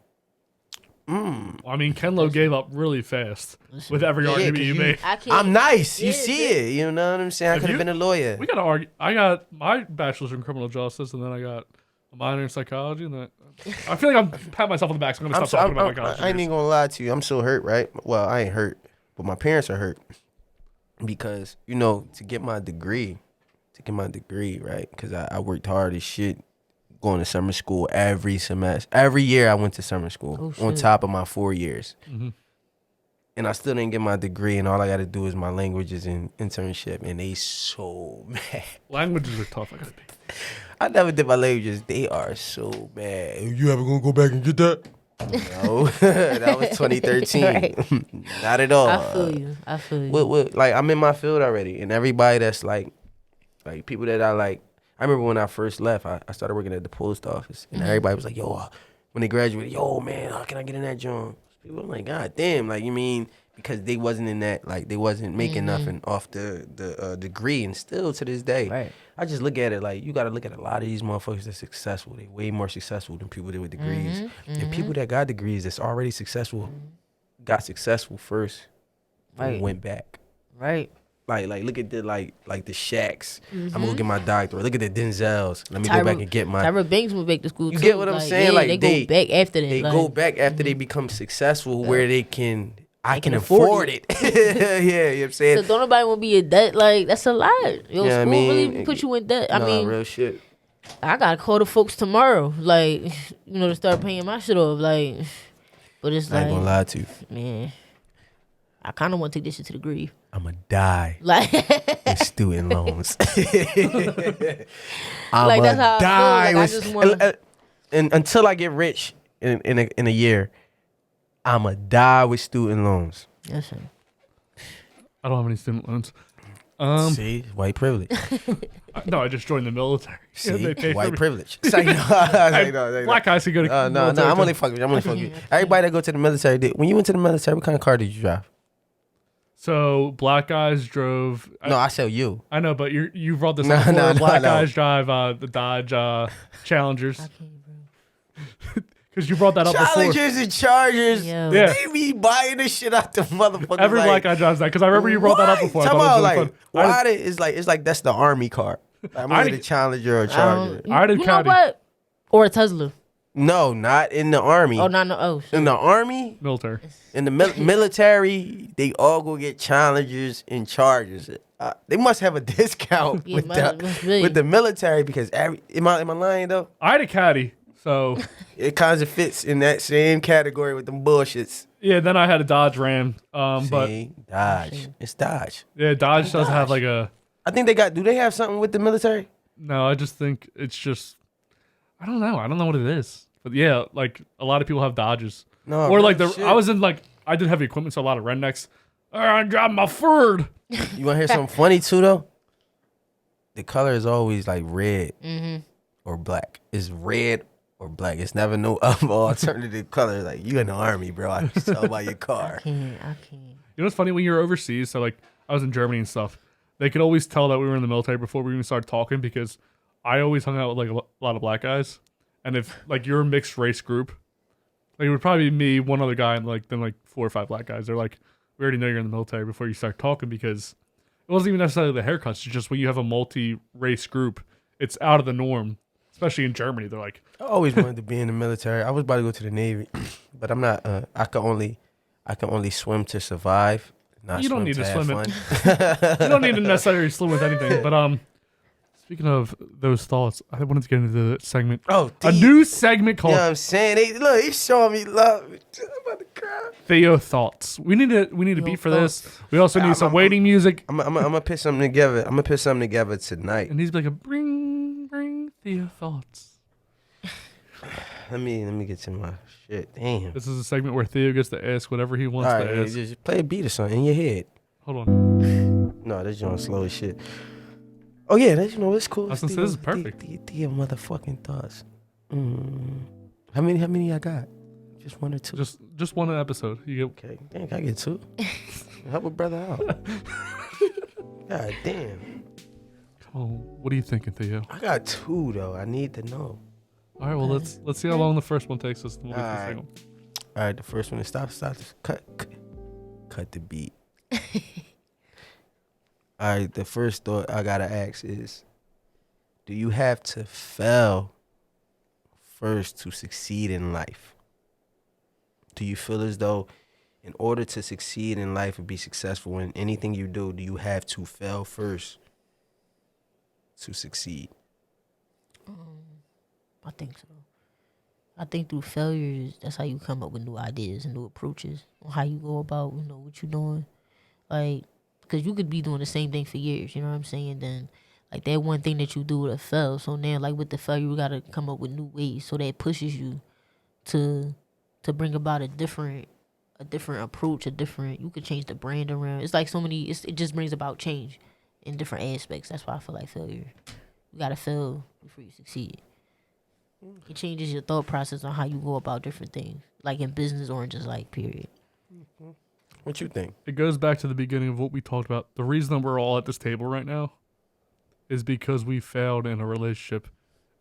I mean, Kenlo gave up really fast with every argument you made. I'm nice. You see it. You know what I'm saying? I If could have you- been a lawyer. We gotta argue. I got my bachelor's in criminal justice, and then I got a minor in psychology. And then I feel like I'm patting myself on the back, so I'm gonna stop talking about my college. I ain't even gonna lie to you. I'm so hurt, right? Well, I ain't hurt, but my parents are hurt because to get my degree, right? Because I worked hard as shit, going to summer school every semester. Every year I went to summer school on top of my 4 years, and I still didn't get my degree. And all I got to do is my languages and internship, and they so mad. Languages are tough. I never did my languages. They are so bad. You ever gonna go back and get that? No, that was 2013. Right. Not at all. I feel you. Like I'm in my field already, and everybody that's like people that I like. I remember when I first left, I started working at the post office, and everybody was like, "Yo, when they graduated, yo, man, how can I get in that job?" People were like, "God damn, like you mean?" Because they wasn't in that, like they wasn't making nothing off the degree, and still to this day, Right. I just look at it like you got to look at a lot of these motherfuckers that's successful. They way more successful than people that with degrees, and people that got degrees that's already successful got successful first, and Right. went back. Right. Like look at the like the Shaqs. I'm gonna go get my doctorate. Look at the Denzels. Let me go Tyra- back and get my. Tyra Banks went back to school. You too. get what I'm Like, saying? yeah, Like they go back after that. They like, go back after they become successful, where they can. I can afford afford it. Yeah, you know what I'm saying? So don't nobody want to be in debt. Like that's a lot. Yo, Yeah, I school mean, really put you in debt. I Nah, mean, real shit. I gotta call the folks tomorrow. Like, to start paying my shit off. Like, but it's I ain't gonna like, lie to you. man, I kind of want to take this shit to the grave. I'ma die Like, in student loans. Like, I'ma that's how I feel. die Like, I with, just wanna- and until I get rich in a year, I'ma die with student loans. Yes, sir. I don't have any student loans. See, white privilege. No, I just joined the military. See, They pay for white me. privilege. Say no. Black guys can go to No, military I'm too. only fucking. I'm only fucking. Everybody that go to the military. When you went to the military, what kind of car did you drive? So black guys drove. No, I said you. I know, but you brought this No, up before. no, Black no. guys drive the Dodge Challengers. Because you brought that up before. Challengers and Chargers. Yo. Yeah. They be buying the shit out the motherfucker. Every black guy drives that. Because I remember you brought that up before. I Talk thought it about was really like fun. why it's like that's the army car. I'm I either did- Challenger or Charger. I did You know Caddy. what? Or a Tesla. No, not in the army. Oh, no. Oh, shit. In the army, Military. in the military, they all go get Challengers and Chargers. They must have a discount Yeah, with, must be. with the military because am I lying though? I had a Caddy. So It kind of fits in that same category with them bullshits. yeah, then I had a Dodge Ram. But See, Dodge. It's Dodge. yeah, Dodge doesn't have like a. I think do they have something with the military? No, I just think it's just. I don't know. I don't know what it is. But yeah, like a lot of people have Dodges. No, or like shit. I was in like I did heavy equipment, so a lot of rednecks. I got my Ford. You want to hear something funny too though? The color is always like red or black. It's red or black. It's never no other alternative color. Like you in the army, bro. I can tell by your car. I can't. You know what's funny when you're overseas? So like I was in Germany and stuff. They could always tell that we were in the military before we even started talking because I always hung out with like a lot of black guys. And if like you're a mixed race group, like it would probably be me, one other guy, and like then like 4 or 5 black guys. They're like, we already know you're in the military before you start talking because it wasn't even necessarily the haircuts. It's just when you have a multi-race group, it's out of the norm. Especially in Germany, they're like, I always wanted to be in the military. I was about to go to the Navy, but I'm not. I can only swim to survive. Not you don't need to have swim fun. it. You don't need to necessarily swim with anything. But speaking of those thoughts, I wanted to get into the segment. Oh, a new segment called. You know what I'm saying? Look, he's showing me love. I'm about to cry. Theo thoughts. We need a beat for this. We also need some waiting music. I'm gonna put something together. I'm gonna put something together tonight. And he's like a bring Theo thoughts. Let me get to my shit. Damn. This is a segment where Theo gets to ask whatever he wants to ask. Just play a beat or something in your head. Hold on. No, this joint slow as shit. Oh yeah, that's it's cool. I was gonna say, this is perfect. Theo motherfucking thoughts. How many I got? Just 1 or 2. Just one episode. You get okay. Dang, I get 2. Help a brother out. God damn. Come on, what are you thinking, Theo? I got 2 though. I need to know. All right, well let's see how long the first one takes us. We'll get to the second one. All right, the first one is stop. Cut the beat. All right, the first thought I gotta ask is, do you have to fail first to succeed in life? Do you feel as though in order to succeed in life and be successful in anything you do you have to fail first to succeed? I think so. I think through failures, that's how you come up with new ideas and new approaches on how you go about, what you're doing. Like, because you could be doing the same thing for years, you know what I'm saying? Then, like, that one thing that you do would have failed. So now, like, with the failure, you got to come up with new ways. So that pushes you to bring about a different approach, you could change the brand around. It's like it just brings about change in different aspects. That's why I feel like failure. You got to fail before you succeed. It changes your thought process on how you go about different things, like in business or in just like period. What you think? It goes back to the beginning of what we talked about. The reason that we're all at this table right now is because we failed in a relationship,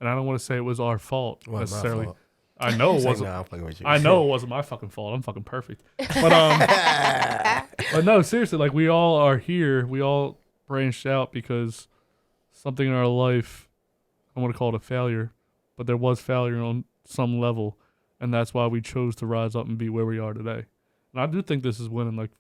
and I don't want to say it was our fault necessarily. Fault. I know it wasn't. I know it wasn't my fucking fault. I'm fucking perfect. But but no, seriously, like we all are here. We all branched out because something in our life, I want to call it a failure, but there was failure on some level, and that's why we chose to rise up and be where we are today. And I do think this is winning. Like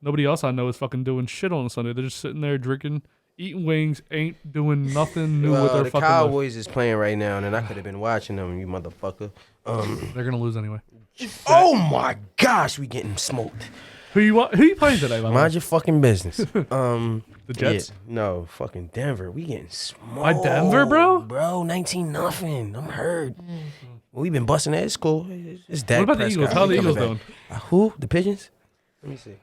nobody else I know is fucking doing shit on Sunday. They're just sitting there drinking, eating wings, ain't doing nothing new with their fucking life. The Cowboys is playing right now, and I could have been watching them, you motherfucker. They're gonna lose anyway. Oh my gosh, we getting smoked. Who you playing today? Mind your fucking business. The Jets? Yeah, no, fucking Denver. We getting smoked. By Denver, bro? Bro, 19-0. I'm hurt. We've been busting at school. It's Dak What about the Prescott. Eagles? How are the Eagles Coming doing? back. Who? The Pigeons? Let me see.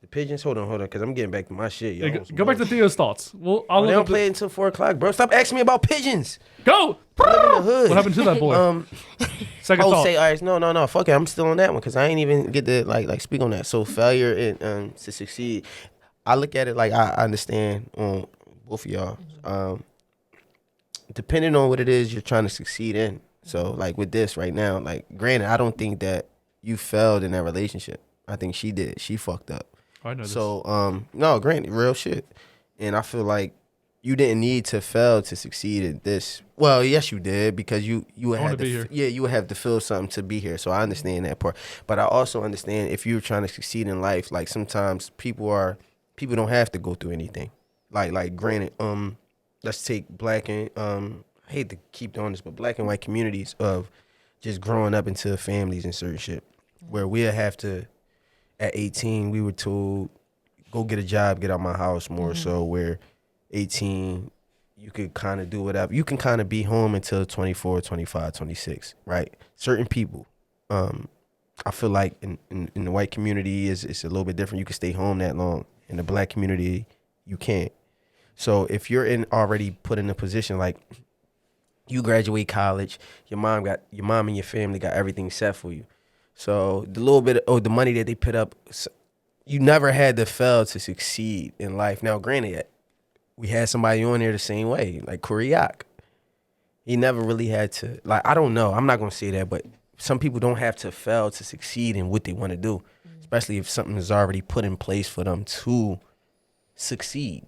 The Pigeons? Hold on, because I'm getting back to my shit. Yeah, go back to Theo's thoughts. Well, they don't play until 4 o'clock, bro. Stop asking me about pigeons. Go! I live in the hood. What happened to that boy? Second thought. Say, all right, no. Fuck it. I'm still on that one because I ain't even get to like speak on that. So failure and to succeed, I look at it like I understand on both of y'all. Depending on what it is you're trying to succeed in. So like with this right now, like granted, I don't think that you failed in that relationship. I think she did. She fucked up. I know this. So no, granted, real shit. And I feel like you didn't need to fail to succeed at this. Well, yes, you did because you would have to. Yeah, you would have to feel something to be here. So I understand that part. But I also understand if you're trying to succeed in life, like sometimes people don't have to go through anything. Like granted, let's take black and I hate to keep doing this, but black and white communities of just growing up into families and certain shit where we'll have to. At 18, we were told, go get a job, get out my house more so where 18, you could kind of do whatever. You can kind of be home until 24, 25, 26, right? Certain people, I feel like in the white community it's a little bit different. You can stay home that long. In the black community, you can't. So if you're already put in a position like you graduate college, your mom and your family got everything set for you. So the little bit of the money that they put up, you never had to fail to succeed in life. Now, granted, we had somebody on there the same way, like Kuriak. He never really had to, like, I don't know. I'm not going to say that, but some people don't have to fail to succeed in what they want to do, especially if something is already put in place for them to succeed.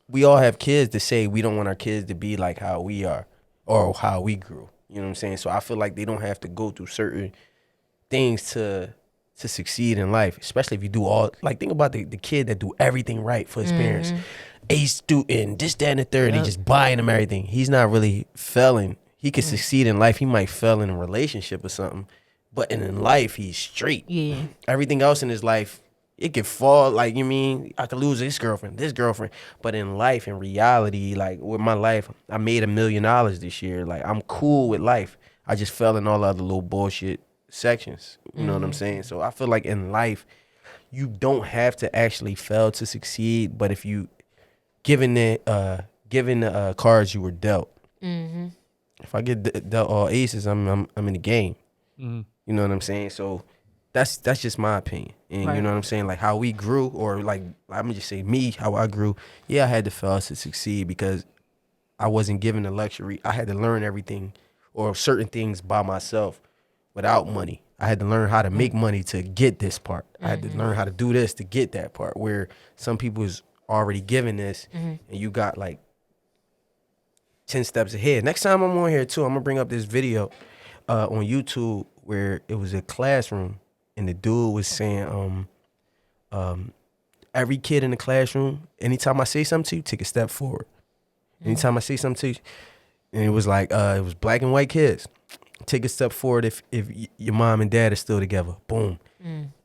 We all have kids to say we don't want our kids to be like how we are or how we grew. You know what I'm saying? So I feel like they don't have to go through certain things to succeed in life, especially if you do all, like, think about the kid that do everything right for his parents. A student, this, that, and the third, and just buying him everything. He's not really failing. He could succeed in life. He might fail in a relationship or something, but in life, he's straight. Yeah. Everything else in his life, it could fall, like, you mean, I could lose this girlfriend, but in life, in reality, like, with my life, I made $1 million this year. Like, I'm cool with life. I just fell in all the other little bullshit sections. You know what I'm saying? So I feel like in life, you don't have to actually fail to succeed, but if you given the cards you were dealt. If I get dealt all aces, I'm in the game. You know what I'm saying? So that's just my opinion. And you know what I'm saying? Like how we grew, or like I'm gonna just say me, how I grew. Yeah, I had to fail to succeed because I wasn't given the luxury. I had to learn everything or certain things by myself without money. I had to learn how to make money to get this part. I had to learn how to do this to get that part, where some people is already given this and you got like 10 steps ahead. Next time I'm on here too, I'm gonna bring up this video on YouTube where it was a classroom and the dude was saying every kid in the classroom, anytime I say something to you, take a step forward. Anytime I say something to you, and it was like it was black and white kids. Take a step forward if your mom and dad are still together. Boom.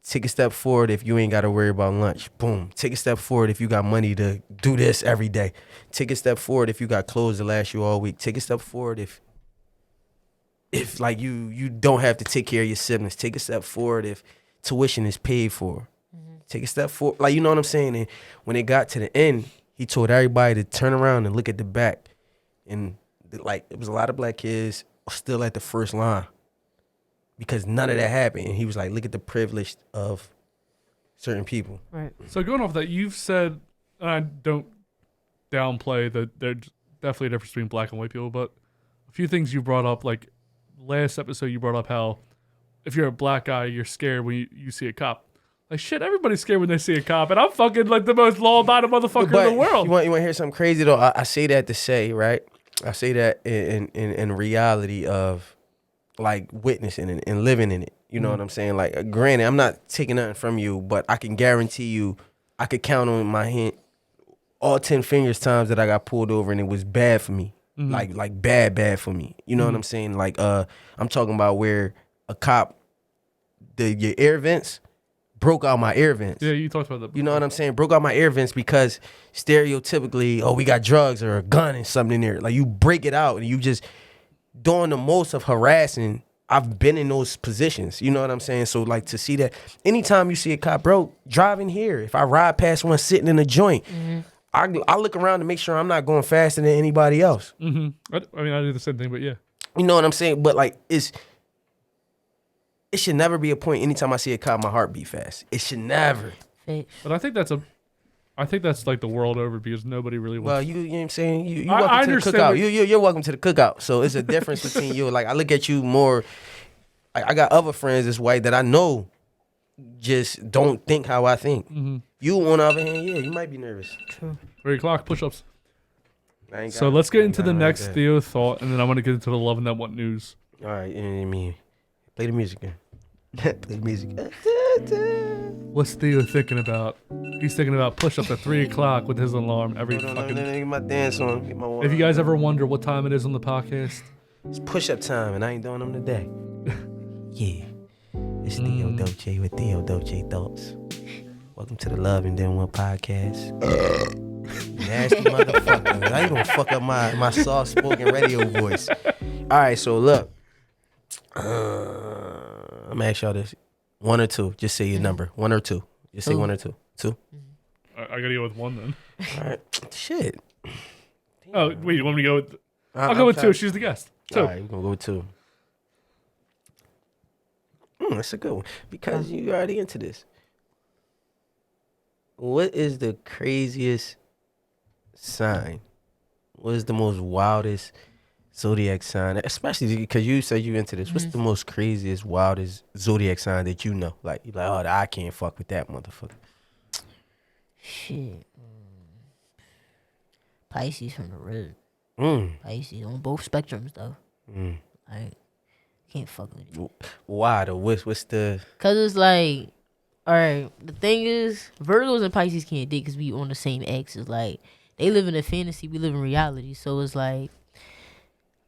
Take a step forward if you ain't got to worry about lunch. Boom. Take a step forward if you got money to do this every day. Take a step forward if you got clothes to last you all week. Take a step forward if like you don't have to take care of your siblings. Take a step forward if tuition is paid for. Take a step forward. Like, you know what I'm saying? And when it got to the end, he told everybody to turn around and look at the back. And like, it was a lot of black kids still at the first line because none of that happened. And he was like, look at the privilege of certain people. Right. So going off that, you've said, and I don't downplay that there's definitely a difference between black and white people, but a few things you brought up, like last episode you brought up how if you're a black guy, you're scared when you see a cop. Like, shit, everybody's scared when they see a cop, and I'm fucking like the most law-abiding motherfucker in the world. You want to hear something crazy though? I say that to say, right? I say that in reality of like witnessing and living in it. You know what I'm saying? Like, granted, I'm not taking nothing from you, but I can guarantee you, I could count on my hand all 10 fingers times that I got pulled over and it was bad for me. Like bad for me. You know what I'm saying? Like, I'm talking about where a cop, your air vents broke out my air vents. Yeah, you talked about that before. You know what I'm saying? Broke out my air vents because stereotypically, oh, we got drugs or a gun and something in there. Like, you break it out and you just doing the most of harassing. I've been in those positions. You know what I'm saying? So, like, to see that, anytime you see a cop, bro, driving here. If I ride past one sitting in a joint, I look around to make sure I'm not going faster than anybody else. I mean, I do the same thing, but yeah. You know what I'm saying? But, like, it should never be a point anytime I see a cop, my heart beat fast. It should never. But I think that's like the world over because nobody really wants. Well, you know what I'm saying? You welcome to the cookout. You're welcome to the cookout. So it's a difference between you. Like, I look at you more. I got other friends that's white that I know just don't think how I think. You, on the other hand, yeah, you might be nervous. True. 3 o'clock push-ups. So let's get into the next Theo thought, and then I'm going to get into the Love and That What news. All right, I mean, play the music again. Play the music. What's Theo thinking about? He's thinking about push-ups at 3 o'clock with his alarm every fucking... Get my dance on. Get my water. If you guys ever wonder what time it is on the podcast... It's push-up time, and I ain't doing them today. Yeah. It's Theo Dolce with Theo Dolce Thoughts. Welcome to the Love and Then What podcast. Nasty motherfucker. How you gonna fuck up my soft spoken radio voice? All right, so look. I'm gonna ask y'all this. 1 or 2. Just say your number. 1 or 2. Just say 1 or 2. 2. I gotta go with 1 then. All right. Shit. Oh, wait, you want me to go with... I'll go with 2. She's the guest. 2. All right, we're gonna go with 2. That's a good one. Because you already into this. What is the craziest sign? What is the most wildest zodiac sign? Especially because you said you into this. What's the most craziest, wildest zodiac sign that you know? Like, you're like, oh, I can't fuck with that motherfucker. Shit. Pisces from the rib. Pisces on both spectrums though. Like, can't fuck with it. Why though? What's the? Cause it's like, all right. The thing is, Virgos and Pisces can't date because we on the same axis. Like, they live in a fantasy, we live in reality. So it's like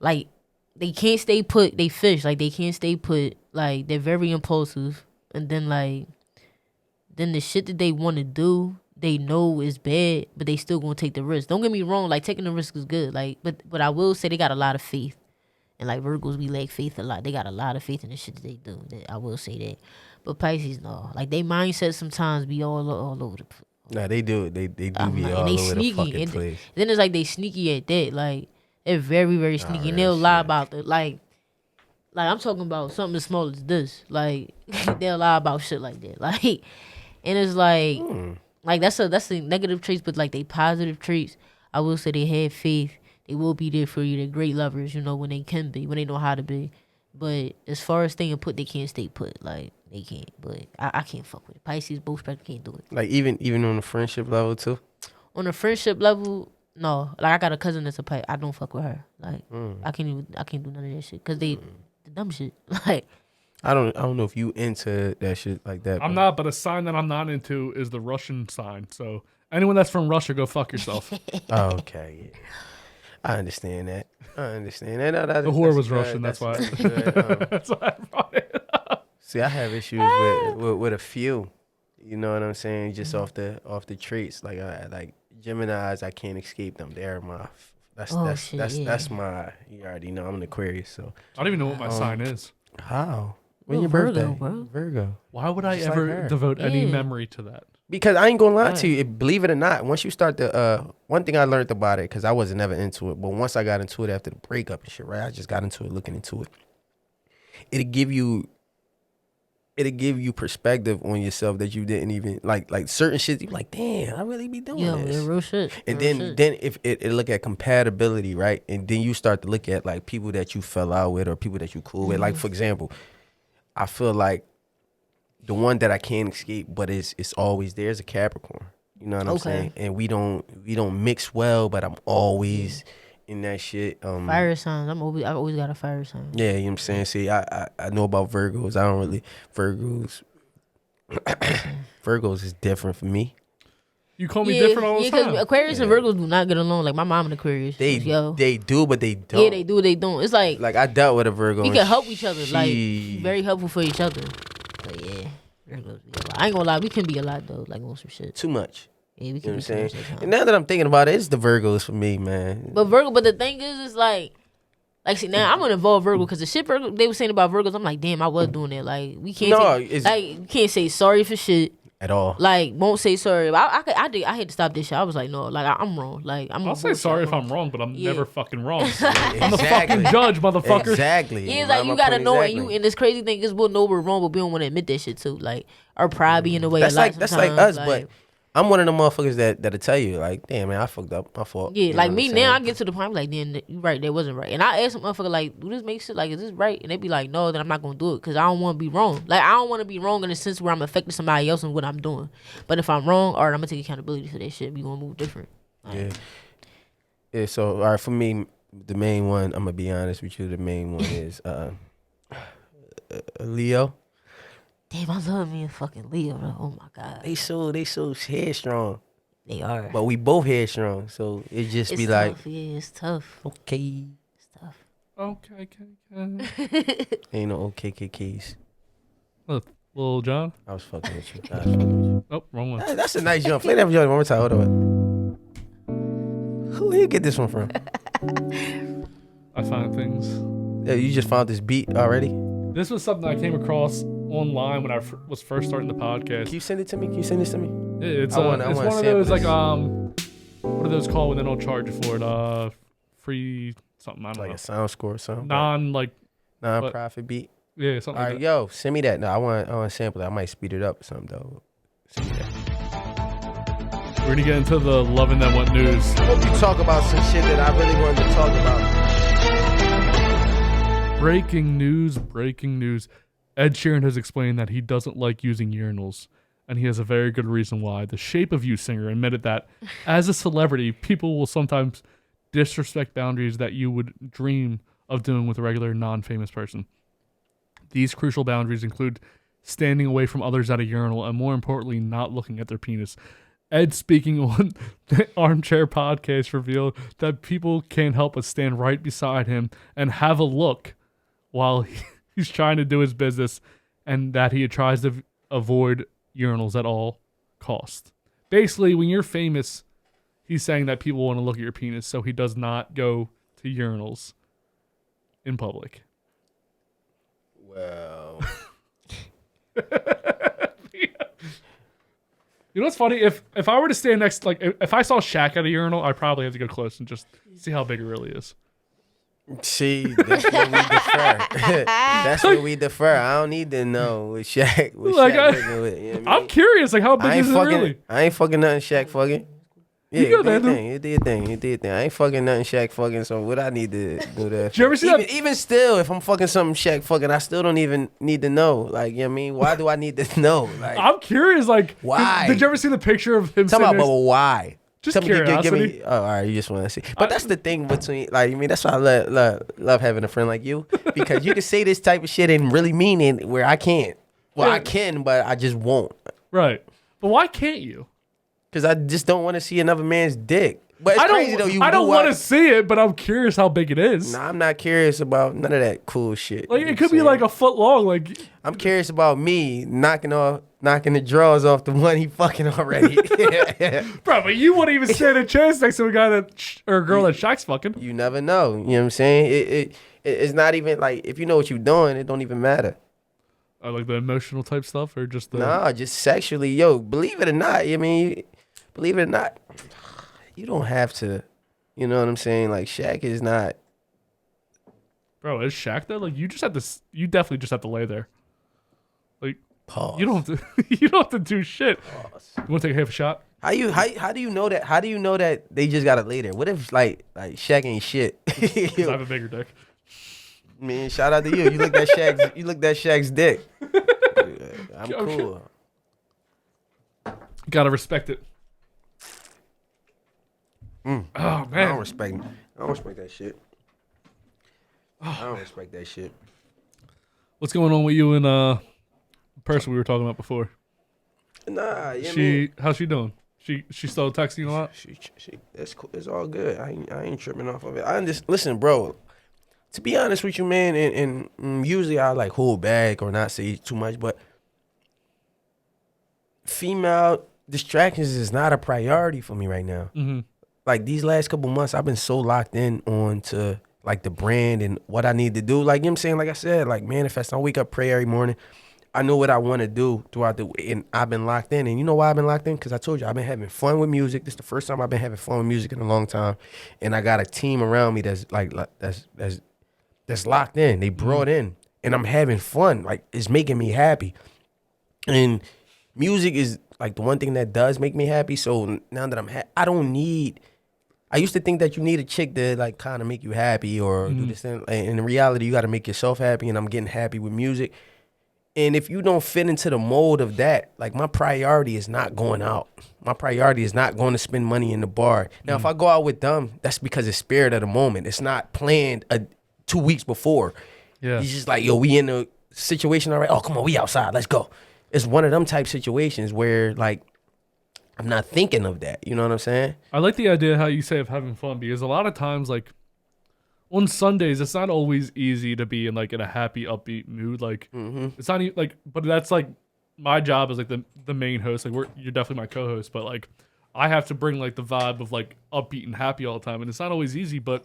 they can't stay put. They fish. Like, they can't stay put. Like, they're very impulsive, and then the shit that they want to do, they know is bad, but they still gonna take the risk. Don't get me wrong, like, taking the risk is good. Like, but I will say they got a lot of faith. And like Virgos, we lack faith a lot. They got a lot of faith in the shit that they do. I will say that. But Pisces, no. Like, they mindset sometimes be all over the place. Nah, they do. They do be like, all and they over sneaky. the fucking And place. then it's like they sneaky at that. Like, they're very, very sneaky. And they'll lie about the like I'm talking about something as small as this. Like, they'll lie about shit like that. Like, and it's like that's the negative traits, but like they positive traits, I will say they have faith. They will be there for you. They're great lovers, when they can be, when they know how to be. But as far as staying put, they can't stay put. Like, they can't. But I can't fuck with it. Pisces, both spectrum can't do it. Like, even on the friendship level too? On the friendship level, no. Like, I got a cousin that's a Pisces. I don't fuck with her. Like, I can't do none of that shit. Because the dumb shit. Like, I don't know if you into that shit like that. I'm not, but a sign that I'm not into is the Russian sign. So anyone that's from Russia, go fuck yourself. Okay, yeah. I understand that. The whore was Russian. That's why. That's why I brought it up. See, I have issues with a few. You know what I'm saying? Just off the traits. Like Geminis, I can't escape them. They're my. That's my. You already know I'm an Aquarius, so. I don't even know what my sign is. How? When your birthday? Bro. Virgo. Why would I ever devote any memory to that? Because I ain't gonna lie to you, believe it or not, once you start one thing I learned about it, because I wasn't never into it, but once I got into it after the breakup and shit, right? I just got into it, looking into it. It'll give you perspective on yourself that you didn't even like certain shit. You like, damn, I really be doing this. Yeah, real shit. And then if it look at compatibility, right? And then you start to look at like people that you fell out with or people that you cool with. Like, for example, I feel like the one that I can't escape, but it's always there, is a Capricorn. You know what I'm saying? And we don't mix well, but I'm always in that shit. Fire signs. I've always got a fire sign. Yeah, you know what I'm saying? See, I know about Virgos. I don't really Virgos is different for me. You call me different all the time. Because Aquarius and Virgos do not get along. Like, my mom and Aquarius. They do, but they don't. Yeah, they do, they don't. It's like I dealt with a Virgo. We can help each other. Like, very helpful for each other. But yeah, Virgos be a lot. I ain't gonna lie, we can be a lot though. Like, on some shit. Too much. Yeah, we can. You know be what I'm saying? too much. And now that I'm thinking about it, it's the Virgos for me, man. But the thing is, it's like see, now I'm gonna involve Virgo because the shit they were saying about Virgos, I'm like, damn, I was doing that. Like, we can't you can't say sorry for shit at all. Like, won't say sorry. I had to stop this shit. I was like, no, like, I'm wrong. Like, I'll say sorry if I'm wrong, but I'm never fucking wrong. I'm the fucking judge, motherfucker. Exactly. Yeah, it's like, you gotta know it. And this crazy thing is, we'll know we're wrong, but we don't want to admit that shit too. Like, our pride be in the way. That's like us, like, but I'm one of the motherfuckers that'll tell you, like, damn, man, I fucked up. My fault. Yeah, like me now, I get to the point, I'm like, damn, you right, that wasn't right. And I ask some motherfucker, like, do this make sense? Like, is this right? And they be like, no, then I'm not gonna do it because I don't want to be wrong. Like, I don't want to be wrong in the sense where I'm affecting somebody else and what I'm doing. But if I'm wrong, all right, I'm gonna take accountability for that shit. We gonna move different. Like, yeah. So, all right, for me, the main one, I'm gonna be honest with you. The main one is Leo. Damn, I love me a fucking Leo though. Oh my god. They so headstrong. They are. But we both headstrong, so it just it's be tough, like, yeah, it's tough. Okay. It's tough. Okay. Ain't no OKKKs. Look, Lil John. I was fucking with you. Oh, wrong one. That's a nice jump. Play that jump one more time. Hold on. Who you get this one from? I find things. Yeah, you just found this beat already? This was something I came across online when I was first starting the podcast. Can you send it to me? Can you send this to me? Yeah, it's I one of those this. like what are those called when they don't charge you for it? Free something. I don't know. Like a sound score or something. Non-profit beat. Yeah, something. All like right, that. yo, send me that. No, I want to sample it. I might speed it up or something though. Send me that. We're gonna get into the loving that went news. I hope you talk about some shit that I really wanted to talk about. Breaking news. Ed Sheeran has explained that he doesn't like using urinals, and he has a very good reason why. The Shape of You singer admitted that as a celebrity, people will sometimes disrespect boundaries that you would dream of doing with a regular non-famous person. These crucial boundaries include standing away from others at a urinal and, more importantly, not looking at their penis. Ed, speaking on the Armchair podcast, revealed that people can't help but stand right beside him and have a look while he's trying to do his business, and that he tries to avoid urinals at all costs. Basically, when you're famous, he's saying that people want to look at your penis, so he does not go to urinals in public. Well... You know what's funny? If I were to stand next, like, if I saw Shaq at a urinal, I'd probably have to go close and just see how big it really is. See, that's where we defer. That's where we defer. I don't need to know what Shaq. I'm curious, like, how big is it really? I ain't fucking nothing Shaq fucking. Yeah, You do your thing. You did your thing. I ain't fucking nothing Shaq fucking. So what I need to do that? Did you ever see that? Even still, if I'm fucking something Shaq fucking, I still don't even need to know. Like, you know what I mean? Why do I need to know? Like, I'm curious, like, why? Did you ever see the picture of him? Talk about, but why? Just curiosity. Oh, all right, you just want to see. But that's the thing between, like, I mean, that's why I love having a friend like you, because you can say this type of shit and really mean it where I can't. Well, I can, but I just won't. Right. But why can't you? Because I just don't want to see another man's dick. But it's crazy though. I don't want to see it, but I'm curious how big it is. Nah, I'm not curious about none of that cool shit. Like, it could be like a foot long. Like, I'm curious about me knocking the drawers off the one he fucking already. Bro, but you wouldn't even stand a chance next to a guy or a girl that Shaq's fucking. You never know. You know what I'm saying? It's not even like, if you know what you're doing, it don't even matter. Or like the emotional type stuff, or just the Nah, just sexually. Yo, believe it or not, I mean, believe it or not, you don't have to, you know what I'm saying? Like, Shaq is not. Bro, is Shaq though? Like, you definitely just have to lay there. Like, pause. You don't have to do shit. Pause. You want to take a half a shot? How do you know that? How do you know that they just gotta lay there? What if like Shaq ain't shit? I have a bigger dick. Man, shout out to you. You looked at Shaq's dick. I'm cool. Gotta respect it. Oh man, I don't respect that shit. I don't respect that shit. What's going on with you and the person we were talking about before? Nah, yeah. How's she doing? She still texting you a lot? She that's cool. It's all good. I ain't tripping off of it. Listen, bro. To be honest with you, man, and usually I like hold back or not say too much, but female distractions is not a priority for me right now. Mm-hmm. Like, these last couple months, I've been so locked in on to like the brand and what I need to do. Like, you know what I'm saying? Like I said, like, manifest. I wake up, pray every morning. I know what I want to do throughout the week, and I've been locked in. And you know why I've been locked in? Because I told you, I've been having fun with music. This is the first time I've been having fun with music in a long time. And I got a team around me that's locked in. They brought in, and I'm having fun. Like, it's making me happy. And music is like the one thing that does make me happy. So now that I don't need. I used to think that you need a chick to like kind of make you happy or do this thing. And in reality, you got to make yourself happy. And I'm getting happy with music. And if you don't fit into the mold of that, like, my priority is not going out. My priority is not going to spend money in the bar. Now, if I go out with them, that's because it's spirit of the moment. It's not planned 2 weeks before. Yeah. He's just like, yo, we in a situation already. Oh, come on, we outside. Let's go. It's one of them type situations where, like, I'm not thinking of that. You know what I'm saying? I like the idea how you say of having fun, because a lot of times, like, on Sundays, it's not always easy to be in like in a happy, upbeat mood. Like, it's not like, but that's like my job as like the main host. Like, you're definitely my co-host, but like, I have to bring like the vibe of like upbeat and happy all the time, and it's not always easy. But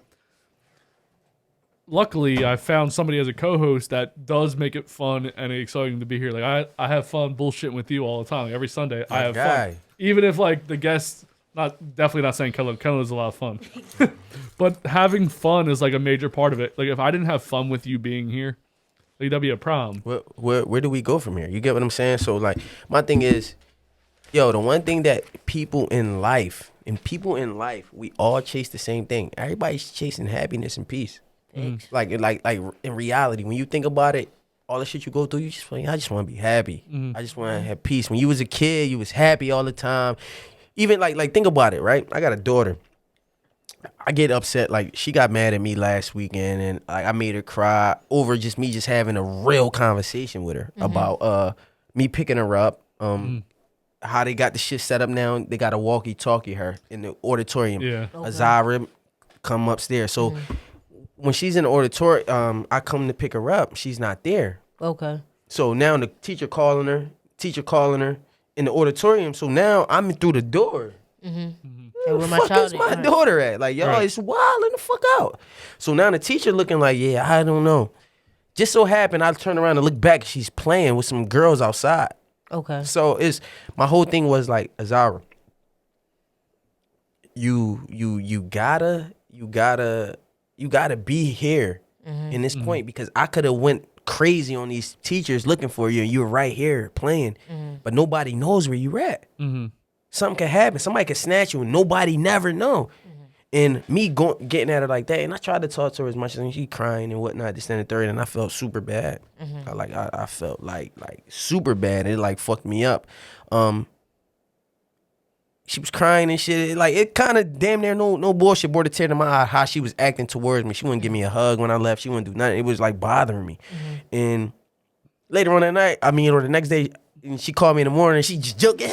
luckily, I found somebody as a co-host that does make it fun and exciting to be here. Like I have fun bullshitting with you all the time. Like, every Sunday, I have fun, even if like the guests. Definitely not saying Kenlo is a lot of fun, but having fun is like a major part of it. Like if I didn't have fun with you being here, like that'd be a problem. Where do we go from here? You get what I'm saying? So like my thing is, the one thing that people in life, we all chase the same thing. Everybody's chasing happiness and peace. Like in reality, when you think about it, all the shit you go through, you just like, I just want to be happy. I just want to have peace. When you was a kid, you was happy all the time. Even like think about it, right? I got a daughter. I get upset. Like she got mad at me last weekend, and like I made her cry over just me just having a real conversation with her about me picking her up. How they got the shit set up now. They got a walkie-talkie her in the auditorium. Yeah. Azara come upstairs. So when she's in the auditorium, I come to pick her up. She's not there. Okay. So now the teacher calling her in the auditorium. So now I'm through the door. Where the fuck is my daughter at? Like, y'all, it's wilding the fuck out. So now the teacher looking like, I don't know. Just so happened, I turn around and look back. She's playing with some girls outside. Okay. So my whole thing was like, Azara, you gotta be here in this point, because I could have went crazy on these teachers looking for you, and you're right here playing, but nobody knows where you're at. Something could happen. Somebody could snatch you, and nobody never know. And me getting at her like that, and I tried to talk to her as much as she crying and whatnot, this and the third, and I felt super bad. I felt like super bad. It like fucked me up. She was crying and shit. Like it kind of damn near no bullshit brought a tear to my eye how she was acting towards me. She wouldn't give me a hug when I left. She wouldn't do nothing. It was like bothering me. And later on that night, or the next day, she called me in the morning and she just joking.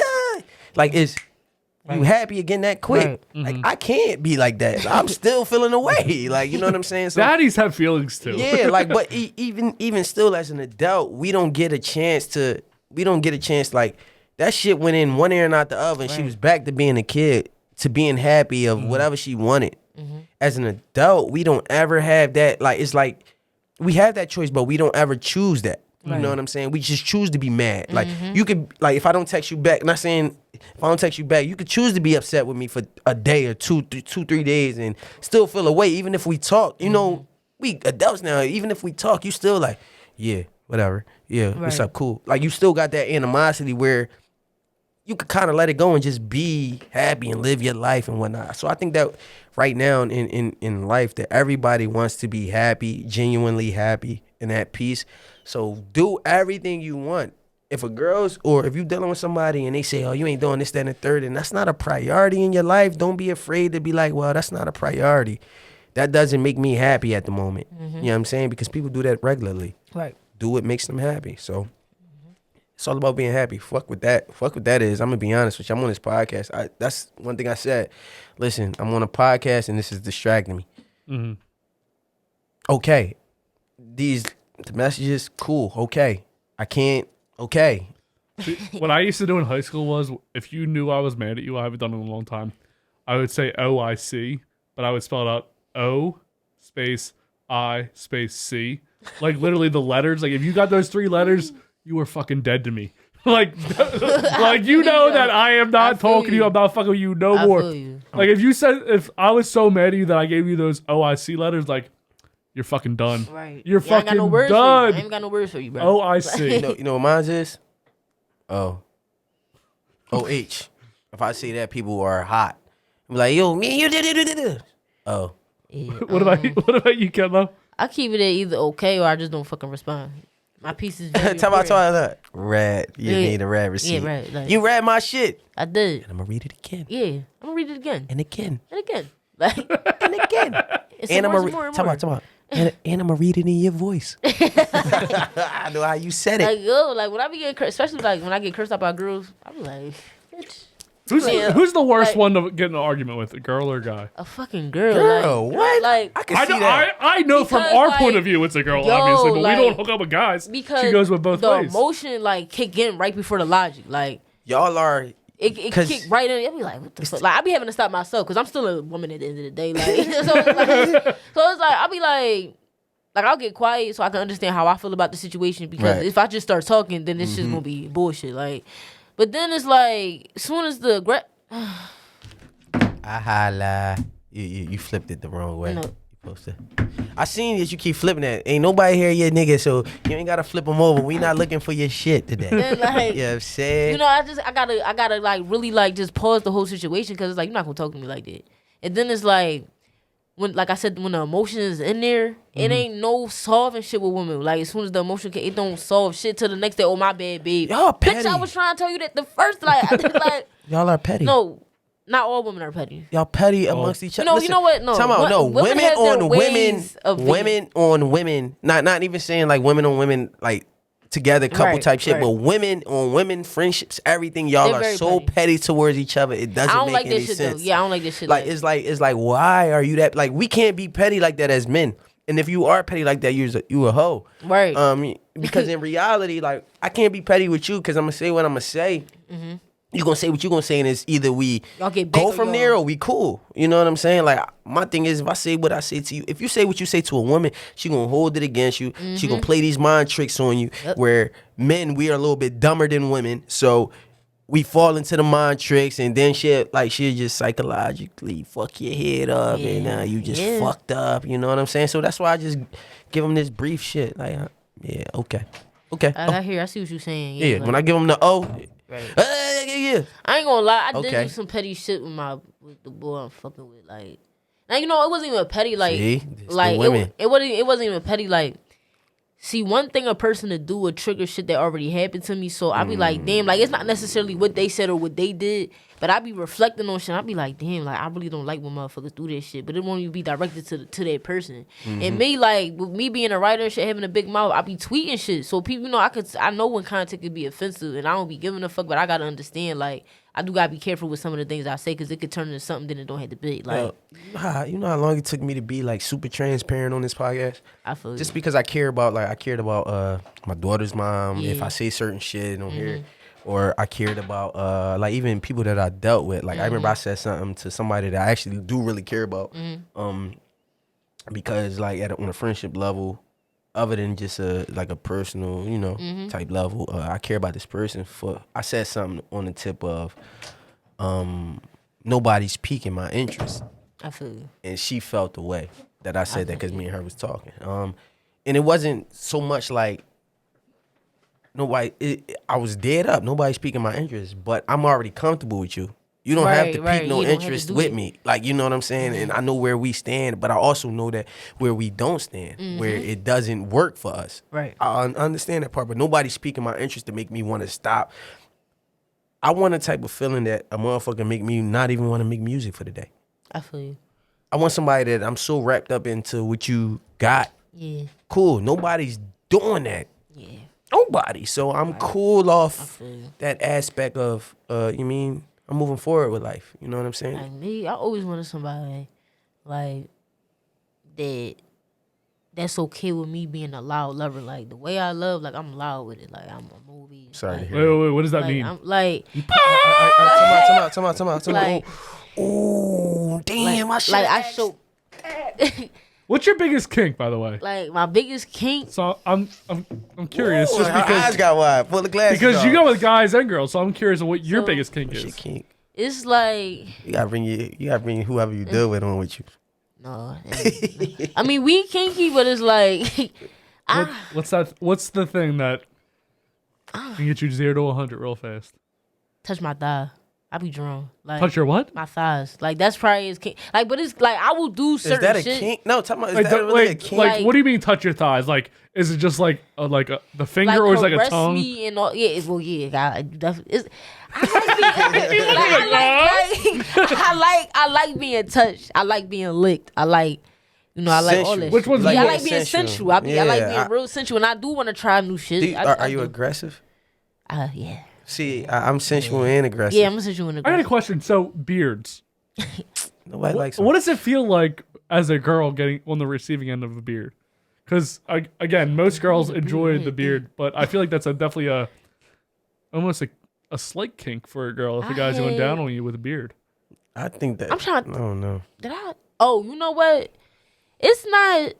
Like, you happy again that quick? Like I can't be like that. I'm still feeling away. Like, you know what I'm saying? So, daddies have feelings too. Yeah, like, but even still as an adult, we don't get a chance like. That shit went in one ear and out the other, and she was back to being a kid, to being happy of whatever she wanted. As an adult, we don't ever have that. Like, it's like we have that choice, but we don't ever choose that. You know what I'm saying? We just choose to be mad. Like, you could, like, if I don't text you back, not saying if I don't text you back, you could choose to be upset with me for a day or 2-3 days and still feel away. Even if we talk, you know, we adults now, even if we talk, you still like, yeah, whatever. Yeah, what's up? Cool. Like, you still got that animosity where you could kind of let it go and just be happy and live your life and whatnot. So I think that right now in life that everybody wants to be happy, genuinely happy and at peace. So do everything you want. If a girl's, or if you're dealing with somebody and they say, oh, you ain't doing this, that, and the third, and that's not a priority in your life, don't be afraid to be like, well, that's not a priority. That doesn't make me happy at the moment. You know what I'm saying? Because people do that regularly. Right. Do what makes them happy. So it's all about being happy. Fuck what that is. I'm going to be honest with you. I'm on this podcast. That's one thing I said. Listen, I'm on a podcast and this is distracting me. Okay. The messages, cool. Okay. I can't. Okay. See, what I used to do in high school was, if you knew I was mad at you, I haven't done it in a long time, I would say OIC, but I would spell it out O space I space C. Like literally the letters. Like if you got those 3 letters, you were fucking dead to me. Like you know that I am not talking to you. I'm not fucking with you no more. Like if I was so mad at you that I gave you those OIC letters, like you're fucking done. Right. You're fucking done. I ain't got no words for you, bro. OIC. You know what mine is? OH. If I say that, people are hot. I'm like, yo, me, you did. Oh. Yeah, what about you, Kenlo? I keep it at either okay or I just don't fucking respond. My piece is very Tell that. Rad. You need a rad receipt. Yeah, right. Like, you read my shit. I did. And I'm going to read it again. Yeah. I'm going to read it again. And again. And again. Like, and again. And I'm going to read and I'm going to read it in your voice. I know how you said it. Like, yo, like when I be getting cursed, especially like when I get cursed out by girls, I'm like, bitch. Who's the worst one to get in an argument with, a girl or a guy? A fucking girl. Girl, like, what? Like, I can see that. I know from our point of view it's a girl, obviously, but like, we don't hook up with guys. Because she goes with both the ways. emotion like kick in right before the logic. Like y'all are it kicked right in. I'd be like, what the fuck? Like, I be having to stop myself because I'm still a woman at the end of the day. Like, so it's like I'll be like I'll get quiet so I can understand how I feel about the situation because if I just start talking, then it's just gonna be bullshit. Like, but then it's like as soon as the you flipped it the wrong way. I seen that you keep flipping that. Ain't nobody here yet, nigga, so you ain't gotta flip them over. We not looking for your shit today. Like, you know what I'm saying? You know, I gotta like really like just pause the whole situation because it's like you're not gonna talk to me like that. And then it's like when, like I said, when the emotion is in there, it ain't no solving shit with women. Like as soon as the emotion it don't solve shit till the next day. Oh my bad, babe. Y'all petty. Bitch, I was trying to tell you that the first like y'all are petty. No. Not all women are petty. Y'all petty amongst each other. No, you know what? No. Time out. No, women on women. Not even saying like women on women like together couple type shit, but women on women friendships, everything. Y'all are so petty towards each other. It doesn't make any sense. Yeah, I don't like this shit. Like it's like why are you that? Like we can't be petty like that as men. And if you are petty like that, you a hoe. Right. Because in reality, like I can't be petty with you because I'm gonna say what I'm gonna say. You gonna say what you gonna say, and it's either we go from there or we cool. You know what I'm saying? Like my thing is, if I say what I say to you, if you say what you say to a woman, she gonna hold it against you. She gonna play these mind tricks on you. Where men, we are a little bit dumber than women, so we fall into the mind tricks, and then she'll just psychologically fuck your head up, and you just fucked up. You know what I'm saying? So that's why I just give them this brief shit. Like, okay. I see what you're saying. Yeah, like, when I give them the right. Yeah. I ain't gonna lie. I did do some petty shit with the boy I'm fucking with. Like, now you know it wasn't even petty. Like, it wasn't even petty. Like, see, one thing a person to do would trigger shit that already happened to me. So I be like, damn. Like, it's not necessarily what they said or what they did, but I be reflecting on shit. I be like, damn. Like, I really don't like when motherfuckers do this shit. But it won't even be directed to that person. And me, like, with me being a writer and shit, having a big mouth, I be tweeting shit. So people, you know, I know when content could be offensive, and I don't be giving a fuck. But I gotta understand, like, I do gotta be careful with some of the things I say because it could turn into something that it don't have to be. Like, you know how long it took me to be like super transparent on this podcast? I feel just because I cared about my daughter's mom. If I say certain shit on here. Or I cared about like even people that I dealt with. Like I remember I said something to somebody that I actually do really care about. Because like on a friendship level, other than just a personal, you know, type level, I care about this person. I said something on the tip of nobody's piquing my interest. I feel you. And she felt the way that I said that because me and her was talking. And it wasn't so much like I was dead up. Nobody's piquing my interest, but I'm already comfortable with you. You don't have to pique no interest with me. Like, you know what I'm saying? And I know where we stand, but I also know that where we don't stand, where it doesn't work for us. Right. I understand that part, but nobody's piquing my interest to make me want to stop. I want a type of feeling that a motherfucker make me not even want to make music for the day. I feel you. I want somebody that I'm so wrapped up into what you got. Yeah. Cool. Nobody's doing that. Yeah. Nobody. So I'm cool off that aspect of, I'm moving forward with life. You know what I'm saying? Like me, I always wanted somebody like that's okay with me being a loud lover. Like the way I love, like I'm loud with it. Like I'm a movie. Sorry like, to hear. Wait, what does that mean? I'm like, Come out. Ooh, damn, I should. Like I show. What's your biggest kink, by the way? Like my biggest kink. So I'm curious, Ooh, just because her eyes got wide. Pull the glasses because off. you go with guys and girls, so I'm curious what your biggest kink is. Kink? It's like you gotta bring whoever you deal with on with you. No, I mean we kinky, but it's like what's that? What's the thing that can get you 0 to 100 real fast? Touch my thigh. I be drunk. Like, touch your what? My thighs. Like that's probably his kink. Like, but it's like I will do certain shit. Is that a kink? No, talk about, is that really a kink? Like, what do you mean touch your thighs? Like, is it just like the finger, like, or is it like a tongue? Me and all, yeah, well, yeah. I like being touched. I like being licked. I like. I like all this. Which one's I like being sensual. I like being real sensual, and I do want to try new shit. Are you aggressive? Yeah. See, I'm sensual and aggressive. Yeah, I'm sensual and aggressive. I got a question. So, beards. Nobody likes them. What does it feel like as a girl getting on the receiving end of a beard? Because, again, most girls enjoy the beard, but I feel like that's definitely almost a a slight kink for a girl if a guy's going down on you with a beard. I think that. I'm trying to. I don't know. Did I? Oh, you know what? It's not.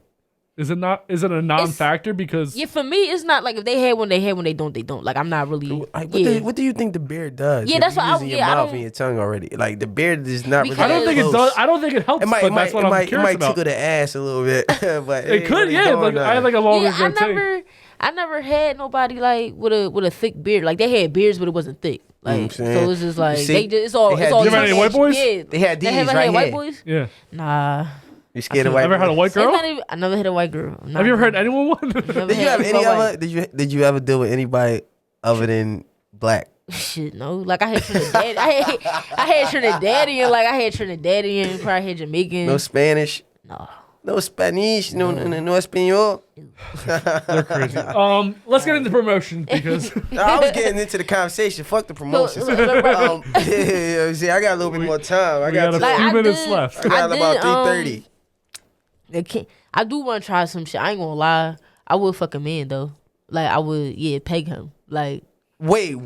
Is it not? Is it a non-factor? Because yeah, for me, it's not like if they had one, they had one. They don't. They don't. Like I'm not really. What do you think the beard does? Yeah, that's what using your mouth and your tongue already. Like the beard is not. Really I don't think it does. I don't think it helps. But that's what I'm curious about. It might tickle the ass a little bit, but it could. Yeah, like I have like a longer. I never had nobody like with a thick beard. Like they had beards, but it wasn't thick. Like so, it's just like it's all. You ever had any white boys? Yeah, they had these right had here. White boys? Yeah. Nah. You scared of white? Ever had a white girl? I never had a white girl. Have you ever heard anyone one? Did you have any other? Did you ever deal with anybody other than black? Shit, no. Like I had Trinidad. I had Trinidadian. Like I had Trinidadian. Probably had Jamaican. No Spanish. No. No Spanish. No Espanol. They're crazy. Let's get into promotions because I was getting into the conversation. Fuck the promotions. See, I got a little bit more time. I got a few minutes left. I got about 3:30. I do want to try some shit. I ain't gonna lie. I would fuck a man though. Like I would, peg him. Like. Wait,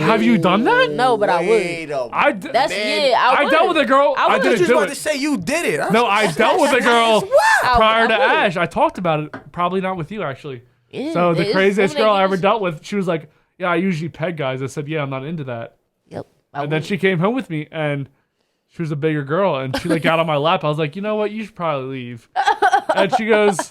have you done that? No, but I would. I dealt with a girl. I didn't do it. To say you did it. I dealt with a girl prior to Ash. I talked about it. Probably not with you, actually. Yeah, so the craziest girl I ever dealt with, she was like, "Yeah, I usually peg guys." I said, "Yeah, I'm not into that." Yep. And then she came home with me, and she was a bigger girl, and she like got on my lap. I was like, "You know what? You should probably leave." And she goes.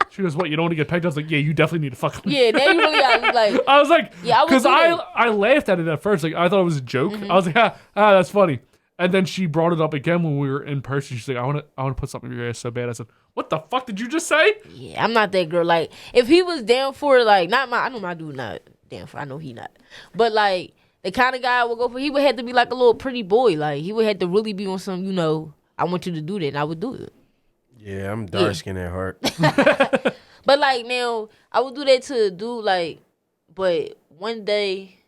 She goes, "What? You don't want to get pegged?" I was like, "Yeah, you definitely need to fuck me." Yeah, they really got like. I was like, yeah, because I laughed at it at first, like I thought it was a joke. I was like, that's funny. And then she brought it up again when we were in person. She's like, I want to put something in your ass so bad. I said, "What the fuck did you just say?" Yeah, I'm not that girl. Like, if he was down for it, like, I know my dude not down for. I know he not. But like the kind of guy I would go for, he would have to be like a little pretty boy. Like he would have to really be on some, I want you to do that, and I would do it. Yeah, I'm dark skinned at heart. But like now, I would do that to a dude. Like, but one day,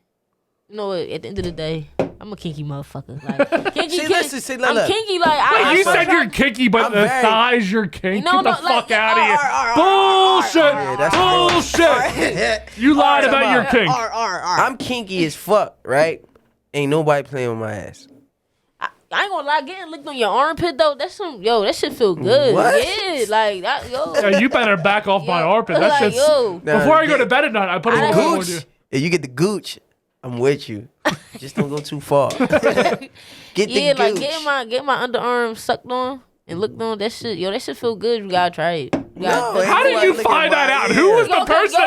at the end of the day, I'm a kinky motherfucker. Like, kinky. I'm kinky. Like, you said you're kinky, but the thighs you're kinky. Get the fuck out of here! Bullshit! You lied about your kink. I'm kinky as fuck, right? Ain't nobody playing with my ass. I ain't gonna lie, getting licked on your armpit though, that's that shit feel good. What? Yeah, like that, Yeah, you better back off my armpit. That shit's before I go to bed at night, I put a little on you. If you get the gooch, I'm with you. Just don't go too far. Get the gooch. Like get my underarm sucked on and looked on. That shit, that shit feel good. You gotta try it. How did you find that out? Who was the person?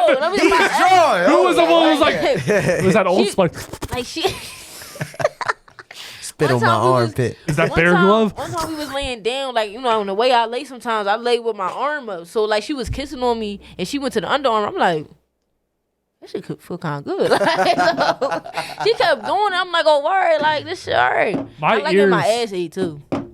Who was the one who was like? Was that Old Spice? Like she. Spit on my armpit. Is that bear glove? One time we was laying down, like, on the way I lay sometimes, I lay with my arm up. So, like, she was kissing on me, and she went to the underarm. I'm like, that shit could feel kind of good. Like, so, she kept going. I'm like, oh, word, like, this shit all right. I like it my ass ate, too. I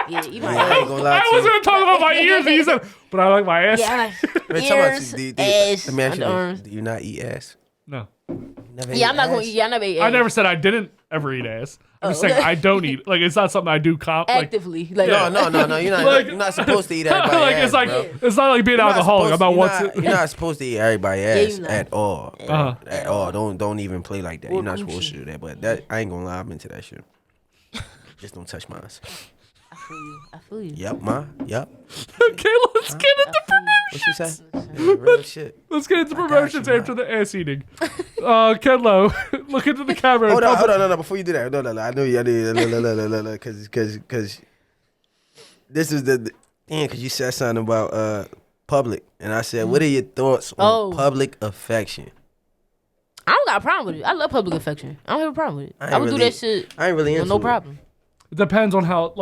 was going to talk about my ears, and you said, but I like my ass. Yeah, I like ears, ass, underarms. Do you not eat ass? No. I'm not going to eat. I never ate ass. I never said I didn't ever eat ass. I'm just saying I don't eat. Like it's not something I do actively. No. You're not supposed to eat everybody's ass. It's like bro. It's not like being alcoholic. You're not supposed to eat everybody's ass at all. At all. Don't even play like that. You're not supposed to do that. But that I ain't gonna lie, I'm into that shit. Just don't touch mine. I feel you. Yep, ma. Yep. Okay, let's get into promotions. What you say? Real shit. Let's get into promotions after the ass eating. Kenlo, look into the camera. Hold on. Before you do that, no. I know you. Because this is the thing. Because you said something about public, and I said, what are your thoughts on public affection? I don't got a problem with it. I love public affection. I don't have a problem with it. I would do that shit. I ain't really into no problem. It depends on how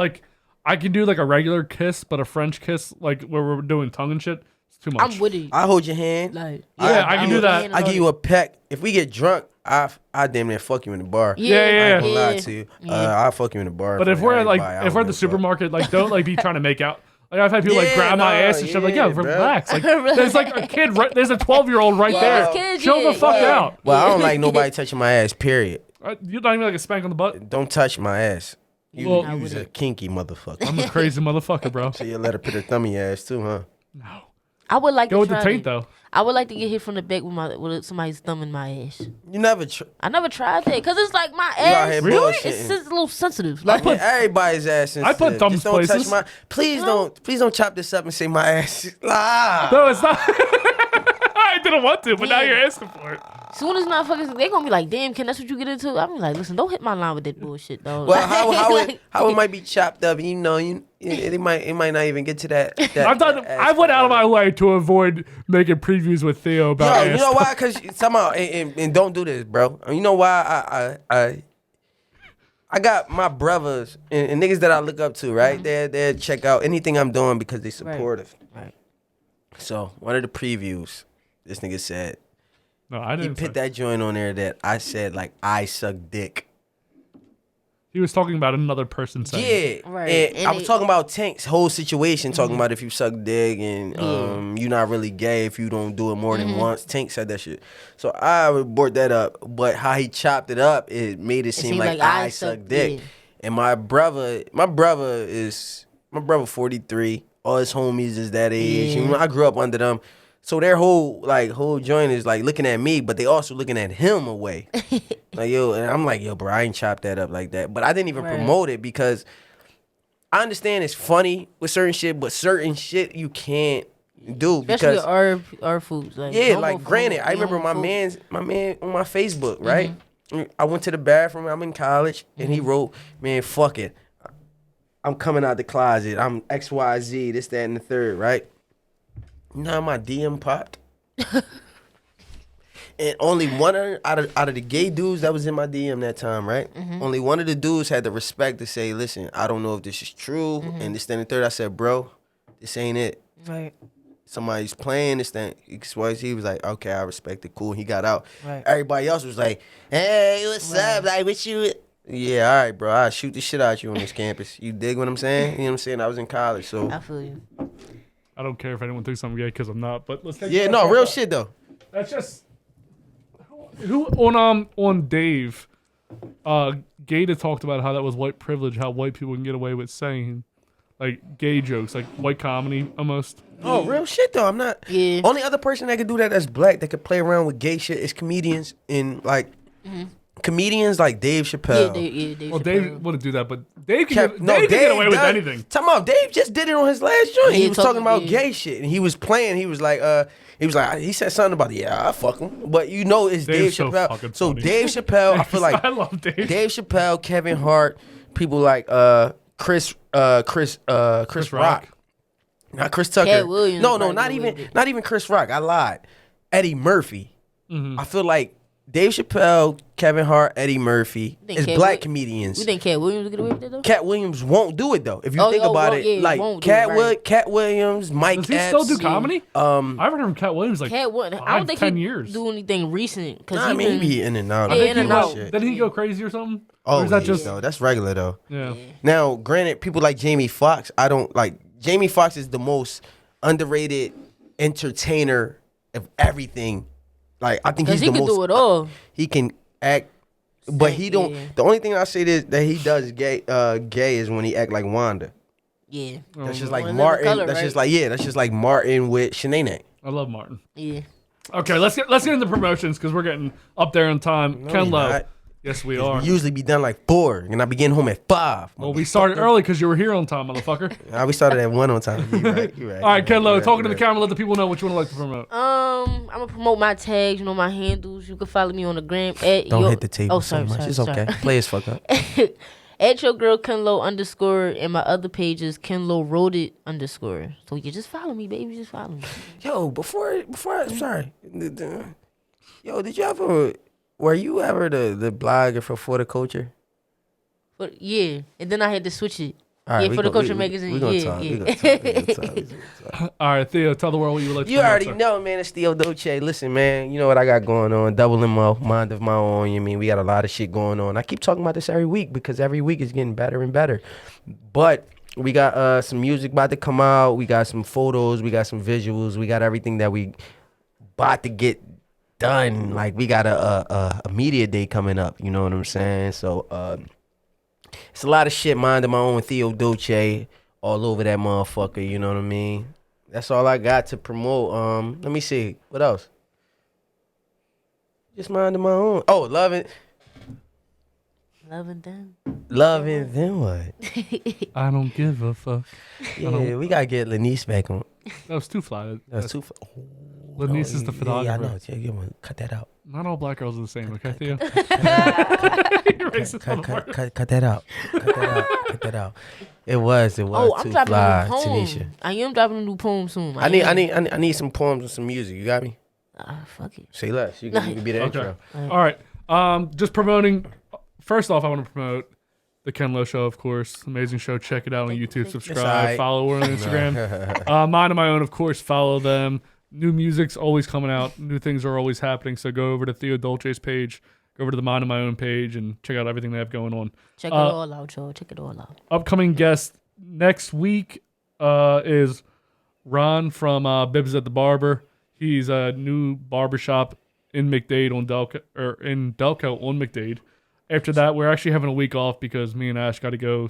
I can do like a regular kiss, but a French kiss, like where we're doing tongue and shit, it's too much. I'm with it. I hold your hand. Like, I can do that. I give you a peck. If we get drunk, I damn near fuck you in the bar. Yeah. I ain't gonna lie to you. I'll fuck you in the bar. But if we're at the supermarket, like don't like be trying to make out. Like I've had people like grab my ass and shit. Like relax. Like there's like a kid. There's a 12-year-old right there. Chill the fuck out. Well, I don't like nobody touching my ass. Period. You're not even like a spank on the butt. Don't touch my ass. You's a kinky motherfucker. I'm a crazy motherfucker, bro. So you let her put her thumb in your ass too, huh? No. I would like Go to with the try taint it. though. I would like to get hit from the back with somebody's thumb in my ass. You never. I never tried that because it's like my You out ass. here Really? bullshitting. It's just a little sensitive. Like everybody's ass. I put sensitive. thumbs Just don't touch places. my. Please don't chop this up and say my ass. Ah. No, it's not. I didn't want to, but now you're asking for it. Soon as motherfuckers, they gonna be like, "Damn, Ken, that's what you get into." I'm like, "Listen, don't hit my line with that bullshit, though." Well, how it might be chopped up, it might not even get to that. I went out of my way to avoid making previews with Theo about. Yo, you know why? Because somehow and don't do this, bro. You know why I got my brothers and niggas that I look up to, right? They check out anything I'm doing because they supportive. Right. So one of the previews, this nigga said. No, I didn't. He put that joint on there that I said like I suck dick. He was talking about another person saying. Yeah, right. And I was talking about Tank's whole situation, talking about if you suck dick and you're not really gay if you don't do it more than once. Tank said that shit. So I brought that up, but how he chopped it up, it made it seem like I suck dick. And my brother 43. All his homies is that age. Yeah. You know, I grew up under them. So their whole joint is like looking at me, but they also looking at him away. Like, yo, and I'm like, yo, bro, I ain't chopped that up like that. But I didn't even promote it because I understand it's funny with certain shit, but certain shit you can't do. Especially because our foods. Like, like granted, I remember my man on my Facebook, right? I went to the bathroom, I'm in college, and he wrote, man, fuck it. I'm coming out the closet. I'm XYZ, this, that, and the third, right? You know how my DM popped? And only one out of the gay dudes that was in my DM that time, right? Only one of the dudes had the respect to say, listen, I don't know if this is true. And this, that, and the third, I said, bro, this ain't it. Right. Somebody's playing this thing. He was like, okay, I respect it. Cool. He got out. Right. Everybody else was like, hey, what's up? Like, what you... Yeah, all right, bro. I'll shoot the shit out you on this campus. You dig what I'm saying? You know what I'm saying? I was in college, so... I feel you. I don't care if anyone thinks I'm gay because I'm not. But let's take. Yeah, no, real shit though. That's just who on Dave. Gator talked about how that was white privilege, how white people can get away with saying like gay jokes, like white comedy almost. Oh, real shit though. I'm not. Yeah. Only other person that could do that that's black that could play around with gay shit is comedians and like. Comedians like Dave Chappelle. Dave well, Chappelle. Dave wouldn't do that, but Dave can get away with anything. Talking about Dave just did it on his last joint. He was talking about gay shit, and he was playing. He was like, he said something about I fuck him, but you know it's Dave Chappelle. So Dave Chappelle, I feel like I love Dave. Dave Chappelle, Kevin Hart, people like Chris Rock, not Chris Tucker. Cat Williams no, might not go even with it. not even Chris Rock. I lied. Eddie Murphy. I feel like Dave Chappelle, Kevin Hart, Eddie Murphy is black comedians. You think Cat Williams will get away with it though? Cat Williams won't do it though. If you think about it, like Cat Williams, Mike. Does he still do comedy? I haven't heard from Cat Williams like I don't think 10 he years. do anything recent. Nah, he be in and out. Yeah, in and out. Did he go crazy or something? Oh, or is that just though. That's regular though. Yeah. Now, granted, people like Jamie Foxx, I don't like. Jamie Foxx is the most underrated entertainer of everything. Like I think he's the most. He can do it all. He can act, but he don't. Yeah. The only thing I say that he does gay is when he act like Wanda. Yeah. That's just like Well, Martin. Color, that's right? just like that's just like Martin with Shanae. I love Martin. Yeah. Okay, let's get into promotions because we're getting up there in time. No, Kenlo. you're not. Yes, we are. We usually be done like 4, and I be getting home at 5. Well, we started early because you were here on time, motherfucker. We started at 1 on time. You're right. All right, Kenlo, talking to the camera, let the people know what you want to like to promote. I'm gonna promote my tags, my handles. You can follow me on the gram at Don't hit the table so much. Sorry, It's okay. Play as fuck up. At your girl Kenlo _ and my other page is Kenlo wrote it _ So you just follow me, baby. Just follow me. Yo, before sorry. Yo, did you ever? Were you ever the blogger for the culture? But yeah, and then I had to switch it. All right, for the culture magazine. We gonna talk. We gonna talk. All right, Theo, tell the world what you would like to You promote, already sir. know, man. It's Theo Dolce. Listen, man. You know what I got going on. Double in my mind of my own. You mean we got a lot of shit going on. I keep talking about this every week because every week is getting better and better. But we got some music about to come out. We got some photos. We got some visuals. We got everything that we about to get done. Like we got a media day coming up. You know what I'm saying? So it's a lot of shit. Mind of my own. Theo Dolce all over that motherfucker. You know what I mean? That's all I got to promote. Let me see. What else? Just minding my own. Oh, loving them. Loving them what? I don't give a fuck. Yeah, we gotta get Lanice back on. That was too fly. That's too. Lanice is the photographer. Yeah, I know. Yeah, cut that out. Not all black girls are the same, okay, Theo? Cut that out. Cut that out. It was Oh, I'm too dropping fly, a new poem. Tanisha. I am dropping a new poem soon. I need some poems and some music. You got me? Fuck it. Say less. You can be the intro. All right. Just promoting. First off, I want to promote the Kenlo Show, of course. Amazing show. Check it out on YouTube. Subscribe. right. Follow her on Instagram. Mine and my own, of course. Follow them. New music's always coming out. New things are always happening. So go over to Theo Dolce's page. Go over to the Mine and My Own page and check out everything they have going on. Check it all out, y'all. Check it all out. Upcoming guest next week is Ron from Bibbs at the Barber. He's a new barbershop in McDade on Delco on McDade. After that, we're actually having a week off because me and Ash got to go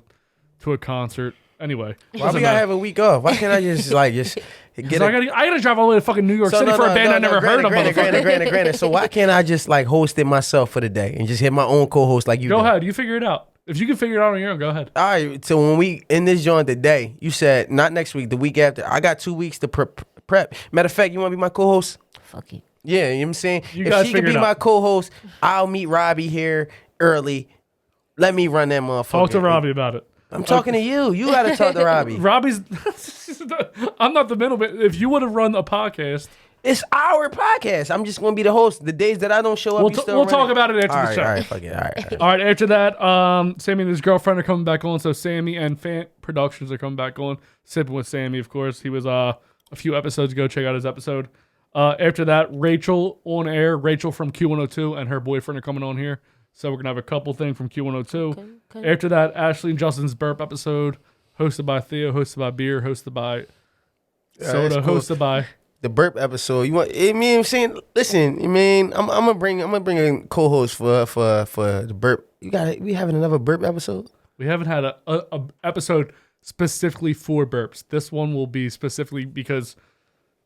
to a concert. Anyway, why we gotta have a week off? Why can't I just get? I gotta drive all the way to fucking New York City for a band I never heard of. Granted. So why can't I just host it myself for the day and just hit my own co-host like you? Go ahead, you figure it out. If you can figure it out on your own, go ahead. All right. So when we in this joint today, you said not next week, the week after. I got 2 weeks to prep. Matter of fact, you want to be my co-host? Fuck it. Yeah, you know what I'm saying. If she can be my co-host, I'll meet Robbie here early. Let me run that motherfucker. Talk to Robbie about it. I'm talking to you. You got to talk to Robbie. Robbie's. I'm not the middleman. If you would have run a podcast, it's our podcast. I'm just going to be the host. The days that I don't show up, we'll talk about it after the show. All right, fuck it. All right. All right. After that, Sammy and his girlfriend are coming back on. So Sammy and Fant Productions are coming back on. Sipping with Sammy, of course. He was a few episodes ago. Check out his episode. After that, Rachel on air. Rachel from Q102 and her boyfriend are coming on here. So we're going to have a couple things from Q102. Okay. After that, Ashley and Justin's Burp episode, hosted by Theo, hosted by Beer, hosted by Soda, cool. Hosted by... The Burp episode. You want? I mean, I'm saying, listen. I mean, I'm gonna bring a co-host for the Burp. We having another Burp episode? We haven't had a episode specifically for burps. This one will be specifically because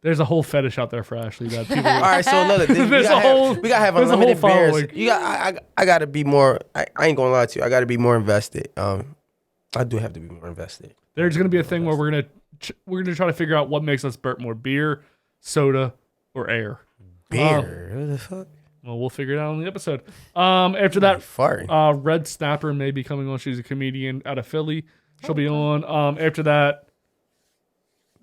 there's a whole fetish out there for Ashley that people. All right, so look, we gotta have unlimited beers. I gotta be more. I ain't gonna lie to you. I gotta be more invested. I do have to be more invested. There's gonna be a thing where we're gonna try to figure out what makes us burp more: beer, soda, or air. Beer? What the fuck? Well, we'll figure it out on the episode. After that, Red Snapper may be coming on. She's a comedian out of Philly. She'll be on. After that,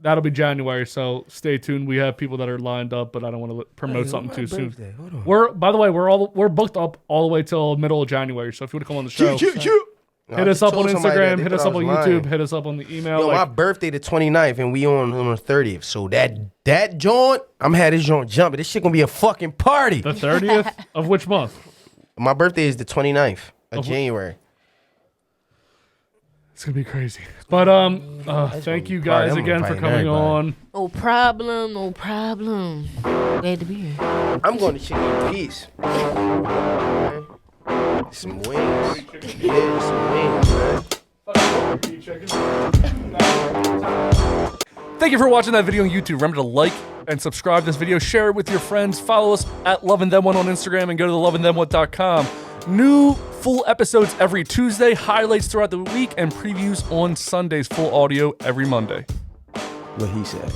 that'll be January. So stay tuned. We have people that are lined up, but I don't want to promote something too soon. By the way, we're booked up all the way till middle of January. So if you want to come on the show. Hit us up on Instagram, hit us up on YouTube, hit us up on the email. Yo, my birthday the 29th and we on the 30th. So that joint, I'm had this joint jumping. This shit gonna be a fucking party. The 30th of which month? My birthday is the 29th of January. It's gonna be crazy. But thank you guys again for coming on. No problem. Glad to be here. I'm going to Chicken and Peace. Some wings. Yeah, some wings, man. Thank you for watching that video on YouTube. Remember to like and subscribe to this video. Share it with your friends. Follow us at LovinThem1 on Instagram and go to thelovinThem1.com. New full episodes every Tuesday, highlights throughout the week, and previews on Sundays. Full audio every Monday. What he said.